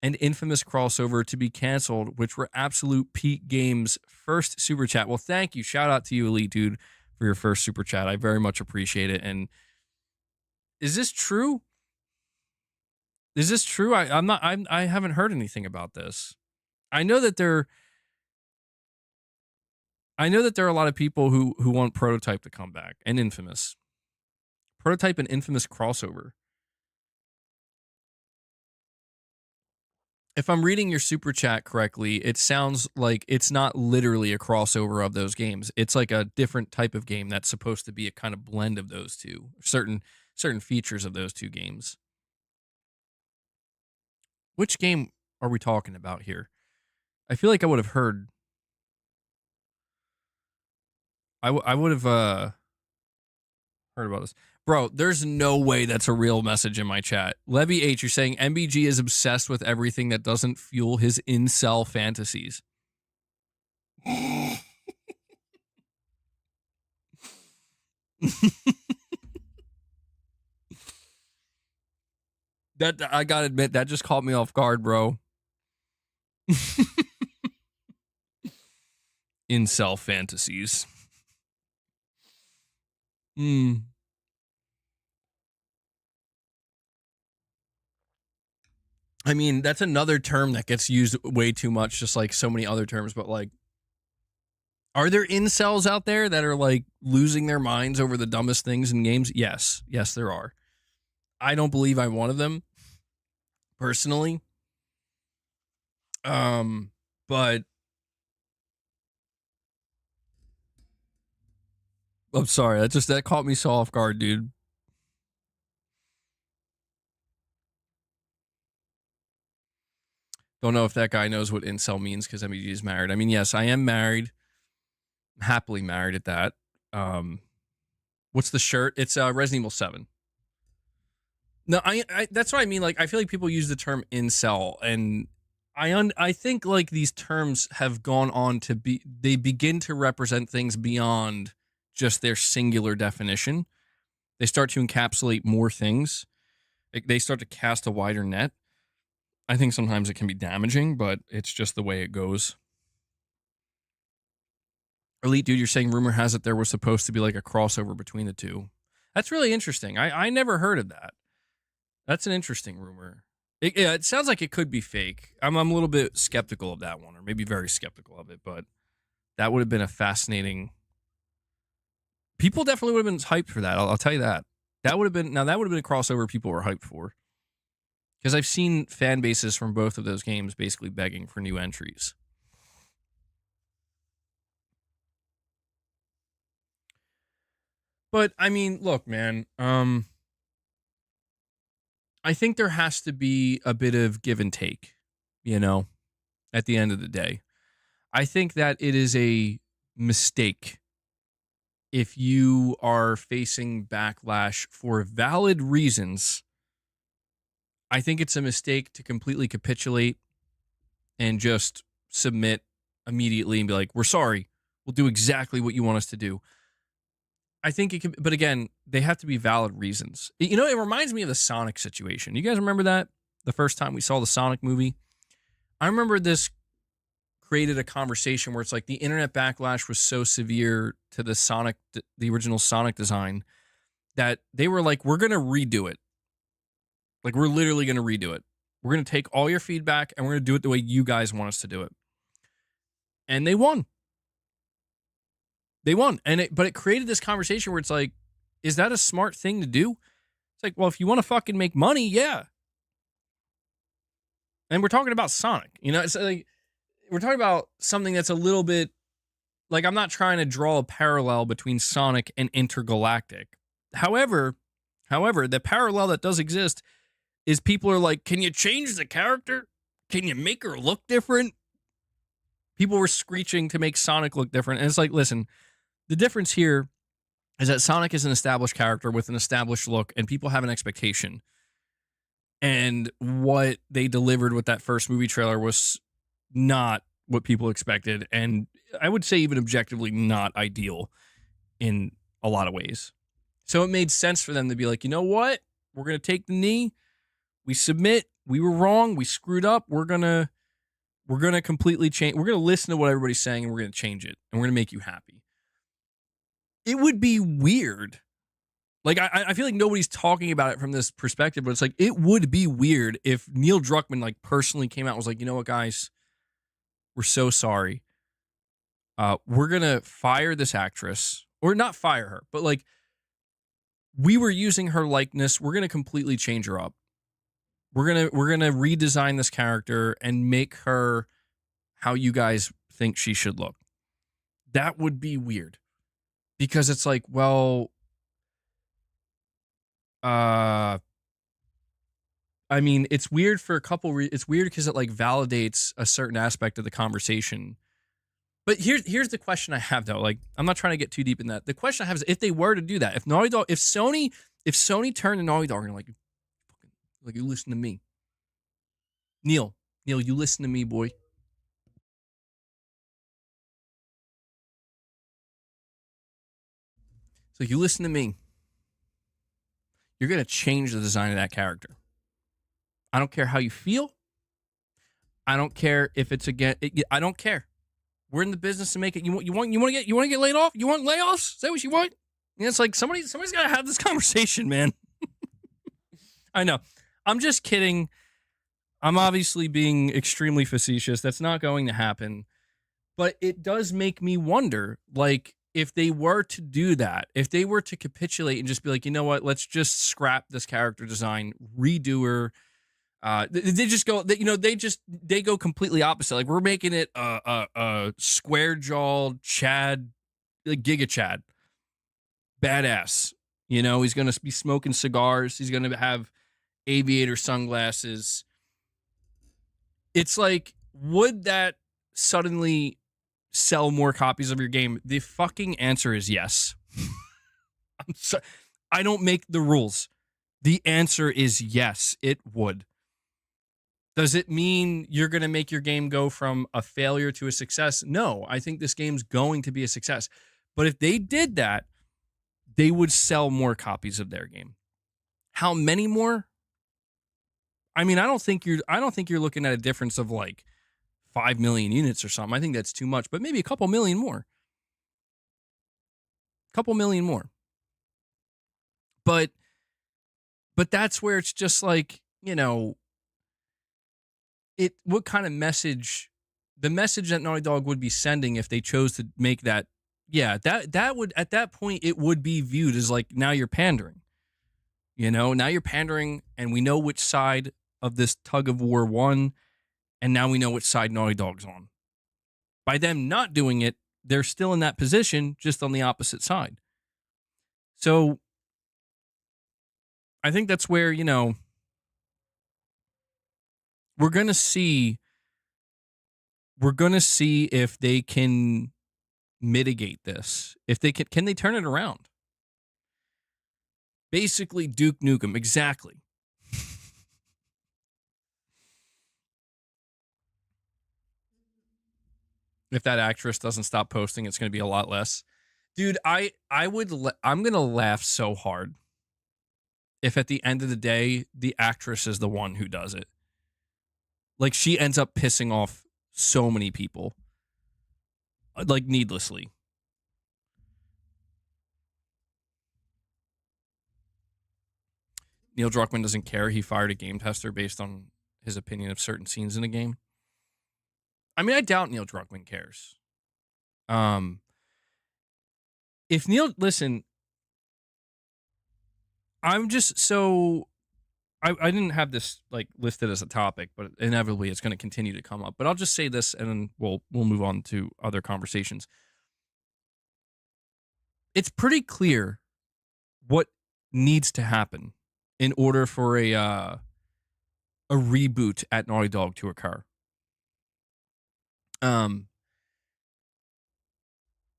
Speaker 1: and infamous crossover to be canceled, which were absolute peak games. First super chat. Well, thank you. Shout out to you, Elite Dude, for your first super chat. I very much appreciate it. And is this true? Is this true? I haven't heard anything about this. I know that I know that there are a lot of people who want Prototype to come back and Infamous. Prototype and Infamous crossover. If I'm reading your super chat correctly, it sounds like it's not literally a crossover of those games. It's like a different type of game that's supposed to be a kind of blend of those two, certain features of those two games. Which game are we talking about here? I feel like I would have heard. I would have heard about this. Bro, there's no way that's a real message in my chat. Levy H, you're saying MBG is obsessed with everything that doesn't fuel his incel fantasies. That I gotta admit, that just caught me off guard, bro. Incel fantasies. I mean, that's another term that gets used way too much, just like so many other terms, but like, are there incels out there that are like losing their minds over the dumbest things in games? Yes. Yes, there are. I don't believe I'm one of them personally. But I'm sorry, that caught me so off guard, dude. Don't know if that guy knows what incel means because MEG is married. I mean, yes, I am married. I'm happily married at that. What's the shirt? It's Resident Evil 7. No, I that's what I mean. Like, I feel like people use the term incel, and I think like these terms have gone on to be, they begin to represent things beyond just their singular definition. They start to encapsulate more things. Like, they start to cast a wider net. I think sometimes it can be damaging, but it's just the way it goes. Elite Dude, you're saying rumor has it there was supposed to be like a crossover between the two. That's really interesting. I never heard of that. That's an interesting rumor. It sounds like it could be fake. I'm a little bit skeptical of that one, or maybe very skeptical of it, but that would have been a fascinating. People definitely would have been hyped for that. I'll tell you that. That would have been a crossover people were hyped for. Because I've seen fan bases from both of those games basically begging for new entries. But I mean, look, man, I think there has to be a bit of give and take, at the end of the day. I think that it is a mistake if you are facing backlash for valid reasons. I think it's a mistake to completely capitulate and just submit immediately and be like, we're sorry. We'll do exactly what you want us to do. I think it could, but again, they have to be valid reasons. It reminds me of the Sonic situation. You guys remember that? The first time we saw the Sonic movie? I remember this created a conversation where it's like the internet backlash was so severe to the original Sonic design, that they were like, we're going to redo it. Like, we're literally going to redo it. We're going to take all your feedback and we're going to do it the way you guys want us to do it. And they won. They won. But it created this conversation where it's like, is that a smart thing to do? It's like, well, if you want to fucking make money, yeah. And we're talking about Sonic. It's like, we're talking about something that's a little bit, like, I'm not trying to draw a parallel between Sonic and Intergalactic. However, the parallel that does exist is people are like, can you change the character? Can you make her look different? People were screeching to make Sonic look different. And it's like, listen, the difference here is that Sonic is an established character with an established look, and people have an expectation. And what they delivered with that first movie trailer was not what people expected. And I would say even objectively not ideal in a lot of ways. So it made sense for them to be like, you know what? We're going to take the knee. We submit. We were wrong. We screwed up. We're going to completely change. We're going to listen to what everybody's saying, and we're going to change it. And we're going to make you happy. It would be weird. Like, I feel like nobody's talking about it from this perspective, but it's like, it would be weird if Neil Druckmann, like, personally came out and was like, you know what, guys? We're so sorry. we're gonna fire this actress, or not fire her, but like we were using her likeness. We're gonna completely change her up. We're gonna redesign this character and make her how you guys think she should look. That would be weird because it's like, well, I mean, it's weird for a couple. It's weird because it like validates a certain aspect of the conversation. But here's the question I have though. Like, I'm not trying to get too deep in that. The question I have is, if they were to do that, if Naughty Dog, if Sony turned to Naughty Dog and like you listen to me, Neil, you listen to me, boy. So you listen to me. You're gonna change the design of that character. I don't care how you feel. I don't care if it's again. I don't care. We're in the business to make it. You want to get laid off? You want layoffs? Is that what you want? And it's like somebody's got to have this conversation, man. I know. I'm just kidding. I'm obviously being extremely facetious. That's not going to happen. But it does make me wonder, like, if they were to do that, if they were to capitulate and just be like, you know what, let's just scrap this character design, redo her. They just go, they go completely opposite. Like, we're making it a square jawed Chad, like Giga Chad, badass. You know, he's gonna be smoking cigars. He's gonna have aviator sunglasses. It's like, would that suddenly sell more copies of your game? The fucking answer is yes. I don't make the rules. The answer is yes, it would. Does it mean you're going to make your game go from a failure to a success? No, I think this game's going to be a success. But if they did that, they would sell more copies of their game. How many more? I mean, I don't think you're looking at a difference of like 5 million units or something. I think that's too much, but maybe a couple million more. Couple million more. But that's where it's just like, you know, what kind of message, the message that Naughty Dog would be sending if they chose to make that, that would, at that point, it would be viewed as like, now you're pandering. You know, now you're pandering, and we know which side of this tug of war won, and now we know which side Naughty Dog's on. By them not doing it, they're still in that position, just on the opposite side. So I think that's where, you know, we're going to see if they can mitigate this. If they can they turn it around? Basically, Duke Nukem. Exactly. If that actress doesn't stop posting, it's going to be a lot less. Dude, I'm going to laugh so hard if at the end of the day, the actress is the one who does it. Like, she ends up pissing off so many people. Like, needlessly. Neil Druckmann doesn't care. He fired a game tester based on his opinion of certain scenes in a game. I mean, I doubt Neil Druckmann cares. Listen, I'm just so... I didn't have this like listed as a topic, but inevitably it's going to continue to come up. But I'll just say this, and then we'll move on to other conversations. It's pretty clear what needs to happen in order for a reboot at Naughty Dog to occur.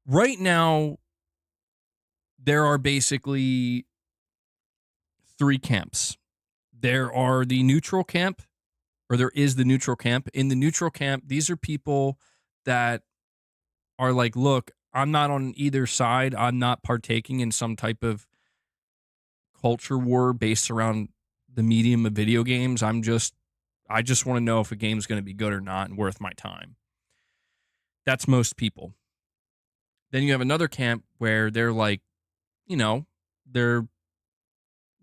Speaker 1: Right now, there are basically 3 camps. There are the neutral camp, or there is the neutral camp. In the neutral camp, these are people that are like, look, I'm not on either side. I'm not partaking in some type of culture war based around the medium of video games. I just want to know if a game's going to be good or not and worth my time. That's most people. Then you have another camp where they're like, you know, they're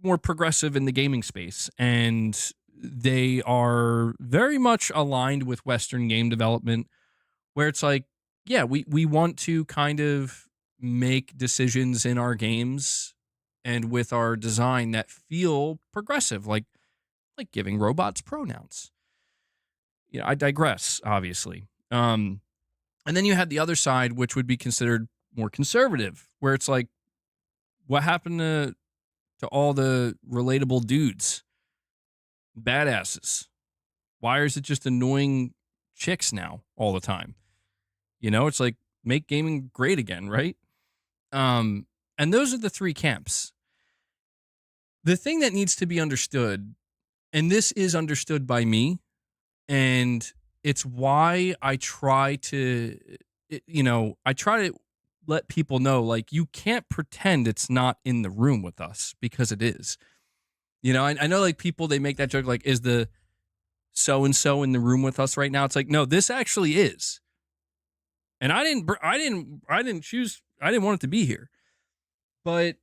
Speaker 1: more progressive in the gaming space, and they are very much aligned with Western game development, where it's like, yeah, we want to kind of make decisions in our games and with our design that feel progressive, like giving robots pronouns. I digress, obviously. And then you had the other side, which would be considered more conservative, where it's like, what happened to all the relatable dudes, badasses? Why is it just annoying chicks now all the time? It's like, make gaming great again, right? And those are the three camps. The thing that needs to be understood, and this is understood by me, and it's why I try to, I try to let people know, like, you can't pretend it's not in the room with us, because it is. I know, like, people, they make that joke, like, is the so-and-so in the room with us right now? It's like, no, this actually is. And I didn't want it to be here. But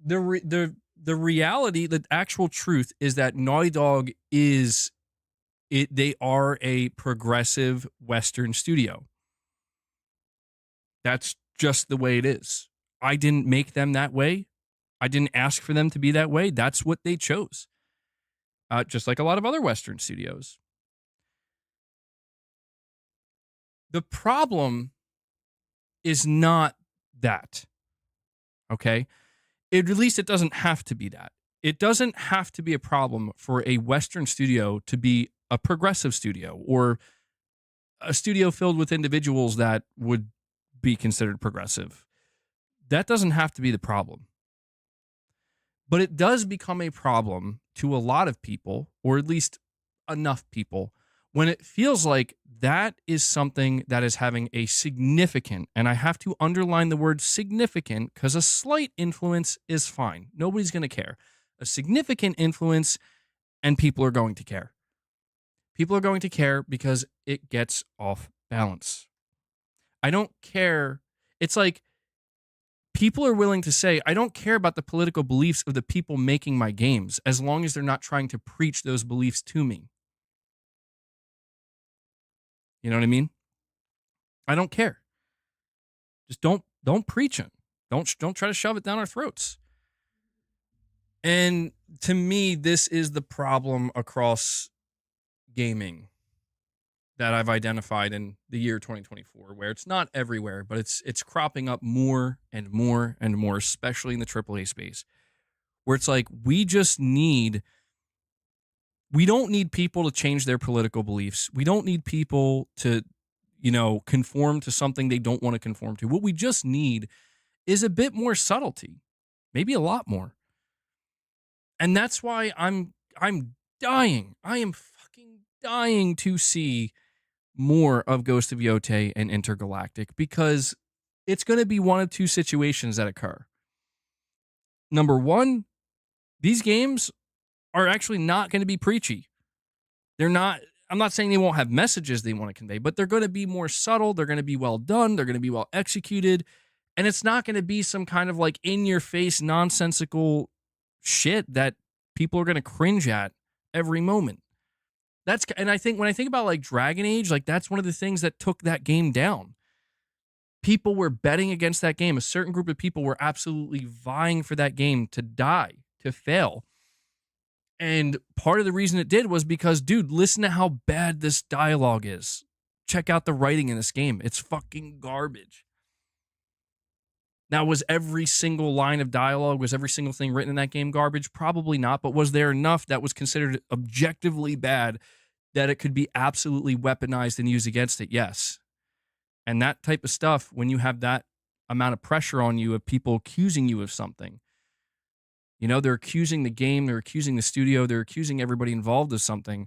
Speaker 1: the reality, the actual truth is that Naughty Dog is it. They are a progressive Western studio. That's just the way it is. I didn't make them that way. I didn't ask for them to be that way. That's what they chose. Just like a lot of other Western studios. The problem is not that. Okay? At least it doesn't have to be that. It doesn't have to be a problem for a Western studio to be a progressive studio or a studio filled with individuals that would be considered progressive. That doesn't have to be the problem. But it does become a problem to a lot of people, or at least enough people, when it feels like that is something that is having a significant, and I have to underline the word significant because a slight influence is fine. Nobody's going to care. A significant influence, and people are going to care. People are going to care because it gets off balance. I don't care. It's like people are willing to say, I don't care about the political beliefs of the people making my games as long as they're not trying to preach those beliefs to me. You know what I mean? I don't care. Just don't preach it. Don't try to shove it down our throats. And to me, this is the problem across gaming that I've identified in the year 2024, where it's not everywhere, but it's cropping up more and more and more, especially in the AAA space, where it's like we don't need people to change their political beliefs. We don't need people to, conform to something they don't want to conform to. What we just need is a bit more subtlety, maybe a lot more. And that's why I'm dying. I am fucking dying to see more of Ghost of Yotei and Intergalactic, because it's going to be one of two situations that occur. Number one, these games are actually not going to be preachy. They're not. I'm not saying they won't have messages they want to convey, but they're going to be more subtle. They're going to be well done. They're going to be well executed. And it's not going to be some kind of like in-your-face nonsensical shit that people are going to cringe at every moment. And I think when I think about like Dragon Age, like that's one of the things that took that game down. People were betting against that game. A certain group of people were absolutely vying for that game to die, to fail. And part of the reason it did was because, dude, listen to how bad this dialogue is. Check out the writing in this game. It's fucking garbage. Now, was every single line of dialogue, was every single thing written in that game garbage? Probably not, but was there enough that was considered objectively bad that it could be absolutely weaponized and used against it? Yes. And that type of stuff, when you have that amount of pressure on you of people accusing you of something, they're accusing the game, they're accusing the studio, they're accusing everybody involved of something.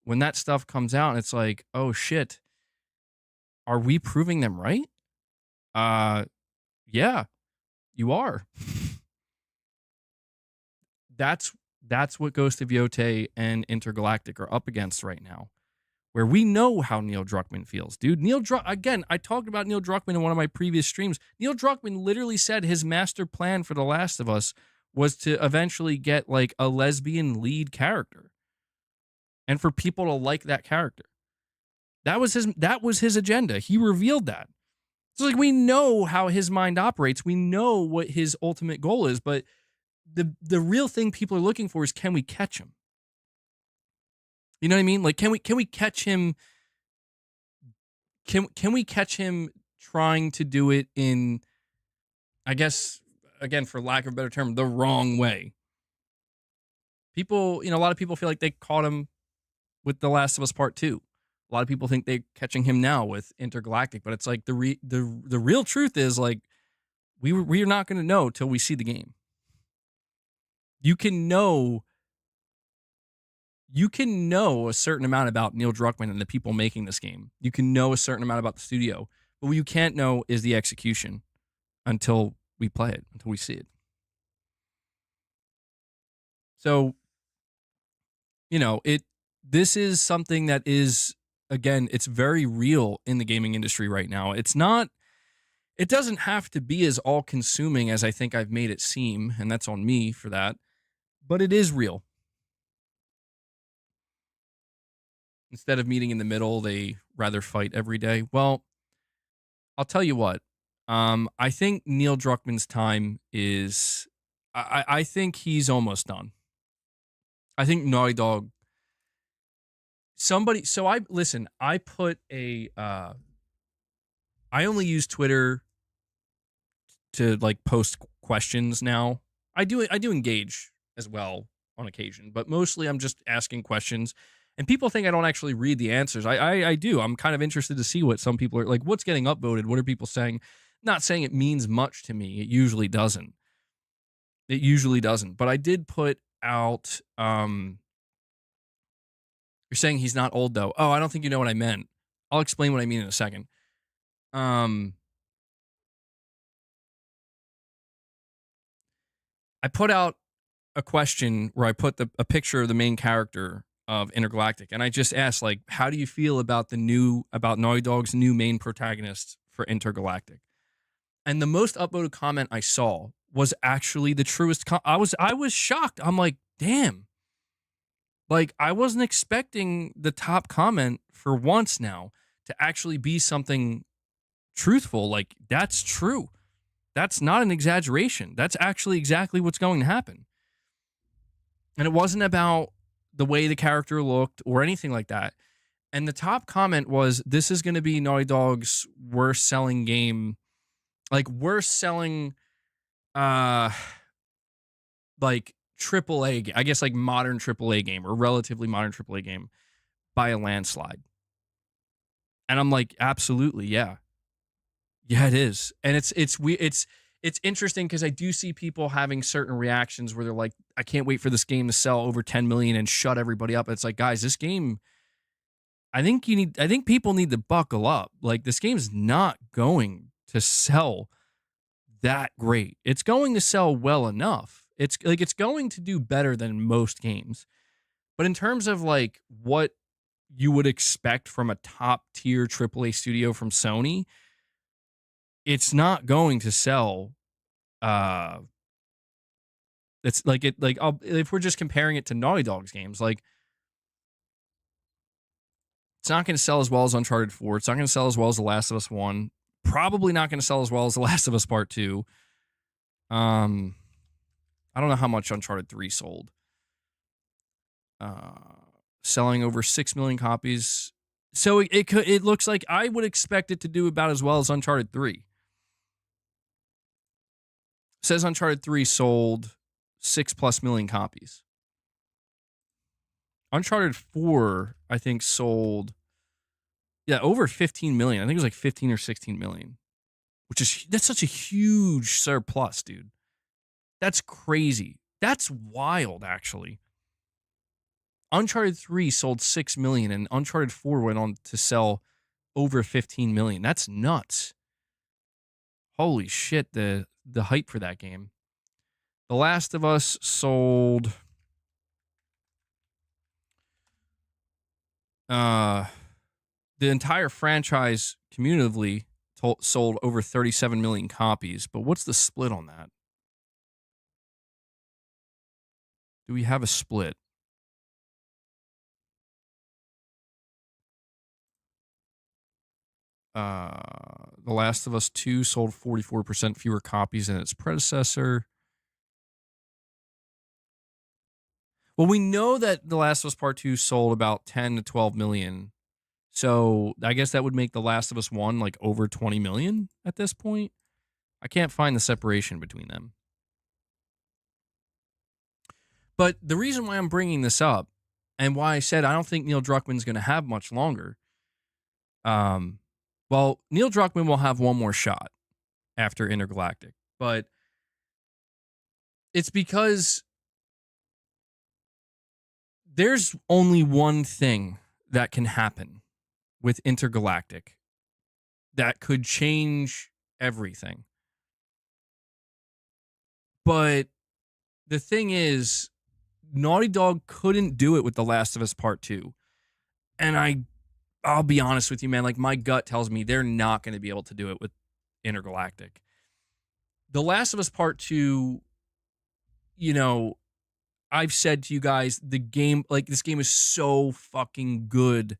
Speaker 1: When that stuff comes out, it's like, oh shit, are we proving them right? Yeah, you are. That's what Ghost of Yotei and Intergalactic are up against right now, where we know how Neil Druckmann feels, dude. Again, I talked about Neil Druckmann in one of my previous streams. Neil Druckmann literally said his master plan for The Last of Us was to eventually get like a lesbian lead character and for people to like that character. That was his agenda. He revealed that. So like we know how his mind operates. We know what his ultimate goal is, but the real thing people are looking for is can we catch him? You know what I mean? Like can we catch him can we catch him trying to do it in, I guess, again, for lack of a better term, the wrong way? People, a lot of people feel like they caught him with The Last of Us Part 2. A lot of people think they're catching him now with Intergalactic, but it's like the real truth is like we're not going to know till we see the game. You can know a certain amount about Neil Druckmann and the people making this game. You can know a certain amount about the studio, but what you can't know is the execution until we play it, until we see it. So, this is something that is, again, it's very real in the gaming industry right now. It doesn't have to be as all consuming as I think I've made it seem, and that's on me for that, but it is real. Instead of meeting in the middle, they rather fight every day. Well, I'll tell you what. I think Neil Druckmann's time is. I think he's almost done. I think Naughty Dog. Somebody. So I put a. I only use Twitter to like post questions now. I do engage as well on occasion, but mostly I'm just asking questions. And people think I don't actually read the answers. I do. I'm kind of interested to see what some people are like. What's getting upvoted? What are people saying? Not saying it means much to me. It usually doesn't. But I did put out. You're saying he's not old though. Oh, I don't think you know what I meant. I'll explain what I mean in a second. I put out a question where I put a picture of the main character of Intergalactic, and I just asked, like, how do you feel about Naughty Dog's new main protagonist for Intergalactic? And the most upvoted comment I saw was actually the truest. I was shocked. I'm like, damn. Like, I wasn't expecting the top comment for once now to actually be something truthful. Like, that's true. That's not an exaggeration. That's actually exactly what's going to happen. And it wasn't about the way the character looked or anything like that. And the top comment was, this is going to be Naughty Dog's worst selling game. Like, worst selling, like, AAA, I guess, like, modern AAA game or relatively modern AAA game by a landslide. And I'm like, absolutely, yeah. Yeah, it is. And it's interesting because I do see people having certain reactions where they're like, I can't wait for this game to sell over 10 million and shut everybody up. It's like, guys, this game, I think people need to buckle up. Like, this game's not going to sell that great. It's going to sell well enough. It's going to do better than most games. But in terms of like what you would expect from a top tier AAA studio from Sony, it's not going to sell. It's like if we're just comparing it to Naughty Dog's games, like it's not going to sell as well as Uncharted 4. It's not going to sell as well as The Last of Us 1. Probably not going to sell as well as The Last of Us Part 2. I don't know how much Uncharted 3 sold. Selling over 6 million copies. So it looks like I would expect it to do about as well as Uncharted 3. It says Uncharted 3 sold 6+ million copies. Uncharted 4, I think, sold over 15 million. I think it was like 15 or 16 million. That's such a huge surplus, dude. That's crazy. That's wild, actually. Uncharted 3 sold 6 million and Uncharted 4 went on to sell over 15 million. That's nuts. Holy shit, the hype for that game. The Last of Us sold the entire franchise cumulatively sold over 37 million copies, but what's the split on that? Do we have a split? The Last of Us 2 sold 44% fewer copies than its predecessor. Well, we know that The Last of Us Part 2 sold about 10 to 12 million. So I guess that would make The Last of Us 1 like over 20 million at this point. I can't find the separation between them. But the reason why I'm bringing this up and why I said I don't think Neil Druckmann's going to have much longer, well, Neil Druckmann will have one more shot after Intergalactic, but it's because there's only one thing that can happen with Intergalactic that could change everything. But the thing is, Naughty Dog couldn't do it with The Last of Us Part 2. And I'll be honest with you, man, like my gut tells me they're not going to be able to do it with Intergalactic. The Last of Us Part 2, you know, I've said to you guys, the game, like this game is so fucking good.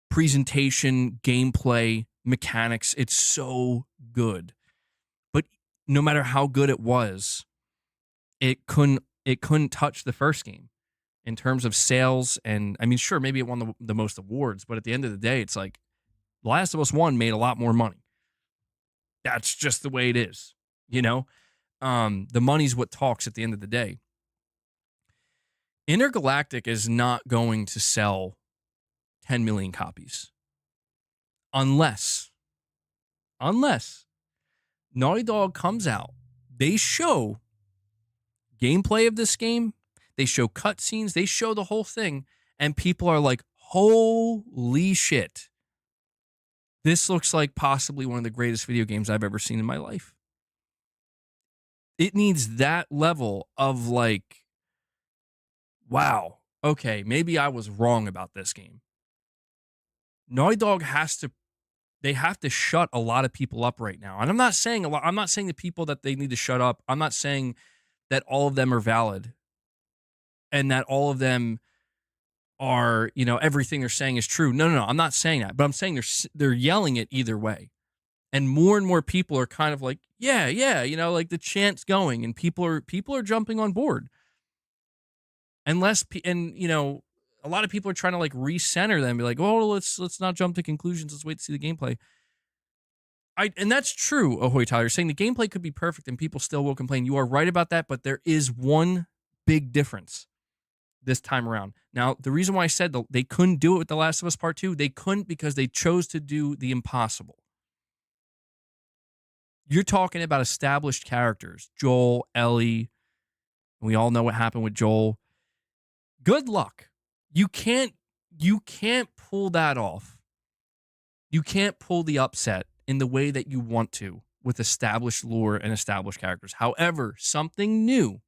Speaker 1: Presentation, gameplay, mechanics, it's so good. But no matter how good it was, it couldn't touch the first game in terms of sales. And I mean, sure, maybe it won the most awards, but at the end of the day, it's like The Last of Us 1 made a lot more money. That's just the way it is, you know? The money's what talks at the end of the day. Intergalactic is not going to sell 10 million copies unless Naughty Dog comes out, they show gameplay of this game, they show cutscenes, they show the whole thing, and people are like, holy shit, this looks like possibly one of the greatest video games I've ever seen in my life. It needs that level of like, wow, okay, maybe I was wrong about this game. Naughty Dog they have to shut a lot of people up right now. And I'm not saying the people that they need to shut up. I'm not saying that all of them are valid and that all of them are, everything they're saying is true. No. I'm not saying that, but I'm saying they're yelling it either way. And more people are kind of like, yeah, like the chant's going and people are jumping on board. A lot of people are trying to like recenter them, be like, oh, let's not jump to conclusions. Let's wait to see the gameplay. And that's true, Ahoy Tyler. You're saying the gameplay could be perfect and people still will complain. You are right about that, but there is one big difference this time around. Now, the reason why I said they couldn't do it with The Last of Us Part 2, they couldn't because they chose to do the impossible. You're talking about established characters, Joel, Ellie. We all know what happened with Joel. Good luck. You can't pull that off. You can't pull the upset in the way that you want to with established lore and established characters. However, something new,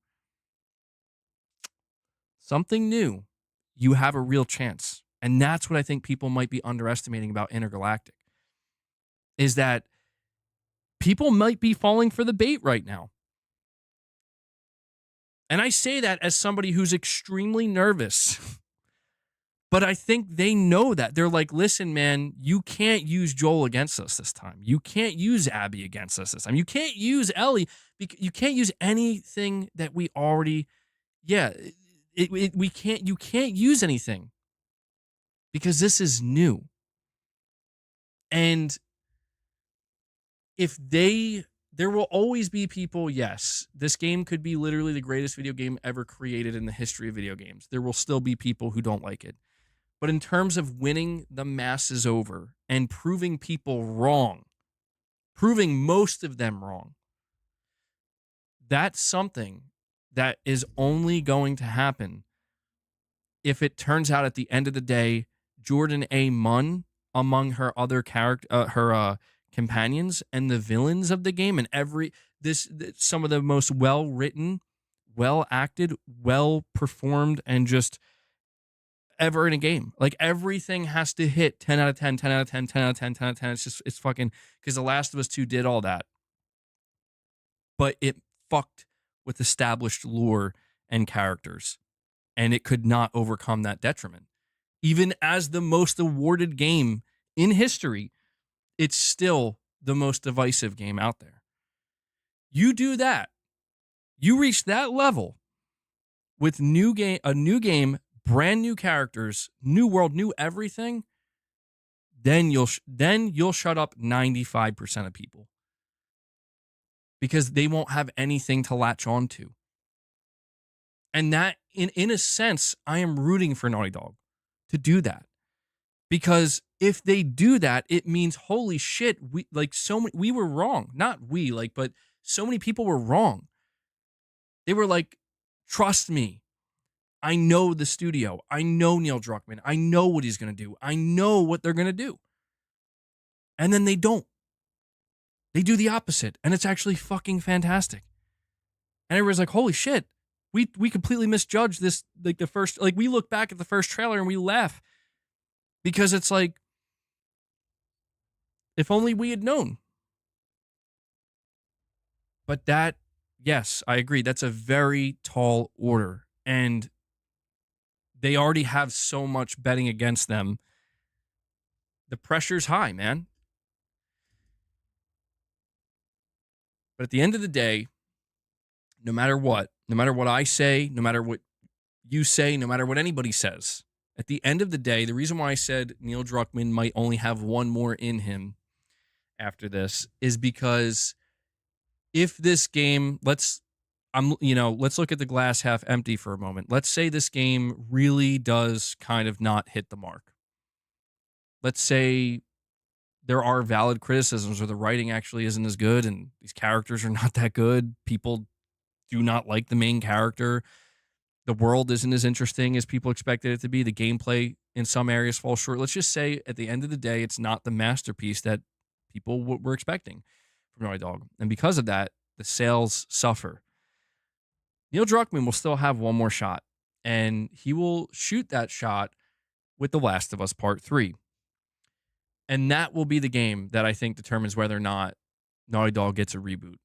Speaker 1: you have a real chance. And that's what I think people might be underestimating about Intergalactic, is that people might be falling for the bait right now. And I say that as somebody who's extremely nervous. But I think they know that. They're like, listen, man, you can't use Joel against us this time. You can't use Abby against us this time. You can't use Ellie. You can't use anything that we already, you can't use anything because this is new. And there will always be people, yes, this game could be literally the greatest video game ever created in the history of video games. There will still be people who don't like it. But in terms of winning the masses over and proving people wrong, proving most of them wrong, that's something that is only going to happen if it turns out at the end of the day, Jordan A. Munn, among her other companions and the villains of the game, and some of the most well-written, well-acted, well-performed, and just ever in a game. Like everything has to hit 10 out of 10, 10 out of 10, 10 out of 10, 10 out of 10. It's fucking, because The Last of Us 2 did all that. But it fucked with established lore and characters. And it could not overcome that detriment. Even as the most awarded game in history, it's still the most divisive game out there. You do that, you reach that level with a new game, brand new characters, new world, new everything, then you'll shut up 95% of people because they won't have anything to latch on to. And that, in a sense, I am rooting for Naughty Dog to do that. Because if they do that, it means, holy shit, we were wrong. Not we, but so many people were wrong. They were like, trust me. I know the studio. I know Neil Druckmann. I know what he's going to do. I know what they're going to do. And then they don't. They do the opposite. And it's actually fucking fantastic. And everybody's like, holy shit. We completely misjudged this. The first, we look back at the first trailer and we laugh. Because it's like, if only we had known. But that, yes, I agree. That's a very tall order. And they already have so much betting against them. The pressure's high, man. But at the end of the day, no matter what I say, no matter what you say, no matter what anybody says, at the end of the day, the reason why I said Neil Druckmann might only have one more in him after this is because if this game, let's look at the glass half empty for a moment. Let's say this game really does kind of not hit the mark. Let's say there are valid criticisms or the writing actually isn't as good and these characters are not that good. People do not like the main character. The world isn't as interesting as people expected it to be. The gameplay in some areas falls short. Let's just say at the end of the day, it's not the masterpiece that people were expecting from Naughty Dog. And because of that, the sales suffer. Neil Druckmann will still have one more shot, and he will shoot that shot with The Last of Us Part 3. And that will be the game that I think determines whether or not Naughty Dog gets a reboot.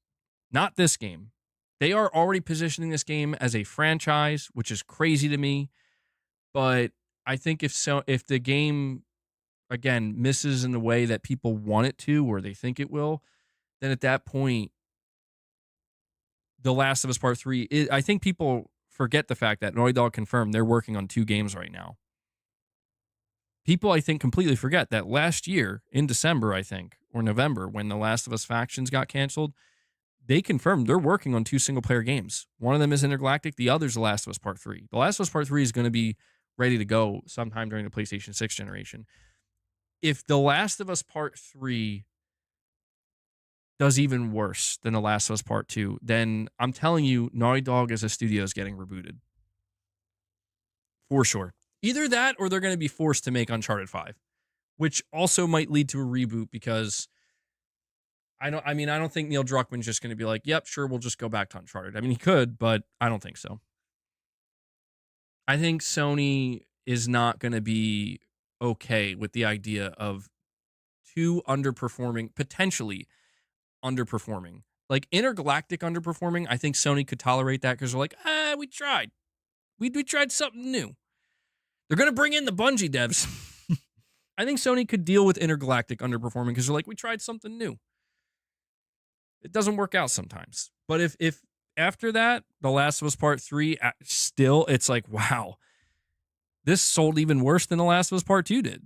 Speaker 1: Not this game. They are already positioning this game as a franchise, which is crazy to me. But I think if the game, again, misses in the way that people want it to or they think it will, then at that point, The Last of Us Part 3, I think people forget the fact that Naughty Dog confirmed they're working on 2 games right now. People, I think, completely forget that last year, in December, I think, or November, when The Last of Us Factions got canceled, they confirmed they're working on 2 single-player games. One of them is Intergalactic. The other is The Last of Us Part 3. The Last of Us Part 3 is going to be ready to go sometime during the PlayStation 6 generation. If The Last of Us Part 3 does even worse than The Last of Us Part 2, then I'm telling you, Naughty Dog as a studio is getting rebooted. For sure. Either that or they're going to be forced to make Uncharted 5, which also might lead to a reboot because I don't think Neil Druckmann's just going to be like, yep, sure, we'll just go back to Uncharted. I mean, he could, but I don't think so. I think Sony is not going to be okay with the idea of 2 potentially underperforming. Like Intergalactic underperforming, I think Sony could tolerate that because they're like, we tried. We tried something new. They're going to bring in the Bungie devs. I think Sony could deal with Intergalactic underperforming because they're like, we tried something new. It doesn't work out sometimes. But if after that, The Last of Us Part 3, still, it's like, wow, this sold even worse than The Last of Us Part 2 did.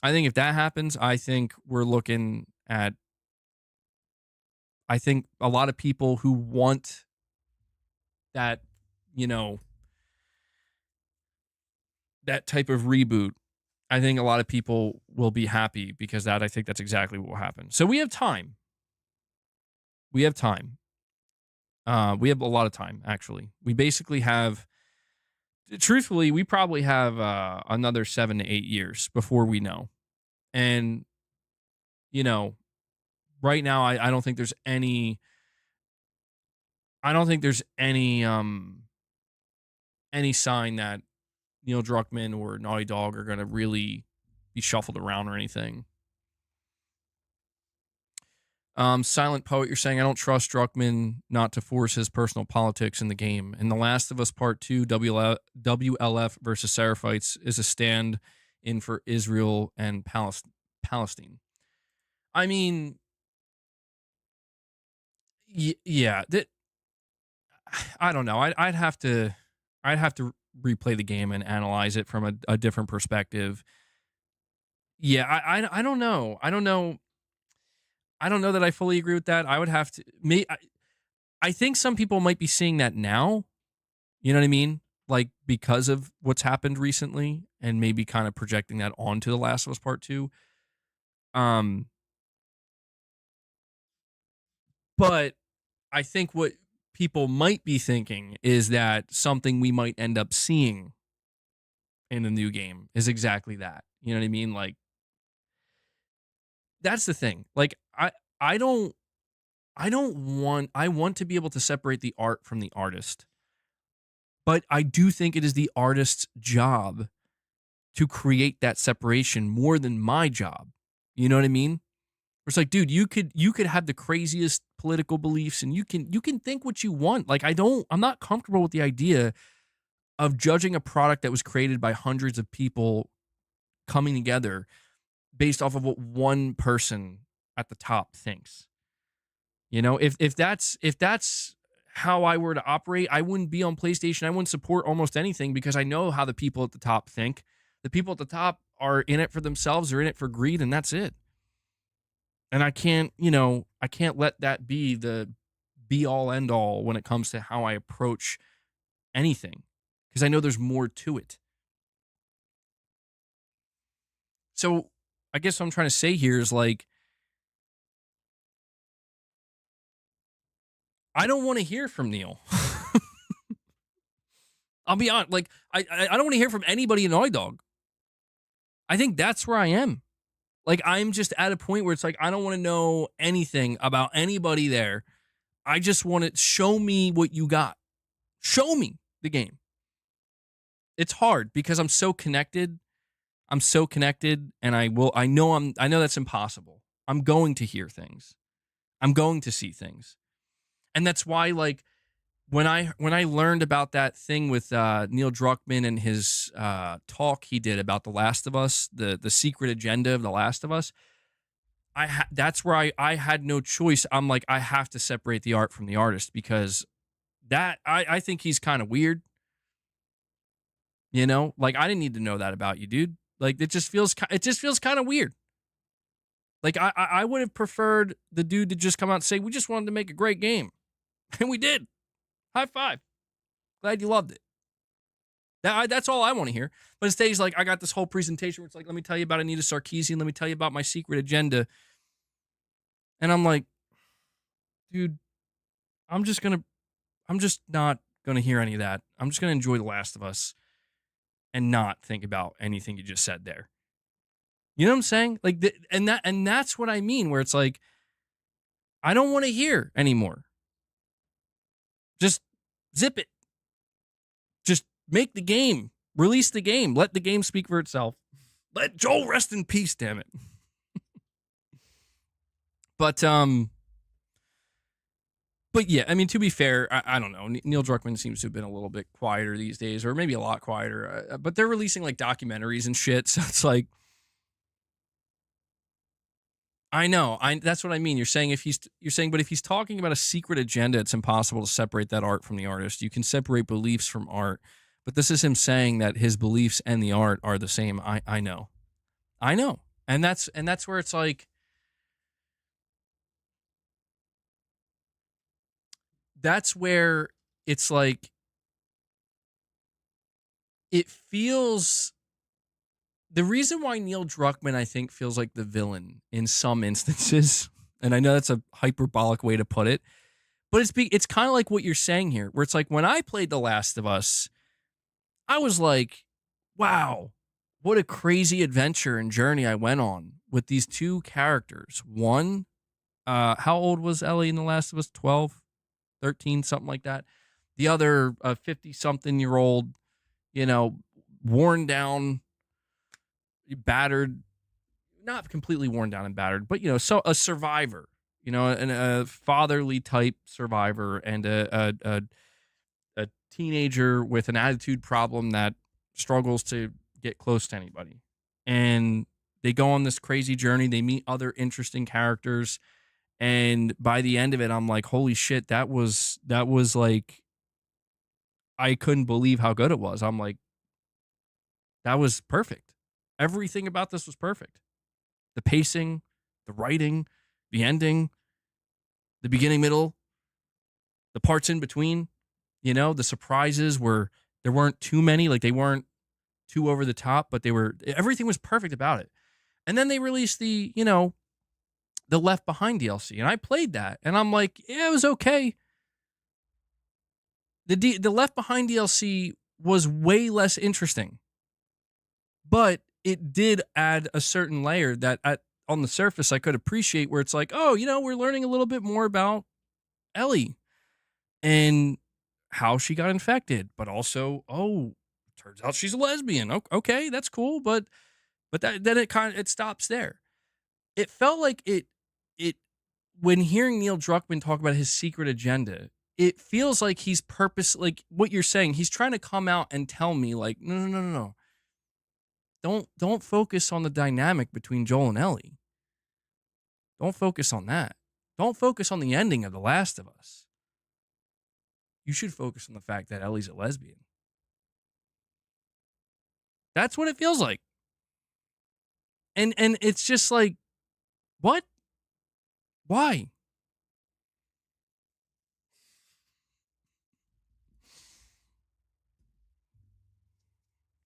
Speaker 1: I think if that happens, I think we're looking at, I think a lot of people who want that, that type of reboot, I think a lot of people will be happy because I think that's exactly what will happen. So we have time. We have time. We have a lot of time, actually. We basically have, truthfully, we probably have another 7 to 8 years before we know. And, right now, I don't think there's any, any sign that Neil Druckmann or Naughty Dog are going to really be shuffled around or anything. Silent Poet, you're saying, I don't trust Druckmann not to force his personal politics in the game. In The Last of Us Part 2, WLF versus Seraphites is a stand in for Israel and Palestine. I mean, yeah, that I don't know. I'd have to replay the game and analyze it from a different perspective. Yeah, I don't know. I don't know that I fully agree with that. I would have to. I think some people might be seeing that now. You know what I mean? Like because of what's happened recently, and maybe kind of projecting that onto The Last of Us Part Two. Um, but I think what people might be thinking is that something we might end up seeing in the new game is exactly that. You know what I mean? Like that's the thing. Like I don't I want to be able to separate the art from the artist. But I do think it is the artist's job to create that separation more than my job. You know what I mean? It's like, dude, you could have the craziest political beliefs and you can think what you want. Like I'm not comfortable with the idea of judging a product that was created by hundreds of people coming together based off of what one person at the top thinks. You know, if that's how I were to operate, I wouldn't be on PlayStation. I wouldn't support almost anything because I know how the people at the top think. The people at the top are in it for themselves, they're in it for greed, and that's it. And I can't, I can't let that be the be all end all when it comes to how I approach anything because I know there's more to it. So I guess what I'm trying to say here is like, I don't want to hear from Neil. I'll be honest. Like, I don't want to hear from anybody in Naughty Dog. I think that's where I am. Like, I'm just at a point where it's like, I don't want to know anything about anybody there. I just want to show me what you got. Show me the game. It's hard because I'm so connected. I'm so connected, and I know that's impossible. I'm going to hear things. I'm going to see things. And that's why, like, when I learned about that thing with Neil Druckmann and his talk he did about The Last of Us, the secret agenda of The Last of Us, that's where I had no choice. I'm like, I have to separate the art from the artist because that I think he's kind of weird. You know, like I didn't need to know that about you, dude. Like it just feels kind of weird. Like I would have preferred the dude to just come out and say we just wanted to make a great game, and we did. High five. Glad you loved it. That's all I want to hear. But instead, he's like, I got this whole presentation where it's like, let me tell you about Anita Sarkeesian. Let me tell you about my secret agenda. And I'm like, dude, I'm just not gonna hear any of that. I'm just gonna enjoy The Last of Us and not think about anything you just said there. You know what I'm saying? Like, and that's what I mean. Where it's like, I don't want to hear anymore. Just zip it. Just make the game. Release the game. Let the game speak for itself. Let Joel rest in peace, damn it. But yeah, I mean, to be fair, I don't know. Neil Druckmann seems to have been a little bit quieter these days, or maybe a lot quieter. But they're releasing like documentaries and shit, so it's like, I know. That's what I mean. You're saying but if he's talking about a secret agenda, it's impossible to separate that art from the artist. You can separate beliefs from art, but this is him saying that his beliefs and the art are the same. I know, and that's where it's like, that's where it's like, it feels. The reason why Neil Druckmann, I think, feels like the villain in some instances, and I know that's a hyperbolic way to put it, but it's kind of like what you're saying here, where it's like when I played The Last of Us, I was like, wow, what a crazy adventure and journey I went on with these two characters. One, how old was Ellie in The Last of Us? 12, 13, something like that. The other, 50-something-year-old, worn down, battered, not completely worn down and battered, but so a survivor, and a fatherly type survivor, and a teenager with an attitude problem that struggles to get close to anybody. And They go on this crazy journey. They meet other interesting characters. And by the end of it, I'm like, holy shit, that was like, I couldn't believe how good it was. I'm like, that was perfect. Everything about this was perfect. The pacing, the writing, the ending, the beginning, middle, the parts in between, the surprises were, there weren't too many, like they weren't too over the top, but everything was perfect about it. And then they released the Left Behind DLC, and I played that, and I'm like, yeah, it was okay. The Left Behind DLC was way less interesting, but it did add a certain layer that on the surface I could appreciate, where it's like, oh, we're learning a little bit more about Ellie and how she got infected, but also, oh, turns out she's a lesbian. Okay, that's cool, but then it stops there. It felt like it when hearing Neil Druckmann talk about his secret agenda, it feels like he's like what you're saying, he's trying to come out and tell me like, no, no, no, no, no. Don't focus on the dynamic between Joel and Ellie. Don't focus on that. Don't focus on the ending of The Last of Us. You should focus on the fact that Ellie's a lesbian. That's what it feels like. And it's just like, what? Why?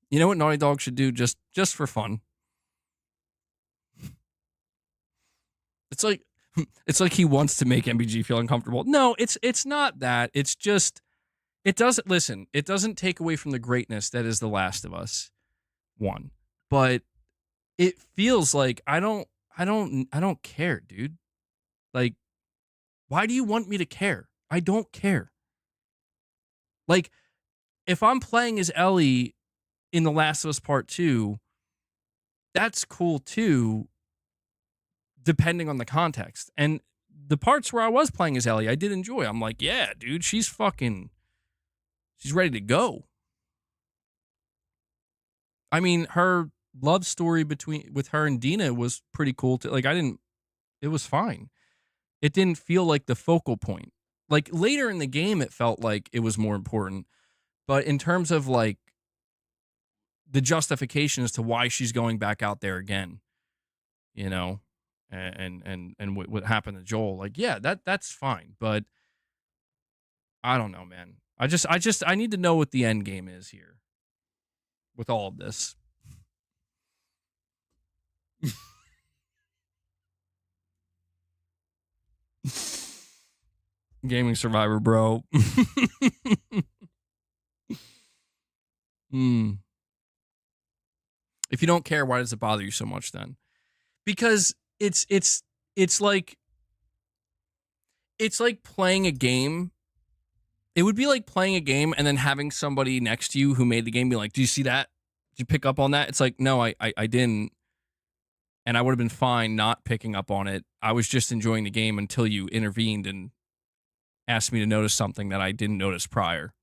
Speaker 1: You know what Naughty Dog should do just for fun? It's like it's like he wants to make MBG feel uncomfortable. No, it's not that. It's just it doesn't take away from the greatness that is The Last of Us 1. But it feels like I don't care, dude. Like, why do you want me to care? I don't care. Like, if I'm playing as Ellie in The Last of Us Part 2, that's cool too, depending on the context. And the parts where I was playing as Ellie, I did enjoy. I'm like, yeah, dude, she's ready to go. I mean, her love story with her and Dina was pretty cool too. Like, it was fine. It didn't feel like the focal point. Like later in the game, it felt like it was more important. But in terms of like the justification as to why she's going back out there again, you know, and what happened to Joel, like, yeah, that's fine. But I don't know, man. I need to know what the end game is here with all of this. Gaming Survivor, bro. Hmm. If you don't care, why does it bother you so much then? Because it's like playing a game. It would be like playing a game and then having somebody next to you who made the game be like, "Do you see that? Did you pick up on that?" It's like, no, I didn't, and I would have been fine not picking up on it. I was just enjoying the game until you intervened and asked me to notice something that I didn't notice prior.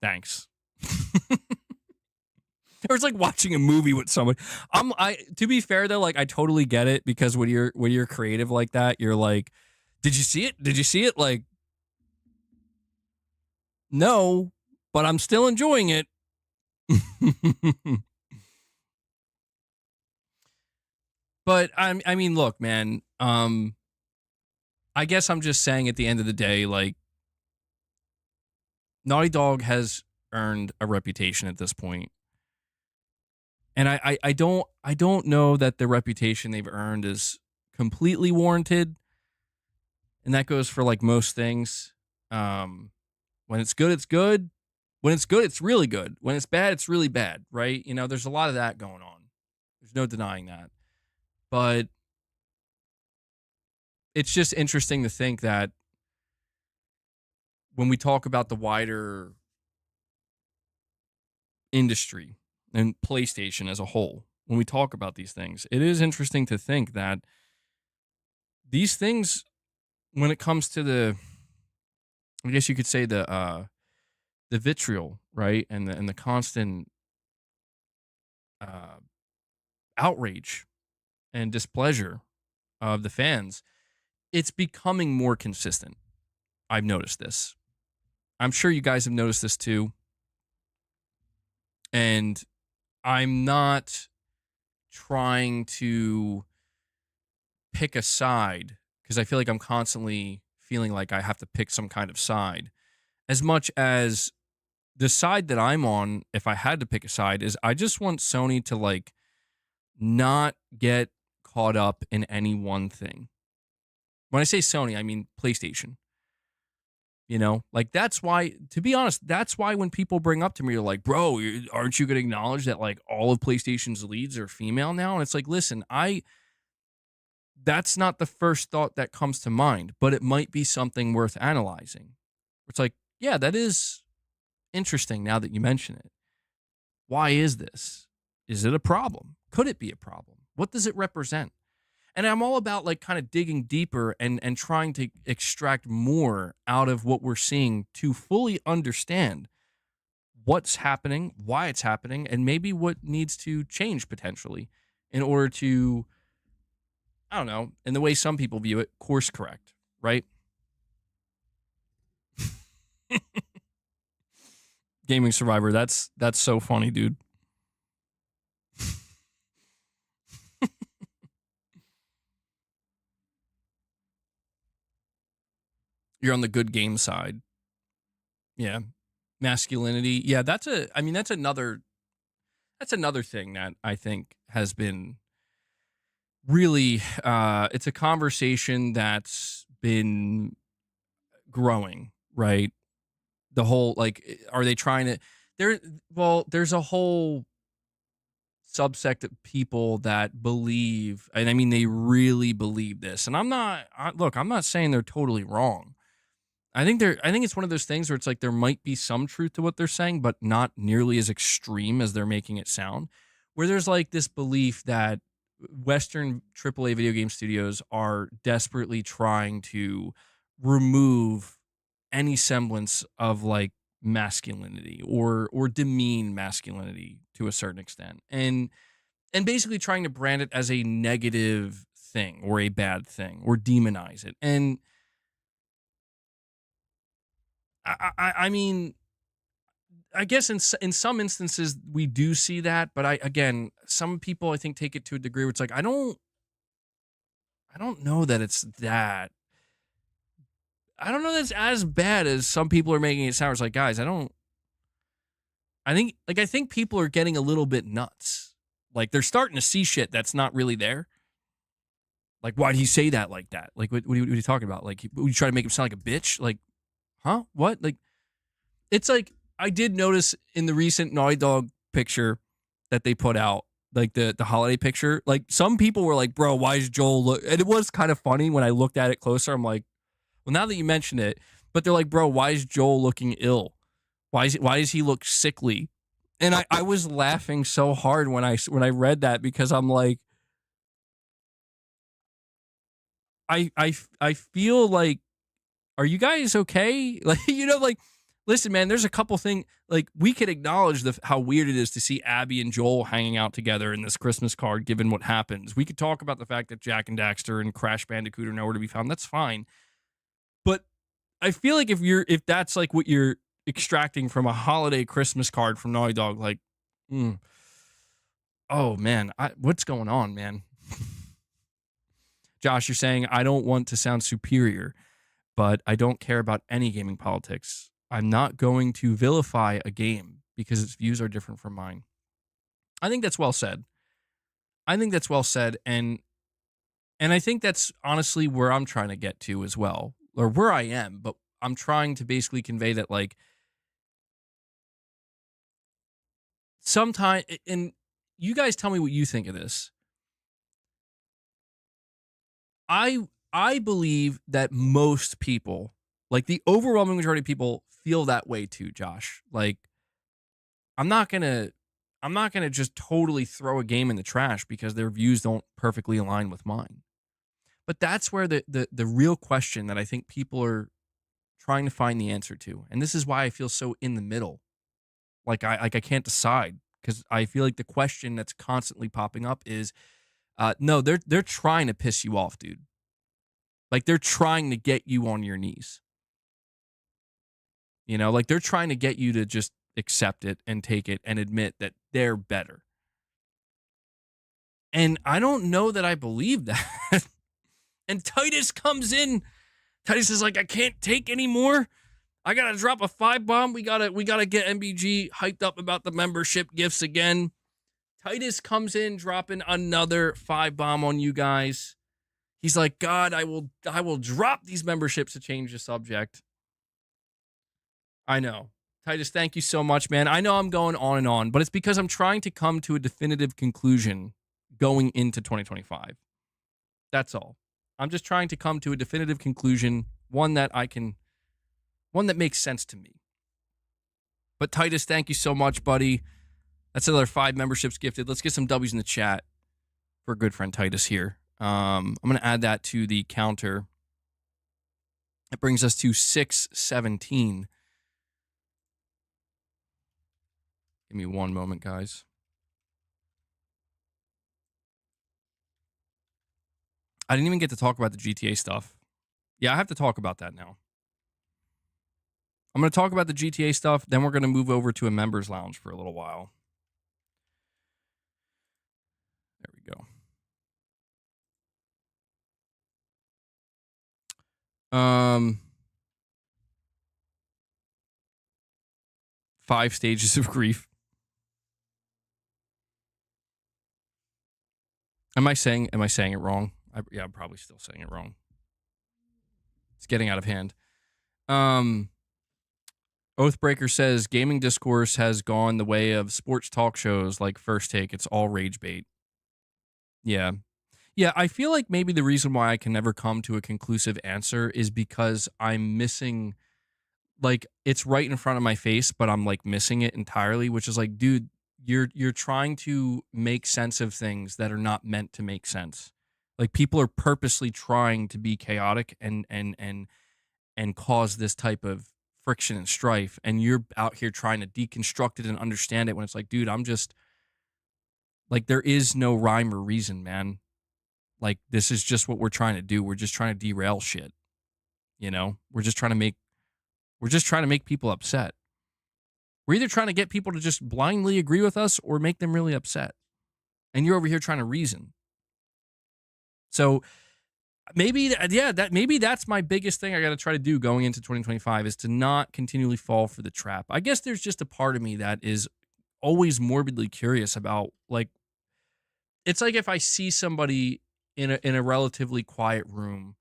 Speaker 1: Thanks. Or it's like watching a movie with someone. To be fair though, like I totally get it, because when you're creative like that, you're like, did you see it? Did you see it? Like, no, but I'm still enjoying it. But I mean, look, man. I guess I'm just saying at the end of the day, like, Naughty Dog has earned a reputation at this point. And I don't know that the reputation they've earned is completely warranted. And that goes for like most things. When it's good, it's good. When it's good, it's really good. When it's bad, it's really bad, right? There's a lot of that going on. There's no denying that. But it's just interesting to think that when we talk about the wider industry and PlayStation as a whole, when we talk about these things, it is interesting to think that these things, when it comes to I guess you could say the vitriol, right, and the constant outrage and displeasure of the fans, it's becoming more consistent. I've noticed this. I'm sure you guys have noticed this too. And I'm not trying to pick a side because I feel like I'm constantly feeling like I have to pick some kind of side. As much as the side that I'm on, if I had to pick a side, is I just want Sony to like not get caught up in any one thing. When I say Sony, I mean PlayStation. You know, like that's why, to be honest, that's why when people bring up to me, they're like, bro, aren't you going to acknowledge that like all of PlayStation's leads are female now? And it's like, listen, that's not the first thought that comes to mind, but it might be something worth analyzing. It's like, yeah, that is interesting now that you mention it. Why is this? Is it a problem? Could it be a problem? What does it represent? And I'm all about like kind of digging deeper and trying to extract more out of what we're seeing to fully understand what's happening, why it's happening, and maybe what needs to change potentially in order to, I don't know, in the way some people view it, course correct, right? Gaming Survivor, that's so funny, dude. You're on the good game side. Yeah. Masculinity. Yeah, that's another thing that I think has been really it's a conversation that's been growing, right? The whole like are they trying to there's a whole subsect of people that believe, and I mean they really believe this. And I'm not saying they're totally wrong. I think it's one of those things where it's like there might be some truth to what they're saying, but not nearly as extreme as they're making it sound. Where there's like this belief that Western AAA video game studios are desperately trying to remove any semblance of like masculinity or demean masculinity to a certain extent. And basically trying to brand it as a negative thing or a bad thing or demonize it. And I mean, I guess in some instances we do see that, but again, some people I think take it to a degree where it's like I don't know that it's that. I don't know that it's as bad as some people are making it sound. It's like, guys, I think people are getting a little bit nuts. Like they're starting to see shit that's not really there. Like, why do you say that like that? Like, what are you talking about? Like, you try to make him sound like a bitch? Like, huh? What? Like, it's like I did notice in the recent Naughty Dog picture that they put out, like the holiday picture, like some people were like, bro, why is Joel look? And it was kind of funny when I looked at it closer. I'm like, well, now that you mention it, but they're like, bro, why is Joel looking ill? Why does he look sickly? And I was laughing so hard when I read that because I'm like, I feel like, are you guys okay? Like, like, listen, man, there's a couple things, like, we could acknowledge how weird it is to see Abby and Joel hanging out together in this Christmas card, given what happens. We could talk about the fact that Jack and Daxter and Crash Bandicoot are nowhere to be found. That's fine. But I feel like if that's like what you're extracting from a holiday Christmas card from Naughty Dog, like, oh man, what's going on, man? Josh, you're saying I don't want to sound superior, but I don't care about any gaming politics. I'm not going to vilify a game because its views are different from mine. I think that's well said. And I think that's honestly where I'm trying to get to as well, or where I am, but I'm trying to basically convey that, like, sometimes, and you guys tell me what you think of this. I believe that most people, like the overwhelming majority of people, feel that way too, Josh. Like, I'm not gonna just totally throw a game in the trash because their views don't perfectly align with mine. But that's where the real question that I think people are trying to find the answer to, and this is why I feel so in the middle. Like I can't decide because I feel like the question that's constantly popping up is, no, they're trying to piss you off, dude. Like they're trying to get you on your knees. You know, like they're trying to get you to just accept it and take it and admit that they're better. And I don't know that I believe that. And Titus comes in. Titus is like, I can't take anymore. I gotta drop a 5-bomb. We gotta get MBG hyped up about the membership gifts again. Titus comes in, dropping another 5-bomb on you guys. He's like, God, I will drop these memberships to change the subject. I know. Titus, thank you so much, man. I know I'm going on and on, but it's because I'm trying to come to a definitive conclusion going into 2025. That's all. I'm just trying to come to a definitive conclusion, one that makes sense to me. But Titus, thank you so much, buddy. That's another 5 memberships gifted. Let's get some W's in the chat for a good friend Titus here. I'm going to add that to the counter. That brings us to 617. Give me one moment, guys. I didn't even get to talk about the GTA stuff. Yeah, I have to talk about that now. I'm going to talk about the GTA stuff, then we're going to move over to a members lounge for a little while. There we go. 5 stages of grief. Am I saying it wrong? I'm probably still saying it wrong. It's getting out of hand. Oathbreaker says gaming discourse has gone the way of sports talk shows like First Take. It's all rage bait. Yeah. Yeah, I feel like maybe the reason why I can never come to a conclusive answer is because I'm missing, like, it's right in front of my face, but I'm like missing it entirely, which is like, dude, you're trying to make sense of things that are not meant to make sense. Like people are purposely trying to be chaotic and cause this type of friction and strife, and you're out here trying to deconstruct it and understand it when it's like, dude, I'm just like, there is no rhyme or reason, man. Like this is just what we're trying to do. We're just trying to derail shit. You know? We're just trying to make people upset. We're either trying to get people to just blindly agree with us or make them really upset. And you're over here trying to reason. So maybe that's my biggest thing I got to try to do going into 2025 is to not continually fall for the trap. I guess there's just a part of me that is always morbidly curious about, like, it's like if I see somebody in a relatively quiet room,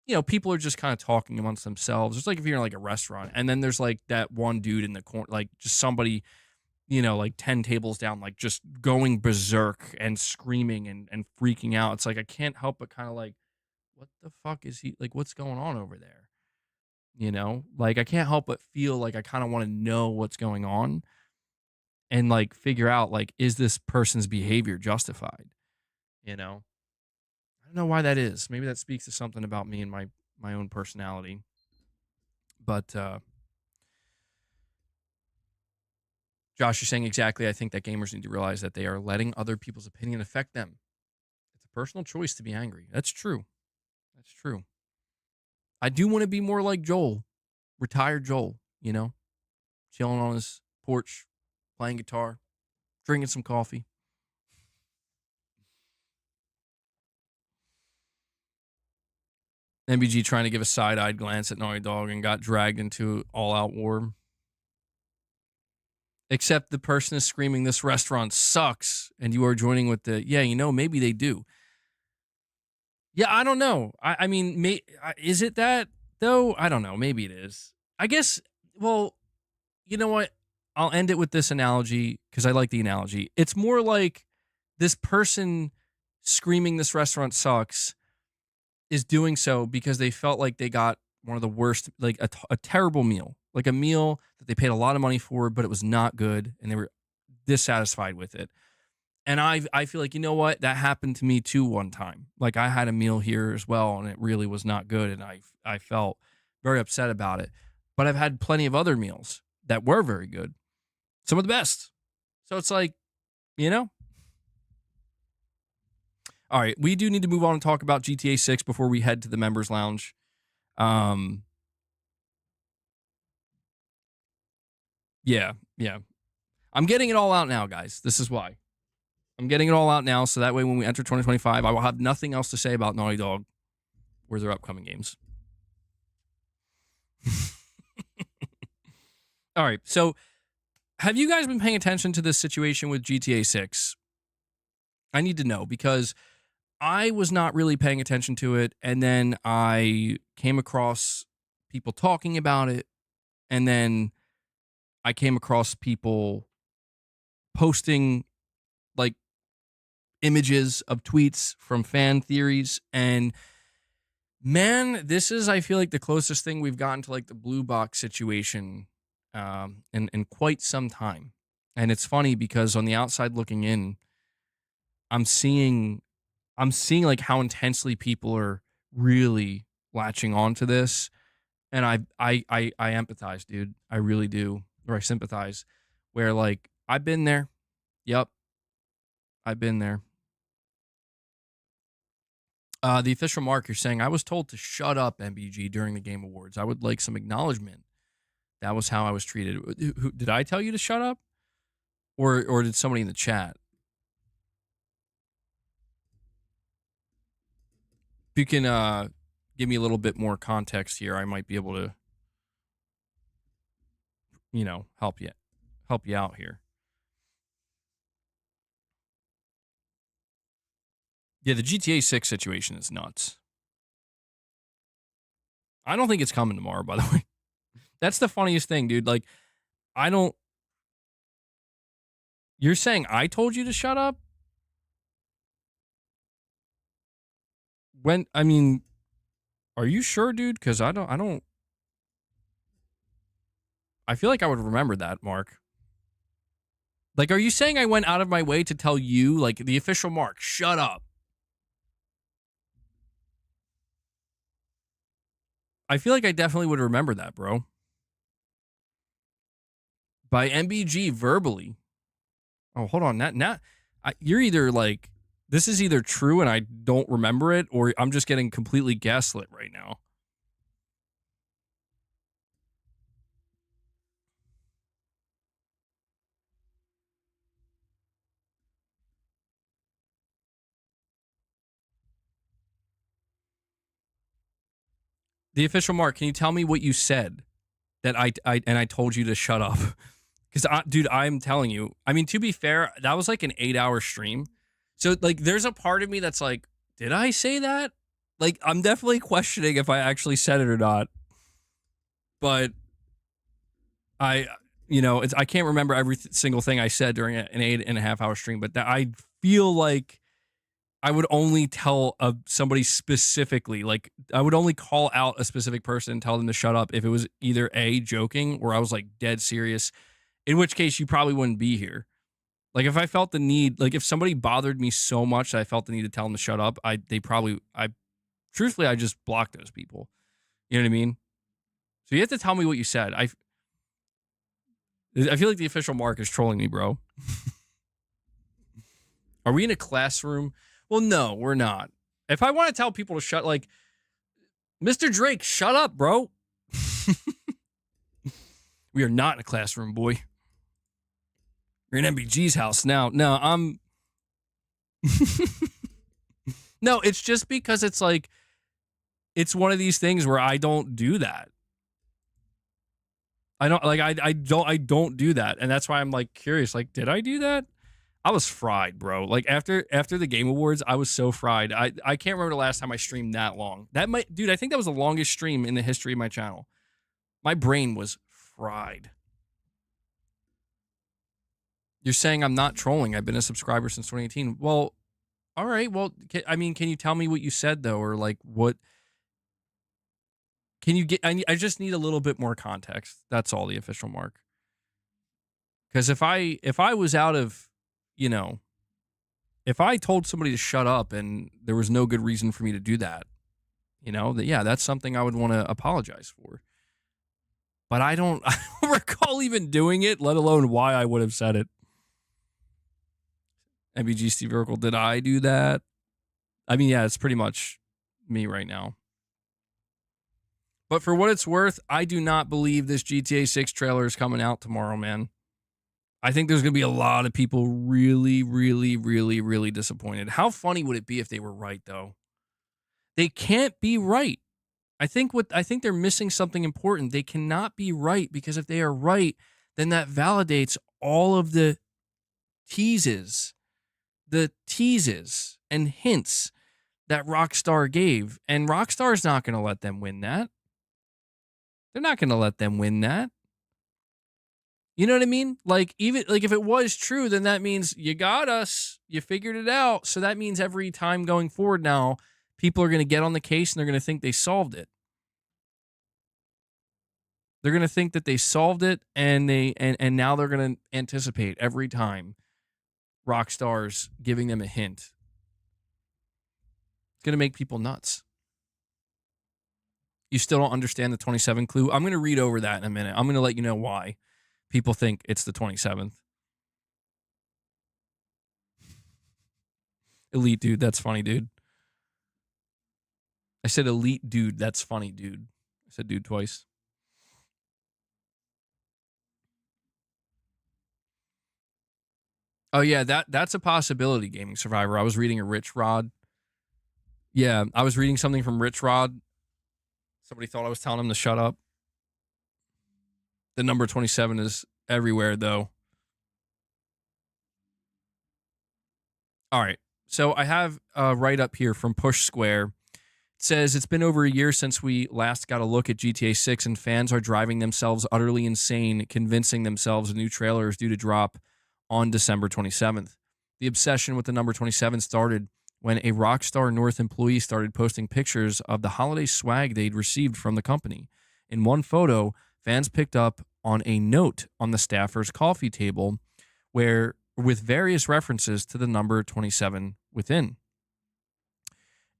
Speaker 1: you know, people are just kind of talking amongst themselves. It's like if you're in like a restaurant and then there's like that one dude in the corner, like just somebody, you know, like 10 tables down, like just going berserk and screaming and freaking out. It's like, I can't help but kind of like, what the fuck is he, like, what's going on over there? You know, like I can't help but feel like I kind of want to know what's going on and like figure out, like, is this person's behavior justified? You know? I don't know why that is. Maybe that speaks to something about me and my own personality. But Josh, you're saying exactly. I think that gamers need to realize that they are letting other people's opinion affect them. It's a personal choice to be angry. That's true. That's true. I do want to be more like Joel, retired Joel, you know, chilling on his porch, playing guitar, drinking some coffee. MBG trying to give a side-eyed glance at Naughty Dog and got dragged into all-out war. Except the person is screaming, this restaurant sucks, and you are joining with the, yeah, you know, maybe they do. Yeah, I don't know. I mean, is it that, though? I don't know. Maybe it is. I guess, well, you know what? I'll end it with this analogy, because I like the analogy. It's more like this person screaming, this restaurant sucks, is doing so because they felt like they got one of the worst, like a terrible meal, like a meal that they paid a lot of money for, but it was not good, and they were dissatisfied with it. And I feel like, you know what, that happened to me too one time. Like I had a meal here as well, and it really was not good, and I felt very upset about it. But I've had plenty of other meals that were very good, some of the best. So it's like, you know. All right, we do need to move on and talk about GTA 6 before we head to the members lounge. Yeah. I'm getting it all out now, guys. This is why. I'm getting it all out now, so that way when we enter 2025, I will have nothing else to say about Naughty Dog or their upcoming games. All right, so have you guys been paying attention to this situation with GTA 6? I need to know because I was not really paying attention to it, and then I came across people talking about it, and then I came across people posting like images of tweets from fan theories, and man, this is, I feel like, the closest thing we've gotten to like the blue box situation in quite some time. And it's funny because on the outside looking in, I'm seeing like how intensely people are really latching on to this, and I empathize, dude. I really do, or I sympathize. Where like I've been there. Yep, I've been there. The official mark, you're saying, I was told to shut up, MBG, during the Game Awards. I would like some acknowledgement. That was how I was treated. Did I tell you to shut up? Or did somebody in the chat? If you can give me a little bit more context here, I might be able to, help you out here. Yeah, the GTA 6 situation is nuts. I don't think it's coming tomorrow, by the way. That's the funniest thing, dude. Like, you're saying I told you to shut up? Are you sure, dude? Because I feel like I would remember that, Mark. Like, are you saying I went out of my way to tell you, like, the official Mark, shut up? I feel like I definitely would remember that, bro. By MBG verbally. Oh, hold on. You're either like, this is either true and I don't remember it, or I'm just getting completely gaslit right now. The official Mark, can you tell me what you said that I told you to shut up? Because, dude, I'm telling you, I mean, to be fair, that was like an 8-hour stream. So, like, there's a part of me that's like, did I say that? Like, I'm definitely questioning if I actually said it or not. But I can't remember every single thing I said during an 8.5-hour stream. But I feel like I would only tell somebody specifically, like I would only call out a specific person and tell them to shut up if it was either A, joking, or I was like dead serious, in which case you probably wouldn't be here. Like if I felt the need, like if somebody bothered me so much that I felt the need to tell them to shut up, truthfully, I just blocked those people. You know what I mean? So you have to tell me what you said. I feel like the official Mark is trolling me, bro. Are we in a classroom? Well, no, we're not. If I want to tell people to shut, like, Mr. Drake, shut up, bro. We are not in a classroom, boy. You're in MBG's house now. No, no, it's just because it's like, it's one of these things where I don't do that. I don't do that. And that's why I'm like curious, like, did I do that? I was fried, bro. Like after the Game Awards, I was so fried. I can't remember the last time I streamed that long. Dude, I think that was the longest stream in the history of my channel. My brain was fried. You're saying I'm not trolling. I've been a subscriber since 2018. Well, all right. Well, can you tell me what you said though, or like what? Can you get? I just need a little bit more context. That's all, the official Mark. Because if I was out of, if I told somebody to shut up and there was no good reason for me to do that, that's something I would want to apologize for. But I don't recall even doing it, let alone why I would have said it. MBG Steve Urkel, did I do that? I mean, yeah, it's pretty much me right now. But for what it's worth, I do not believe this GTA 6 trailer is coming out tomorrow, man. I think there's going to be a lot of people really, really, really, really disappointed. How funny would it be if they were right, though? They can't be right. I think they're missing something important. They cannot be right, because if they are right, then that validates all of the teases and hints that Rockstar gave. And Rockstar's not going to let them win that. They're not going to let them win that. You know what I mean? Like, even like if it was true, then that means you got us. You figured it out. So that means every time going forward now, people are going to get on the case and they're going to think they solved it. They're going to think that they solved it, and now they're going to anticipate every time Rockstar's giving them a hint. It's going to make people nuts. You still don't understand the 27 clue? I'm going to read over that in a minute. I'm going to let you know why people think it's the 27th. Elite dude, that's funny, dude. I said elite dude, that's funny, dude. I said dude twice. Oh yeah, that's a possibility, Gaming Survivor. I was reading a Rich Rod. Yeah, I was reading something from Rich Rod. Somebody thought I was telling him to shut up. The number 27 is everywhere, though. All right. So I have a write-up here from Push Square. It says, it's been over a year since we last got a look at GTA 6, and fans are driving themselves utterly insane, convincing themselves a new trailer is due to drop on December 27th. The obsession with the number 27 started when a Rockstar North employee started posting pictures of the holiday swag they'd received from the company. In one photo, fans picked up on a note on the staffer's coffee table with various references to the number 27 within.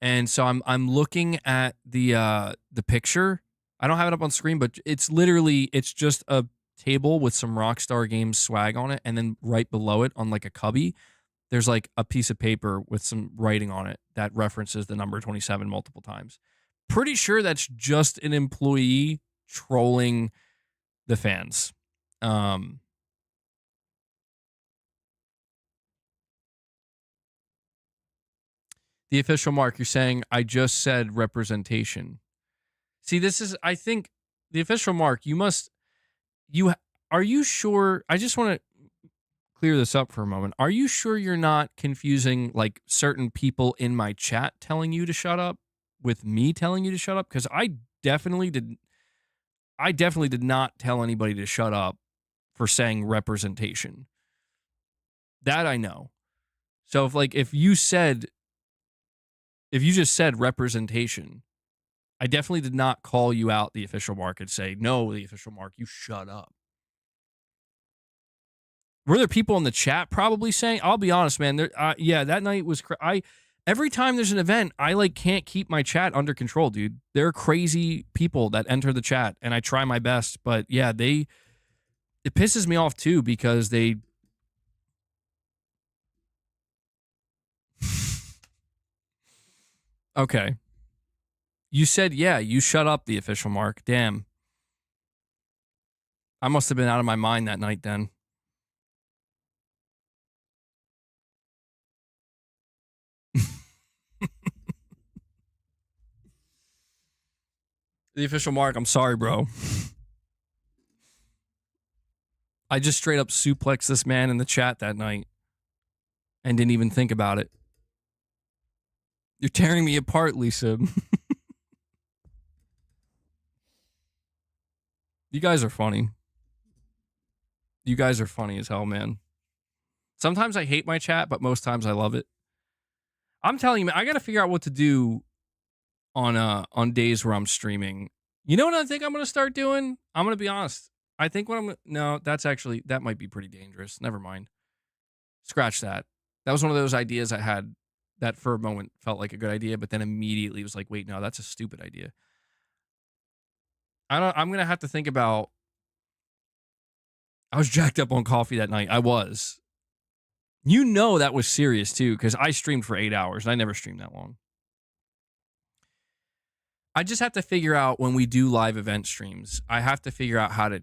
Speaker 1: And so I'm looking at the picture. I don't have it up on screen, but it's just a table with some Rockstar Games swag on it, and then right below it on like a cubby, there's like a piece of paper with some writing on it that references the number 27 multiple times. Pretty sure that's just an employee trolling the fans. The official mark, you're saying, I just said representation. See, I think the official mark, are you sure? I just want to clear this up for a moment. Are you sure you're not confusing like certain people in my chat telling you to shut up with me telling you to shut up? Because I definitely did not tell anybody to shut up for saying representation. That I know. So if you just said representation, I definitely did not call you out, the official mark, and say, no, the official mark, you shut up. Were there people in the chat probably saying? I'll be honest, man. Yeah, that night was. Every time there's an event, I can't keep my chat under control, dude. There are crazy people that enter the chat, and I try my best, but yeah, it pisses me off too, because they. Okay. You said, yeah, you shut up, the official mark. Damn. I must have been out of my mind that night then. The official mark, I'm sorry, bro. I just straight up suplexed this man in the chat that night and didn't even think about it. You're tearing me apart, Lisa. You guys are funny. You guys are funny as hell, man. Sometimes I hate my chat, but most times I love it. I'm telling you, man, I got to figure out what to do on days where I'm streaming. You know what I think I'm going to start doing? I'm going to be honest. I think that might be pretty dangerous. Never mind. Scratch that. That was one of those ideas I had that for a moment felt like a good idea, but then immediately was like, wait, no, that's a stupid idea. I'm going to have to think about. I was jacked up on coffee that night. I was. You know that was serious too, because I streamed for 8 hours. I never streamed that long. I just have to figure out when we do live event streams, I have to figure out how to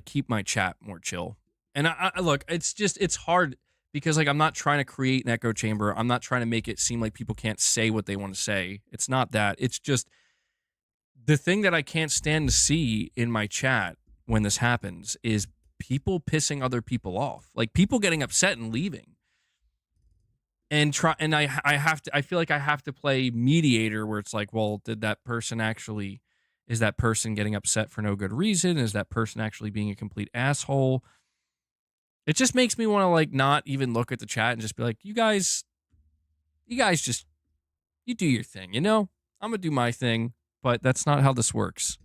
Speaker 1: keep my chat more chill. And I look, it's hard because like I'm not trying to create an echo chamber. I'm not trying to make it seem like people can't say what they want to say. It's not that. It's just the thing that I can't stand to see in my chat when this happens is people pissing other people off. Like people getting upset and leaving. And I feel like I have to play mediator where it's like, well, is that person getting upset for no good reason? Is that person actually being a complete asshole? It just makes me want to like not even look at the chat and just be like, you guys just, you do your thing, I'm gonna do my thing, but that's not how this works.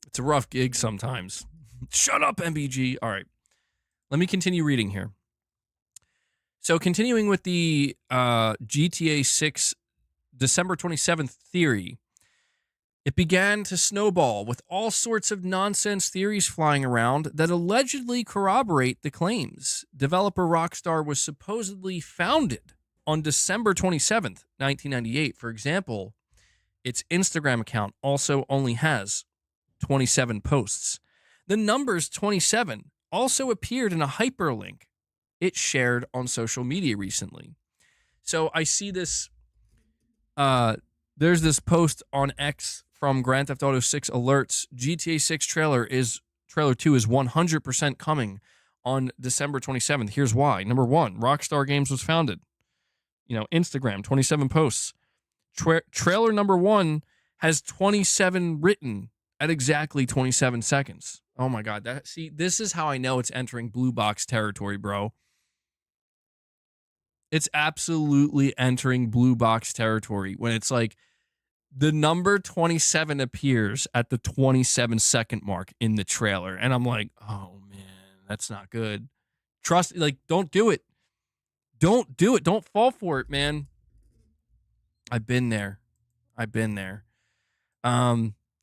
Speaker 1: It's a rough gig sometimes. Shut up, MBG. All right, let me continue reading here. So continuing with the GTA6 December 27th theory, it began to snowball with all sorts of nonsense theories flying around that allegedly corroborate the claims. Developer Rockstar was supposedly founded on December 27th, 1998. For example, its Instagram account also only has 27 posts. The numbers 27 also appeared in a hyperlink it shared on social media recently. So I see this, there's this post on X from Grand Theft Auto 6 alerts. GTA 6 trailer 2 is 100% coming on December 27th. Here's why. Number one, Rockstar Games was founded. Instagram, 27 posts. Trailer number 1 has 27 written at exactly 27 seconds. Oh my God. This is how I know it's entering blue box territory, bro. It's absolutely entering blue box territory when it's like the number 27 appears at the 27-second mark in the trailer. And I'm like, oh, man, that's not good. Don't do it. Don't do it. Don't fall for it, man. I've been there.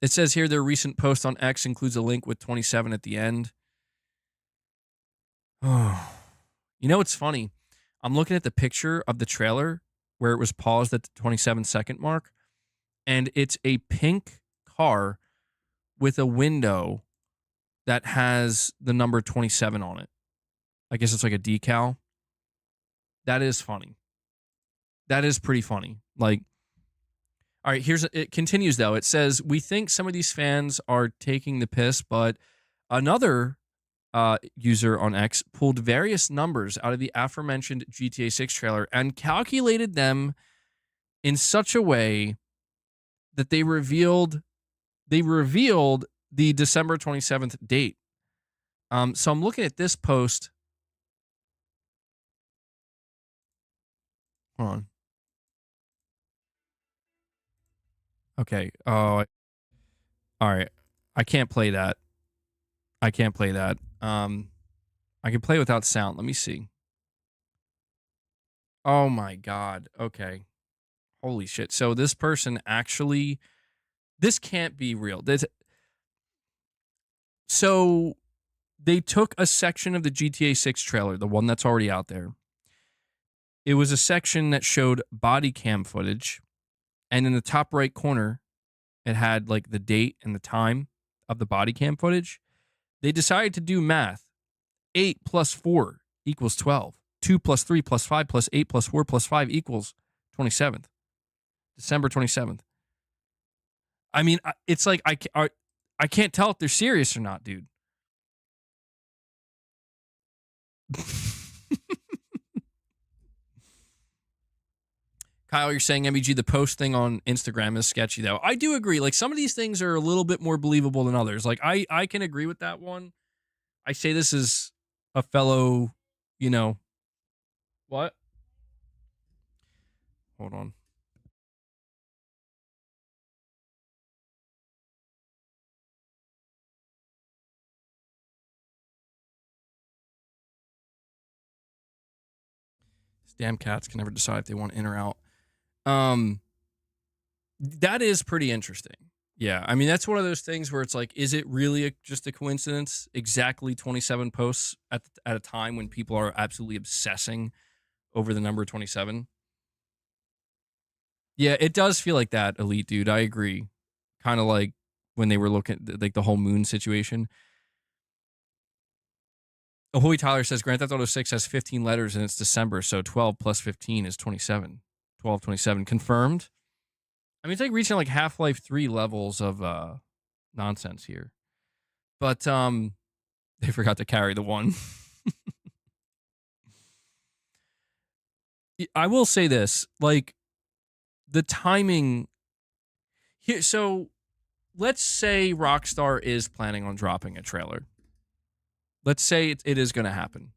Speaker 1: It says here their recent post on X includes a link with 27 at the end. Oh, it's funny. I'm looking at the picture of the trailer where it was paused at the 27-second mark, and it's a pink car with a window that has the number 27 on it. I guess it's like a decal. That is funny. That is pretty funny. Like, all right, it continues though. It says, we think some of these fans are taking the piss, but another user on X pulled various numbers out of the aforementioned GTA 6 trailer and calculated them in such a way that they revealed the December 27th date. So I'm looking at this post. Hold on. Okay. Oh, all right. I can't play that. I can play without sound. Let me see. Oh my God. Okay. Holy shit. So this person actually, this can't be real. So they took a section of the GTA 6 trailer, the one that's already out there. It was a section that showed body cam footage. And in the top right corner, it had like the date and the time of the body cam footage. They decided to do math. 8 plus 4 equals 12. 2 plus 3 plus 5 plus 8 plus 4 plus 5 equals 27th. December 27th. I mean, it's like I can't tell if they're serious or not, dude. Kyle, you're saying MBG, the post thing on Instagram is sketchy, though. I do agree. Like, some of these things are a little bit more believable than others. Like, I can agree with that one. I say this is a fellow, what? Hold on. These damn cats can never decide if they want in or out. That is pretty interesting. Yeah, I mean, that's one of those things where it's like, is it really just a coincidence? Exactly 27 posts at a time when people are absolutely obsessing over the number 27. Yeah, it does feel like that, Elite Dude. I agree. Kind of like when they were looking like the whole moon situation. Ahoy Tyler says Grand Theft Auto 6 has 15 letters and it's December, so 12 plus 15 is 27. 12, 27. Confirmed. I mean, it's like reaching like Half-Life 3 levels of nonsense here. But they forgot to carry the one. I will say this, like the timing here. So let's say Rockstar is planning on dropping a trailer. Let's say it is going to happen.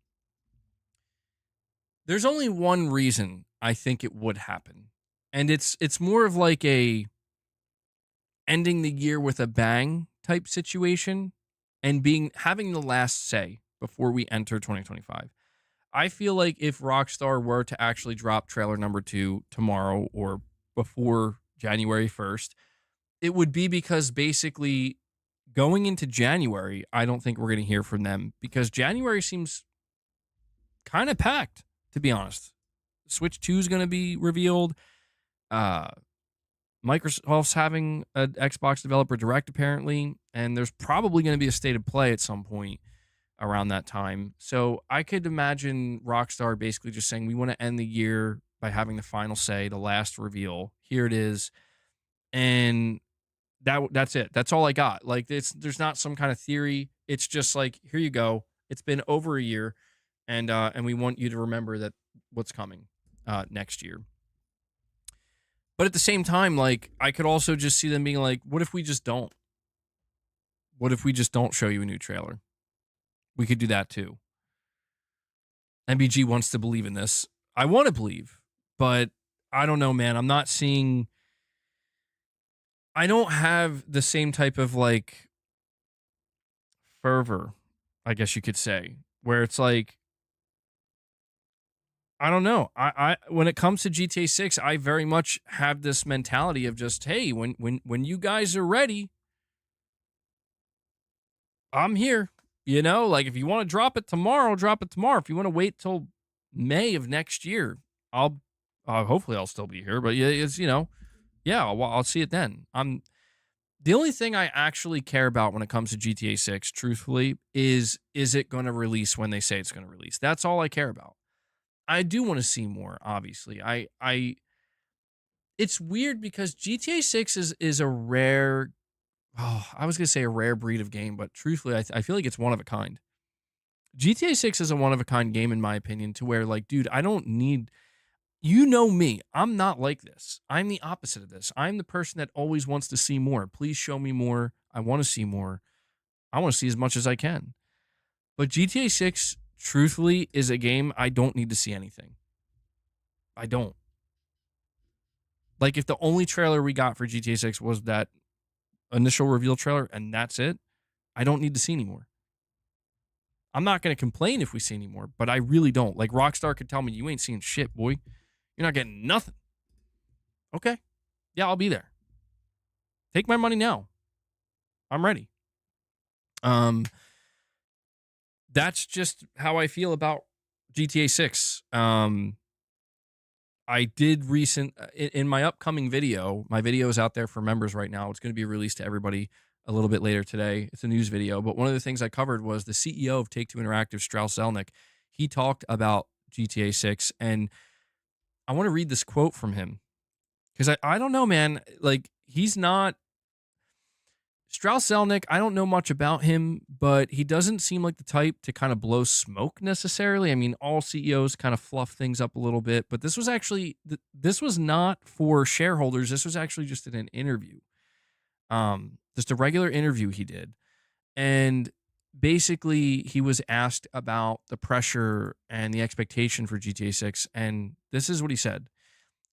Speaker 1: There's only one reason I think it would happen. And it's more of like a ending the year with a bang type situation and having the last say before we enter 2025. I feel like if Rockstar were to actually drop trailer number 2 tomorrow or before January 1st, it would be because basically going into January, I don't think we're going to hear from them because January seems kind of packed, to be honest. Switch 2 is going to be revealed. Microsoft's having an Xbox Developer Direct, apparently, and there's probably going to be a state of play at some point around that time. So I could imagine Rockstar basically just saying, we want to end the year by having the final say, the last reveal. Here it is. And that's it. That's all I got. Like there's not some kind of theory. It's just like, here you go. It's been over a year and we want you to remember that what's coming next year. But at the same time, like I could also just see them being like, what if we just don't? What if we just don't show you a new trailer? We could do that too. MBG wants to believe in this. I want to believe, but I don't know, man. I'm not seeing. I don't have the same type of like fervor, I guess you could say, where it's like, I don't know. I when it comes to GTA 6, I very much have this mentality of just, hey, when you guys are ready, I'm here. You know, like if you want to drop it tomorrow, drop it tomorrow. If you want to wait till May of next year, I'll hopefully I'll still be here. But yeah, it's yeah, I'll see it then. The only thing I actually care about when it comes to GTA 6, truthfully, is it going to release when they say it's going to release. That's all I care about. I do want to see more. Obviously, it's weird because GTA 6 is a rare. Oh, I was going to say a rare breed of game, but truthfully, I feel like it's one of a kind. GTA 6 is a one of a kind game, in my opinion, to where, like, dude, I don't need, you know me, I'm not like this. I'm the opposite of this. I'm the person that always wants to see more. Please show me more. I want to see more. I want to see as much as I can. But GTA 6, truthfully, is a game I don't need to see anything. I don't. Like, if the only trailer we got for GTA 6 was that initial reveal trailer and that's it, I don't need to see anymore. I'm not going to complain if we see any more, but I really don't. Like Rockstar could tell me, you ain't seeing shit, boy. You're not getting nothing. Okay. Yeah, I'll be there. Take my money now. I'm ready. That's just how I feel about GTA 6. I did in my upcoming video, my video is out there for members right now. It's going to be released to everybody a little bit later today. It's a news video, but one of the things I covered was the CEO of Take-Two Interactive, Strauss Zelnick. He talked about GTA 6, and I want to read this quote from him because I don't know, man. Like, he's not Strauss Zelnick. I don't know much about him, but he doesn't seem like the type to kind of blow smoke necessarily. I mean, all CEOs kind of fluff things up a little bit, but this was actually this was not for shareholders. This was actually just in an interview, just a regular interview he did, and basically he was asked about the pressure and the expectation for GTA 6, and this is what he said.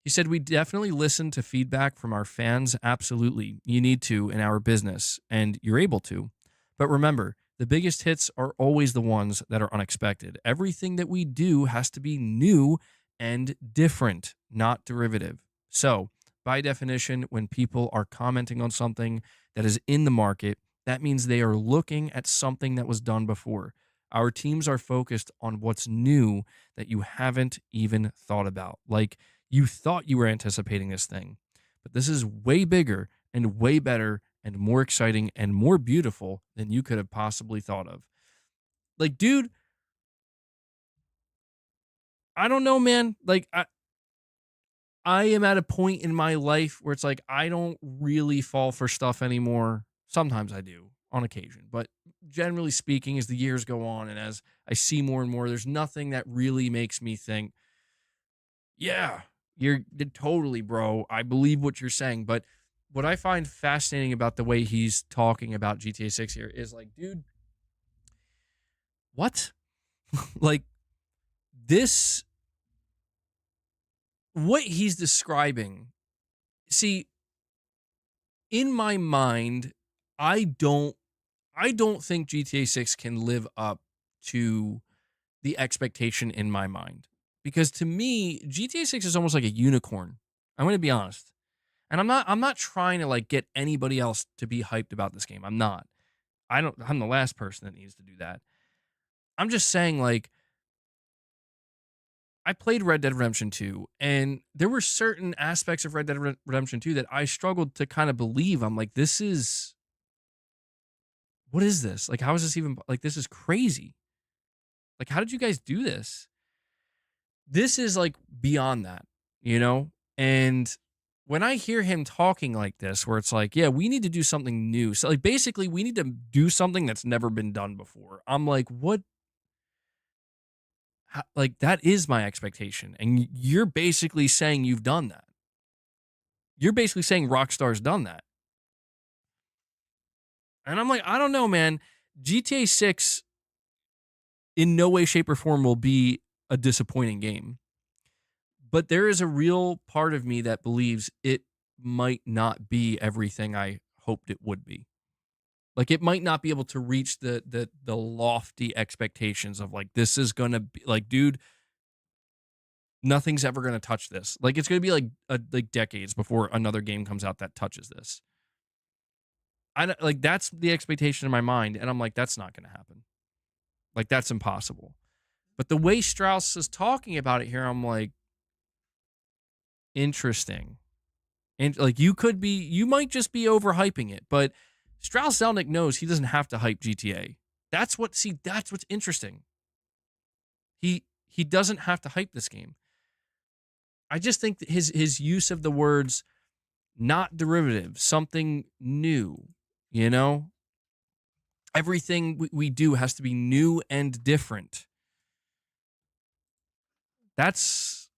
Speaker 1: He said, we definitely listen to feedback from our fans. Absolutely. You need to in our business, and you're able to. But remember, the biggest hits are always the ones that are unexpected. Everything that we do has to be new and different, not derivative. So, by definition, when people are commenting on something that is in the market, that means they are looking at something that was done before. Our teams are focused on what's new that you haven't even thought about. Like, you thought you were anticipating this thing, but this is way bigger and way better and more exciting and more beautiful than you could have possibly thought of. Like, dude, I don't know, man. Like, I am at a point in my life where it's like I don't really fall for stuff anymore. Sometimes I do on occasion, but generally speaking, as the years go on and as I see more and more, there's nothing that really makes me think, yeah, you're totally, bro. I believe what you're saying. But what I find fascinating about the way he's talking about GTA 6 here is like, dude, what? Like, this, what he's describing, see, in my mind, I don't I don't think GTA 6 can live up to the expectation in my mind. Because to me, GTA 6 is almost like a unicorn. I'm going to be honest. And I'm not trying to like get anybody else to be hyped about this game. I'm not. I'm the last person that needs to do that. I'm just saying, like, I played Red Dead Redemption 2, and there were certain aspects of Red Dead Redemption 2 that I struggled to kind of believe. I'm like, what is this? Like, how is this even, like, this is crazy. Like, how did you guys do this? This is like beyond that, you know? And when I hear him talking like this, where it's like, yeah, we need to do something new. So, like, basically, we need to do something that's never been done before. I'm like, what? Like, that is my expectation. And you're basically saying you've done that. You're basically saying Rockstar's done that. And I'm like, I don't know, man. GTA 6 in no way, shape, or form will be a disappointing game. But there is a real part of me that believes it might not be everything I hoped it would be. Like, it might not be able to reach the lofty expectations of like, this is gonna be like, dude, nothing's ever gonna touch this. Like, it's gonna be like decades before another game comes out that touches this. Like, that's the expectation in my mind, and I'm like, that's not gonna happen. Like, that's impossible. But the way Strauss is talking about it here, I'm like, interesting. And like, you might just be overhyping it, but Strauss Zelnick knows he doesn't have to hype GTA. That's what's interesting. He doesn't have to hype this game. I just think that his use of the words not derivative, something new, you know? Everything we do has to be new and different. That's,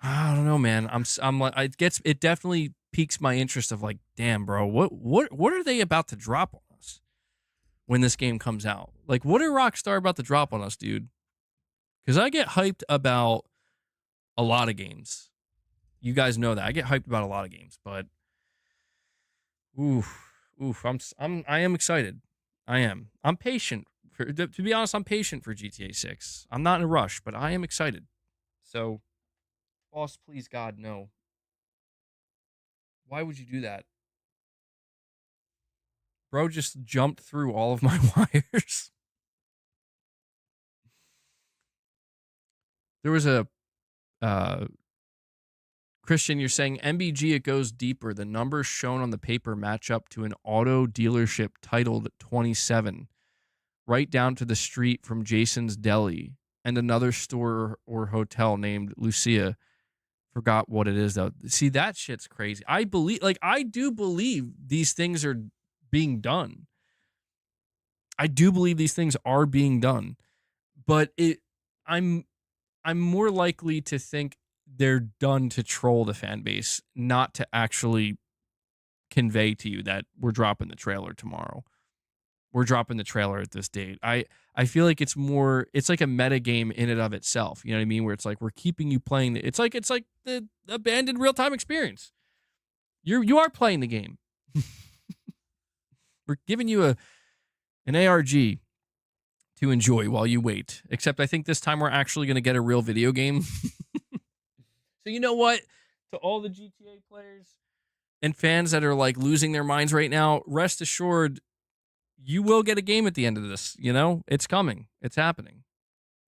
Speaker 1: I don't know, man. I'm like, it definitely piques my interest of like, damn, bro, what are they about to drop on us when this game comes out? Like, what are Rockstar about to drop on us, dude? Because I get hyped about a lot of games. You guys know that I get hyped about a lot of games, but I am excited. I am. I'm patient. To be honest, I'm patient for GTA 6. I'm not in a rush, but I am excited. So, boss, please, God, no. Why would you do that? Bro just jumped through all of my wires. There was a Christian, you're saying MBG, it goes deeper. The numbers shown on the paper match up to an auto dealership titled 27, right down to the street from Jason's Deli, and another store or hotel named Lucia. Forgot what it is, though. See, that shit's crazy. I do believe these things are being done. I do believe these things are being done, but I'm more likely to think they're done to troll the fan base, not to actually convey to you that we're dropping the trailer tomorrow. We're dropping the trailer at this date. I feel like it's like a meta game in and of itself. You know what I mean? Where it's like we're keeping you playing. It's like the abandoned real time experience. You are playing the game. We're giving you an ARG to enjoy while you wait. Except I think this time we're actually going to get a real video game. So you know what? To all the GTA players, and fans that are like losing their minds right now, rest assured, you will get a game at the end of this. You know, it's coming. It's happening.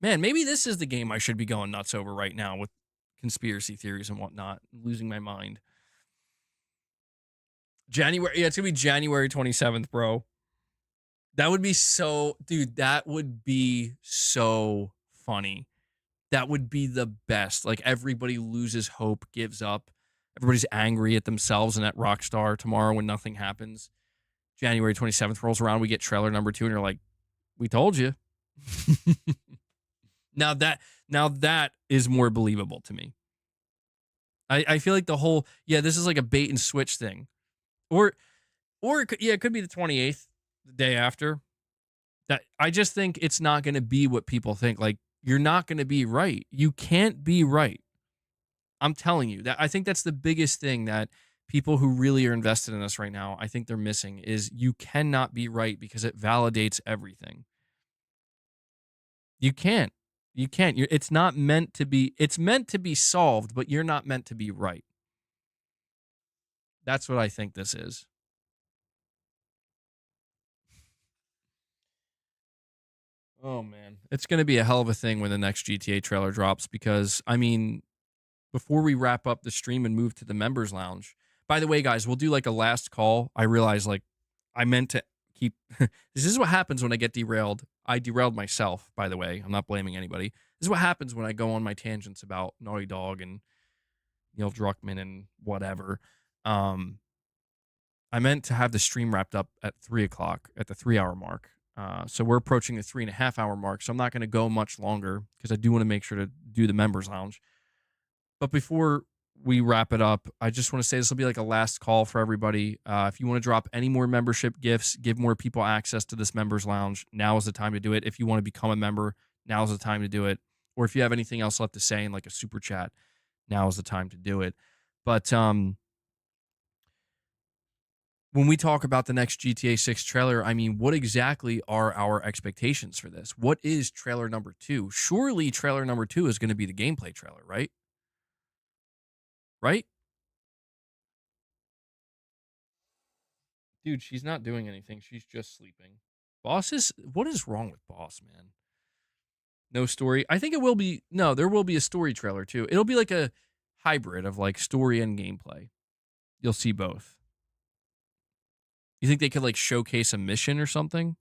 Speaker 1: Man, maybe this is the game I should be going nuts over right now with conspiracy theories and whatnot. Losing my mind. January, yeah, it's gonna be January 27th, bro. That would be so, dude. That would be so funny. That would be the best. Like everybody loses hope, gives up. Everybody's angry at themselves and at Rockstar tomorrow when nothing happens. January 27th rolls around, we get trailer number 2, and you're like, we told you. now that is more believable to me. I feel like the whole, yeah, this is like a bait and switch thing. Or it could be the 28th, the day after. That I just think it's not going to be what people think. Like, you're not going to be right. You can't be right. I'm telling you that. I think that's the biggest thing that people who really are invested in this right now, I think they're missing, is you cannot be right because it validates everything. You can't. You can't. It's not meant to be. It's meant to be solved, but you're not meant to be right. That's what I think this is. Oh man, it's going to be a hell of a thing when the next GTA trailer drops, because I mean, before we wrap up the stream and move to the members lounge. By the way, guys, we'll do like a last call. I realize like I meant to keep this is what happens when I get derailed. I derailed myself, by the way. I'm not blaming anybody. This is what happens when I go on my tangents about Naughty Dog and Neil Druckmann and whatever. I meant to have the stream wrapped up at 3 o'clock at the 3 hour mark. So we're approaching the 3.5 hour mark. So I'm not going to go much longer because I do want to make sure to do the members lounge. But before we wrap it up, I just want to say this will be like a last call for everybody. If you want to drop any more membership gifts, give more people access to this members lounge, now is the time to do it. If you want to become a member, now is the time to do it. Or if you have anything else left to say in like a super chat, now is the time to do it. But when we talk about the next GTA 6 trailer, I mean, what exactly are our expectations for this? What is trailer number 2? Surely trailer number 2 is going to be the gameplay trailer, right? Right? Dude, she's not doing anything. She's just sleeping. What is wrong with Boss, man? No story. I think it will be, no, there will be a story trailer too. It'll be like a hybrid of like story and gameplay. You'll see both. You think they could like showcase a mission or something?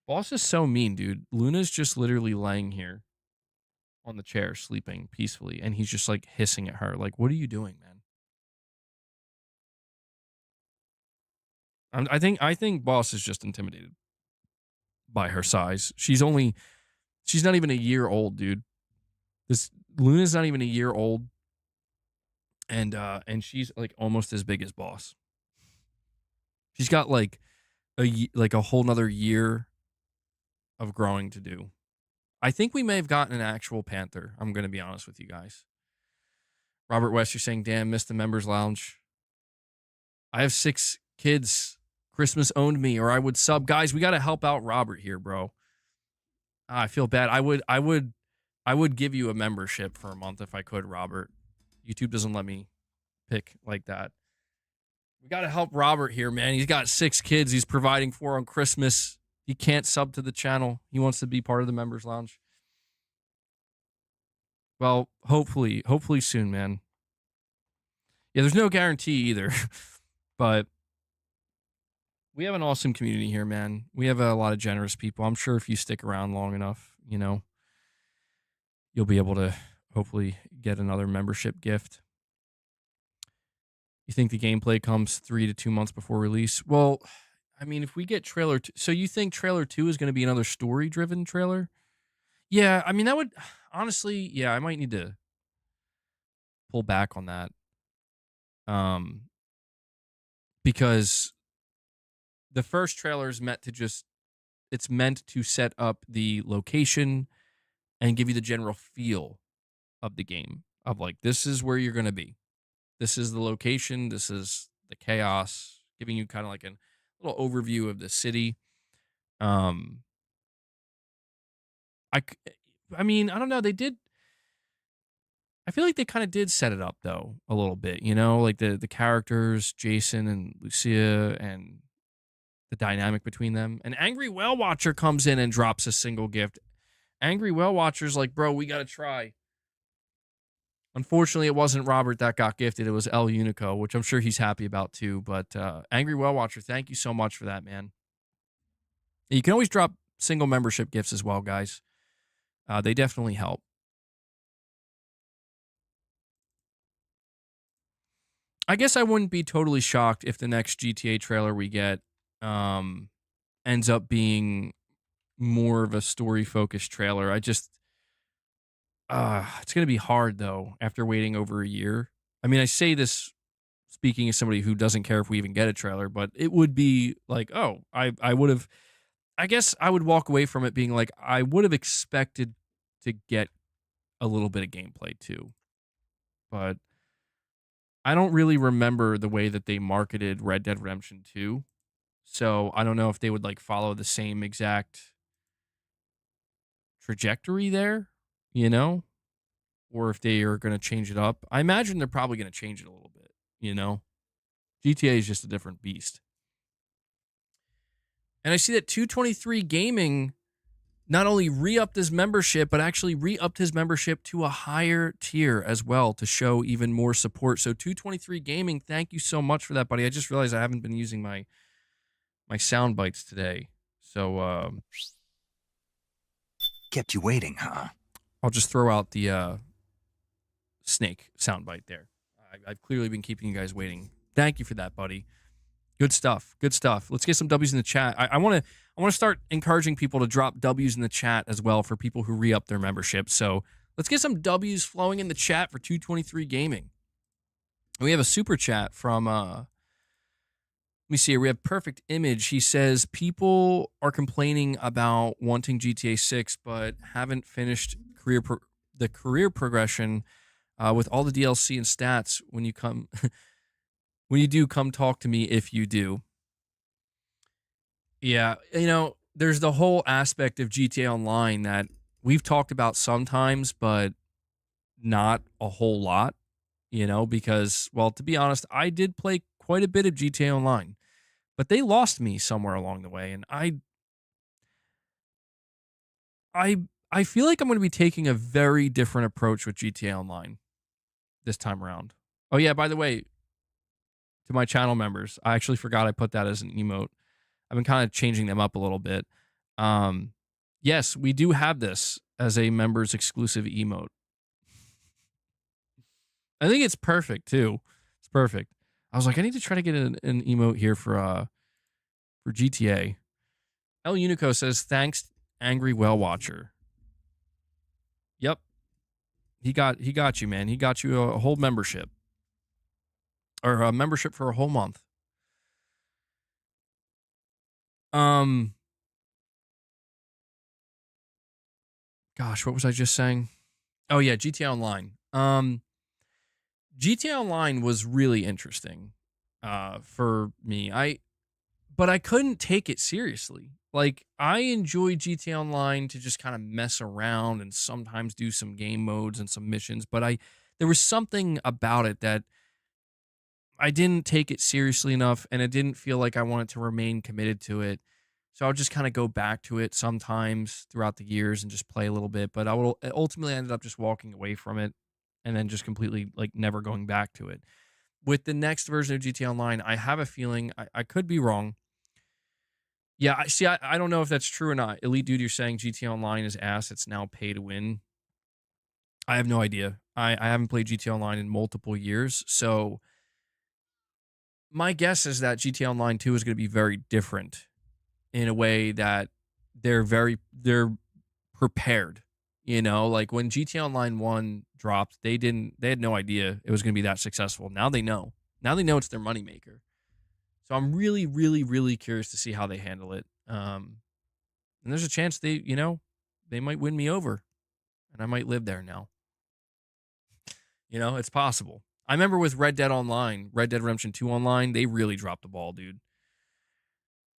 Speaker 1: Boss is so mean, dude. Luna's just literally laying here on the chair sleeping peacefully, and he's just like hissing at her. Like, what are you doing, man? I think Boss is just intimidated by her size. She's not even a year old, dude. This Luna's not even a year old, and she's like almost as big as Boss. She's got like a whole nother year of growing to do. I think we may have gotten an actual panther. I'm gonna be honest with you guys. Robert West, you're saying, damn, missed the members lounge. I have 6 kids. Christmas owned me, or I would sub. Guys, we gotta help out Robert here, bro. I feel bad. I would give you a membership for a month if I could, Robert. YouTube doesn't let me pick like that. We got to help Robert here, man. He's got 6 kids he's providing for on Christmas. He can't sub to the channel. He wants to be part of the members lounge. Well, hopefully soon, man. Yeah, there's no guarantee either. But we have an awesome community here, man. We have a lot of generous people. I'm sure if you stick around long enough, you know, you'll be able to hopefully get another membership gift. You think the gameplay comes 3 to 2 months before release? Well, I mean, if we get trailer 2, so you think trailer 2 is going to be another story-driven trailer? Yeah, I mean, that would, honestly, yeah, I might need to pull back on that. Because the first trailer is meant to it's meant to set up the location and give you the general feel of the game, of like, this is where you're going to be. This is the location. This is the chaos, giving you kind of like a little overview of the city. I mean, I don't know. I feel like they kind of did set it up though a little bit, you know, like the characters, Jason and Lucia, and the dynamic between them. And Angry Whale Watcher comes in and drops a single gift. Angry Whale Watcher's like, bro, we gotta try. Unfortunately, it wasn't Robert that got gifted. It was El Unico, which I'm sure he's happy about too. But Angry Whale Watcher, thank you so much for that, man. You can always drop single membership gifts as well, guys. They definitely help. I guess I wouldn't be totally shocked if the next GTA trailer we get ends up being more of a story focused trailer. It's going to be hard though after waiting over a year. I mean, I say this speaking as somebody who doesn't care if we even get a trailer, but it would be like, oh, I would have, I guess I would walk away from it being like, I would have expected to get a little bit of gameplay too. But I don't really remember the way that they marketed Red Dead Redemption 2. So I don't know if they would like follow the same exact trajectory there, you know, or if they are going to change it up. I imagine they're probably going to change it a little bit, you know. GTA is just a different beast. And I see that 223 Gaming not only re-upped his membership, but actually re-upped his membership to a higher tier as well to show even more support. So 223 Gaming, thank you so much for that, buddy. I just realized I haven't been using my sound bites today. So
Speaker 2: Kept you waiting, huh?
Speaker 1: I'll just throw out the snake sound bite there. I've clearly been keeping you guys waiting. Thank you for that, buddy. Good stuff. Good stuff. Let's get some W's in the chat. I want to start encouraging people to drop W's in the chat as well for people who re-up their membership. So let's get some W's flowing in the chat for 223 Gaming. We have a super chat from let me see here. We have Perfect Image. He says people are complaining about wanting GTA 6 but haven't finished the career progression with all the DLC and stats. When you come when you do, come talk to me if you do. Yeah, you know, there's the whole aspect of GTA Online that we've talked about sometimes, but not a whole lot, you know, because, well, to be honest, I did play quite a bit of GTA Online, but they lost me somewhere along the way. And I feel like I'm going to be taking a very different approach with GTA Online this time around. Oh, yeah, by the way, to my channel members, I actually forgot I put that as an emote. I've been kind of changing them up a little bit. Yes, we do have this as a members exclusive emote. I think it's perfect too. It's perfect. I was like, I need to try to get an emote here for GTA. El Unico says, thanks, Angry Whale Watcher. Yep. He got you, man. He got you a whole membership. Or a membership for a whole month. Gosh, what was I just saying? Oh yeah, GTA Online. GTA Online was really interesting for me. But I couldn't take it seriously. Like, I enjoy GTA Online to just kind of mess around and sometimes do some game modes and some missions, but there was something about it that I didn't take it seriously enough, and it didn't feel like I wanted to remain committed to it. So I'll just kind of go back to it sometimes throughout the years and just play a little bit, but I will ultimately ended up just walking away from it and then just completely like never going back to it. With the next version of GTA Online, I have a feeling I could be wrong. Yeah, I see. I don't know if that's true or not. Elite Dude, you're saying GTA Online is ass. It's now pay to win. I have no idea. I haven't played GTA Online in multiple years. So my guess is that GTA Online 2 is going to be very different in a way that they're prepared. You know, like when GTA Online 1 dropped, they had no idea it was going to be that successful. Now they know. Now they know it's their moneymaker. So I'm really, really, really curious to see how they handle it. And there's a chance they might win me over and I might live there now. You know, it's possible. I remember with Red Dead Redemption 2 Online, they really dropped the ball, dude.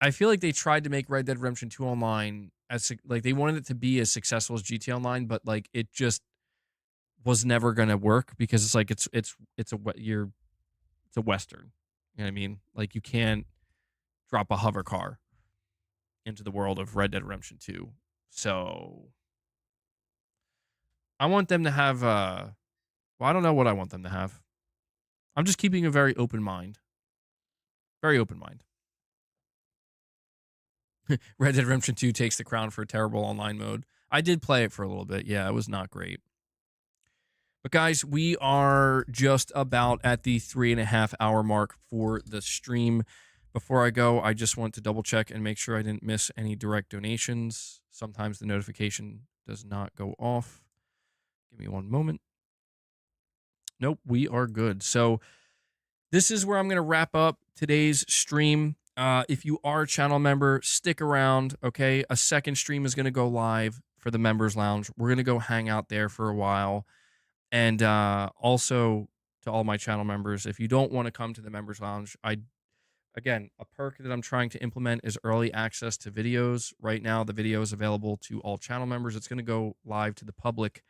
Speaker 1: I feel like they tried to make Red Dead Redemption 2 Online as like they wanted it to be as successful as GTA Online, but like it just was never going to work because it's like it's a western. You know what I mean? Like you can't drop a hover car into the world of Red Dead Redemption 2. So I want them to have well, I don't know what I want them to have. I'm just keeping a very open mind. Very open mind. Red Dead Redemption 2 takes the crown for a terrible online mode. I did play it for a little bit. Yeah, it was not great. But guys, we are just about at the 3.5 hour mark for the stream. Before I go, I just want to double check and make sure I didn't miss any direct donations. Sometimes the notification does not go off. Give me one moment. Nope, we are good. So this is where I'm going to wrap up today's stream. If you are a channel member, stick around, okay? A second stream is going to go live for the Members Lounge. We're going to go hang out there for a while. And also to all my channel members, if you don't want to come to the Members Lounge, again, a perk that I'm trying to implement is early access to videos. Right now, the video is available to all channel members. It's going to go live to the public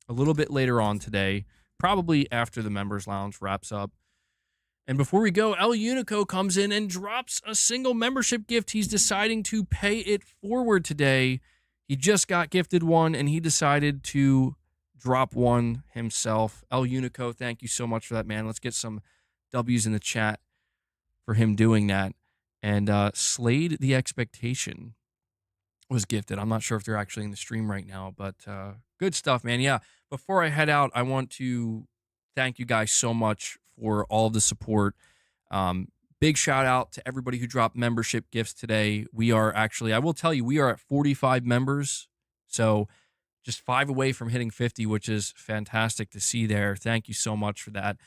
Speaker 1: a little bit later on today, probably after the Members Lounge wraps up. And before we go, El Unico comes in and drops a single membership gift. He's deciding to pay it forward today. He just got gifted one, and he decided to drop one himself. El Unico, thank you so much for that, man. Let's get some W's in the chat for him doing that. And Slade the Expectation was gifted. I'm not sure if they're actually in the stream right now, but good stuff, man. Yeah, before I head out, I want to thank you guys so much for all of the support. Big shout out to everybody who dropped membership gifts today. We are actually, I will tell you, we are at 45 members. So just 5 away from hitting 50, which is fantastic to see there. Thank you so much for that.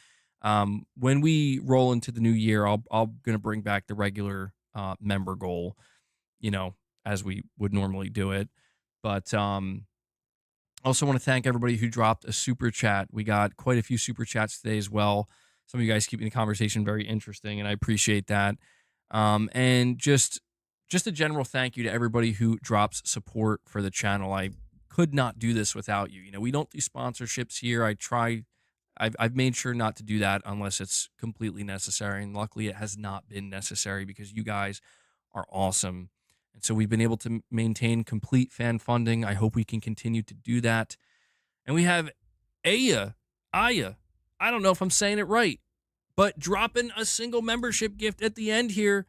Speaker 1: When we roll into the new year, I'm going to bring back the regular member goal, as we would normally do it. But I also want to thank everybody who dropped a super chat. We got quite a few super chats today as well. Some of you guys keeping the conversation very interesting, and I appreciate that. And just a general thank you to everybody who drops support for the channel. I could not do this without you. We don't do sponsorships here. I've made sure not to do that unless it's completely necessary. And luckily it has not been necessary because you guys are awesome. And so we've been able to maintain complete fan funding. I hope we can continue to do that. And we have Aya, I don't know if I'm saying it right, but dropping a single membership gift at the end here.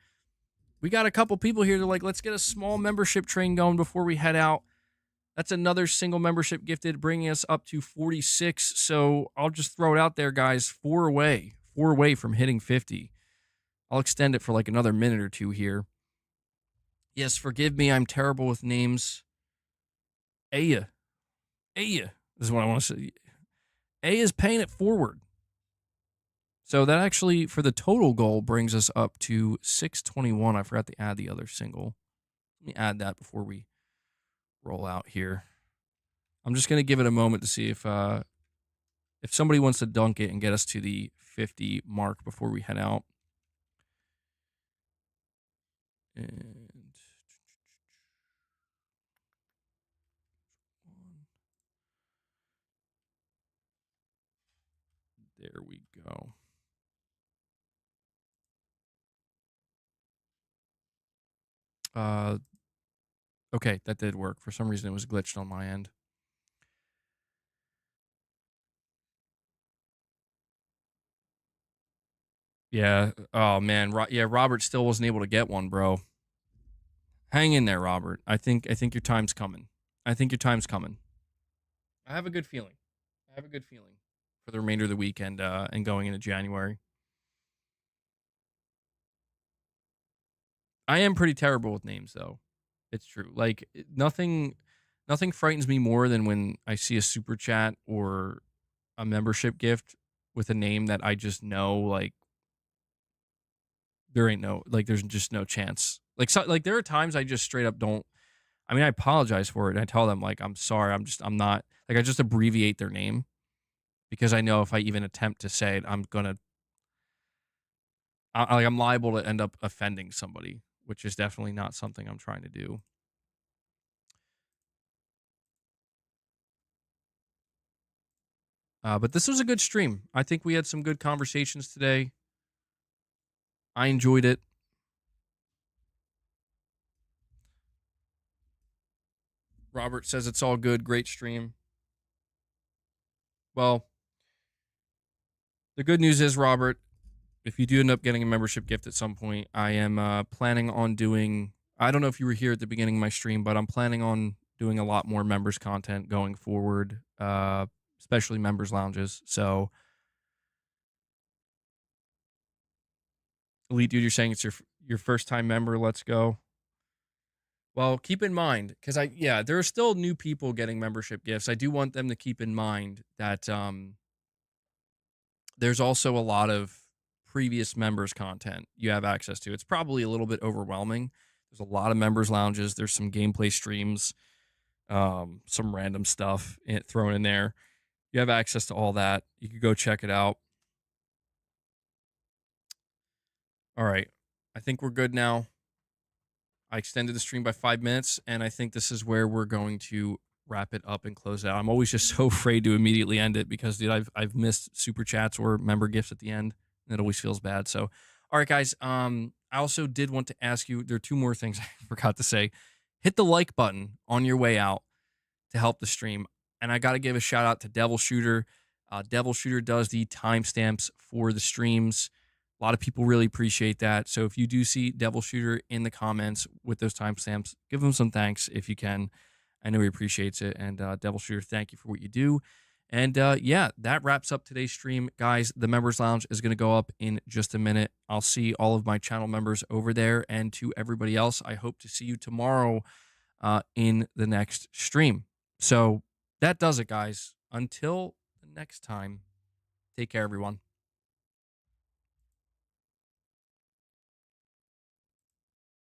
Speaker 1: We got a couple people here that are like, let's get a small membership train going before we head out. That's another single membership gifted, bringing us up to 46. So I'll just throw it out there, guys. 4 away from hitting 50. I'll extend it for like another minute or two here. Yes, forgive me. I'm terrible with names. Aya. This is what I want to say. Aya's paying it forward. So that actually, for the total goal, brings us up to 621. I forgot to add the other single. Let me add that before we roll out here. I'm just going to give it a moment to see if somebody wants to dunk it and get us to the 50 mark before we head out. And there we go. Okay, that did work. For some reason, it was glitched on my end. Yeah. Oh man. Yeah. Robert still wasn't able to get one, bro. Hang in there, Robert. I think your time's coming. I have a good feeling. For the remainder of the weekend and going into January. I am pretty terrible with names, though. It's true. Like nothing frightens me more than when I see a super chat or a membership gift with a name that I just know, like there's just no chance. Like there are times I just straight up don't. I mean, I apologize for it. And I tell them like, I'm sorry. I'm not like, I just abbreviate their name because I know if I even attempt to say it, I'm liable to end up offending somebody, which is definitely not something I'm trying to do. But this was a good stream. I think we had some good conversations today. I enjoyed it. Robert says it's all good. Great stream. Well, the good news is, Robert, if you do end up getting a membership gift at some point, I am planning on doing. I don't know if you were here at the beginning of my stream, but I'm planning on doing a lot more members content going forward, especially members lounges. So, Elite Dude, you're saying it's your first time member. Let's go. Well, keep in mind, because there are still new people getting membership gifts. I do want them to keep in mind that there's also a lot of previous members content you have access to. It's probably a little bit overwhelming. There's a lot of members lounges. There's some gameplay streams, some random stuff thrown in there. You have access to all that. You could go check it out. All right. I think we're good now. I extended the stream by 5 minutes, and I think this is where we're going to wrap it up and close it out. I'm always just so afraid to immediately end it because, dude, I've missed super chats or member gifts at the end, and it always feels bad. So, all right, guys. I also did want to ask you. There are two more things I forgot to say. Hit the like button on your way out to help the stream, and I got to give a shout out to Devil Shooter. Devil Shooter does the timestamps for the streams. A lot of people really appreciate that. So if you do see Devil Shooter in the comments with those timestamps, give him some thanks if you can. I know he appreciates it. And Devil Shooter, thank you for what you do. And that wraps up today's stream. Guys, the Members Lounge is going to go up in just a minute. I'll see all of my channel members over there. And to everybody else, I hope to see you tomorrow in the next stream. So that does it, guys. Until the next time, take care, everyone.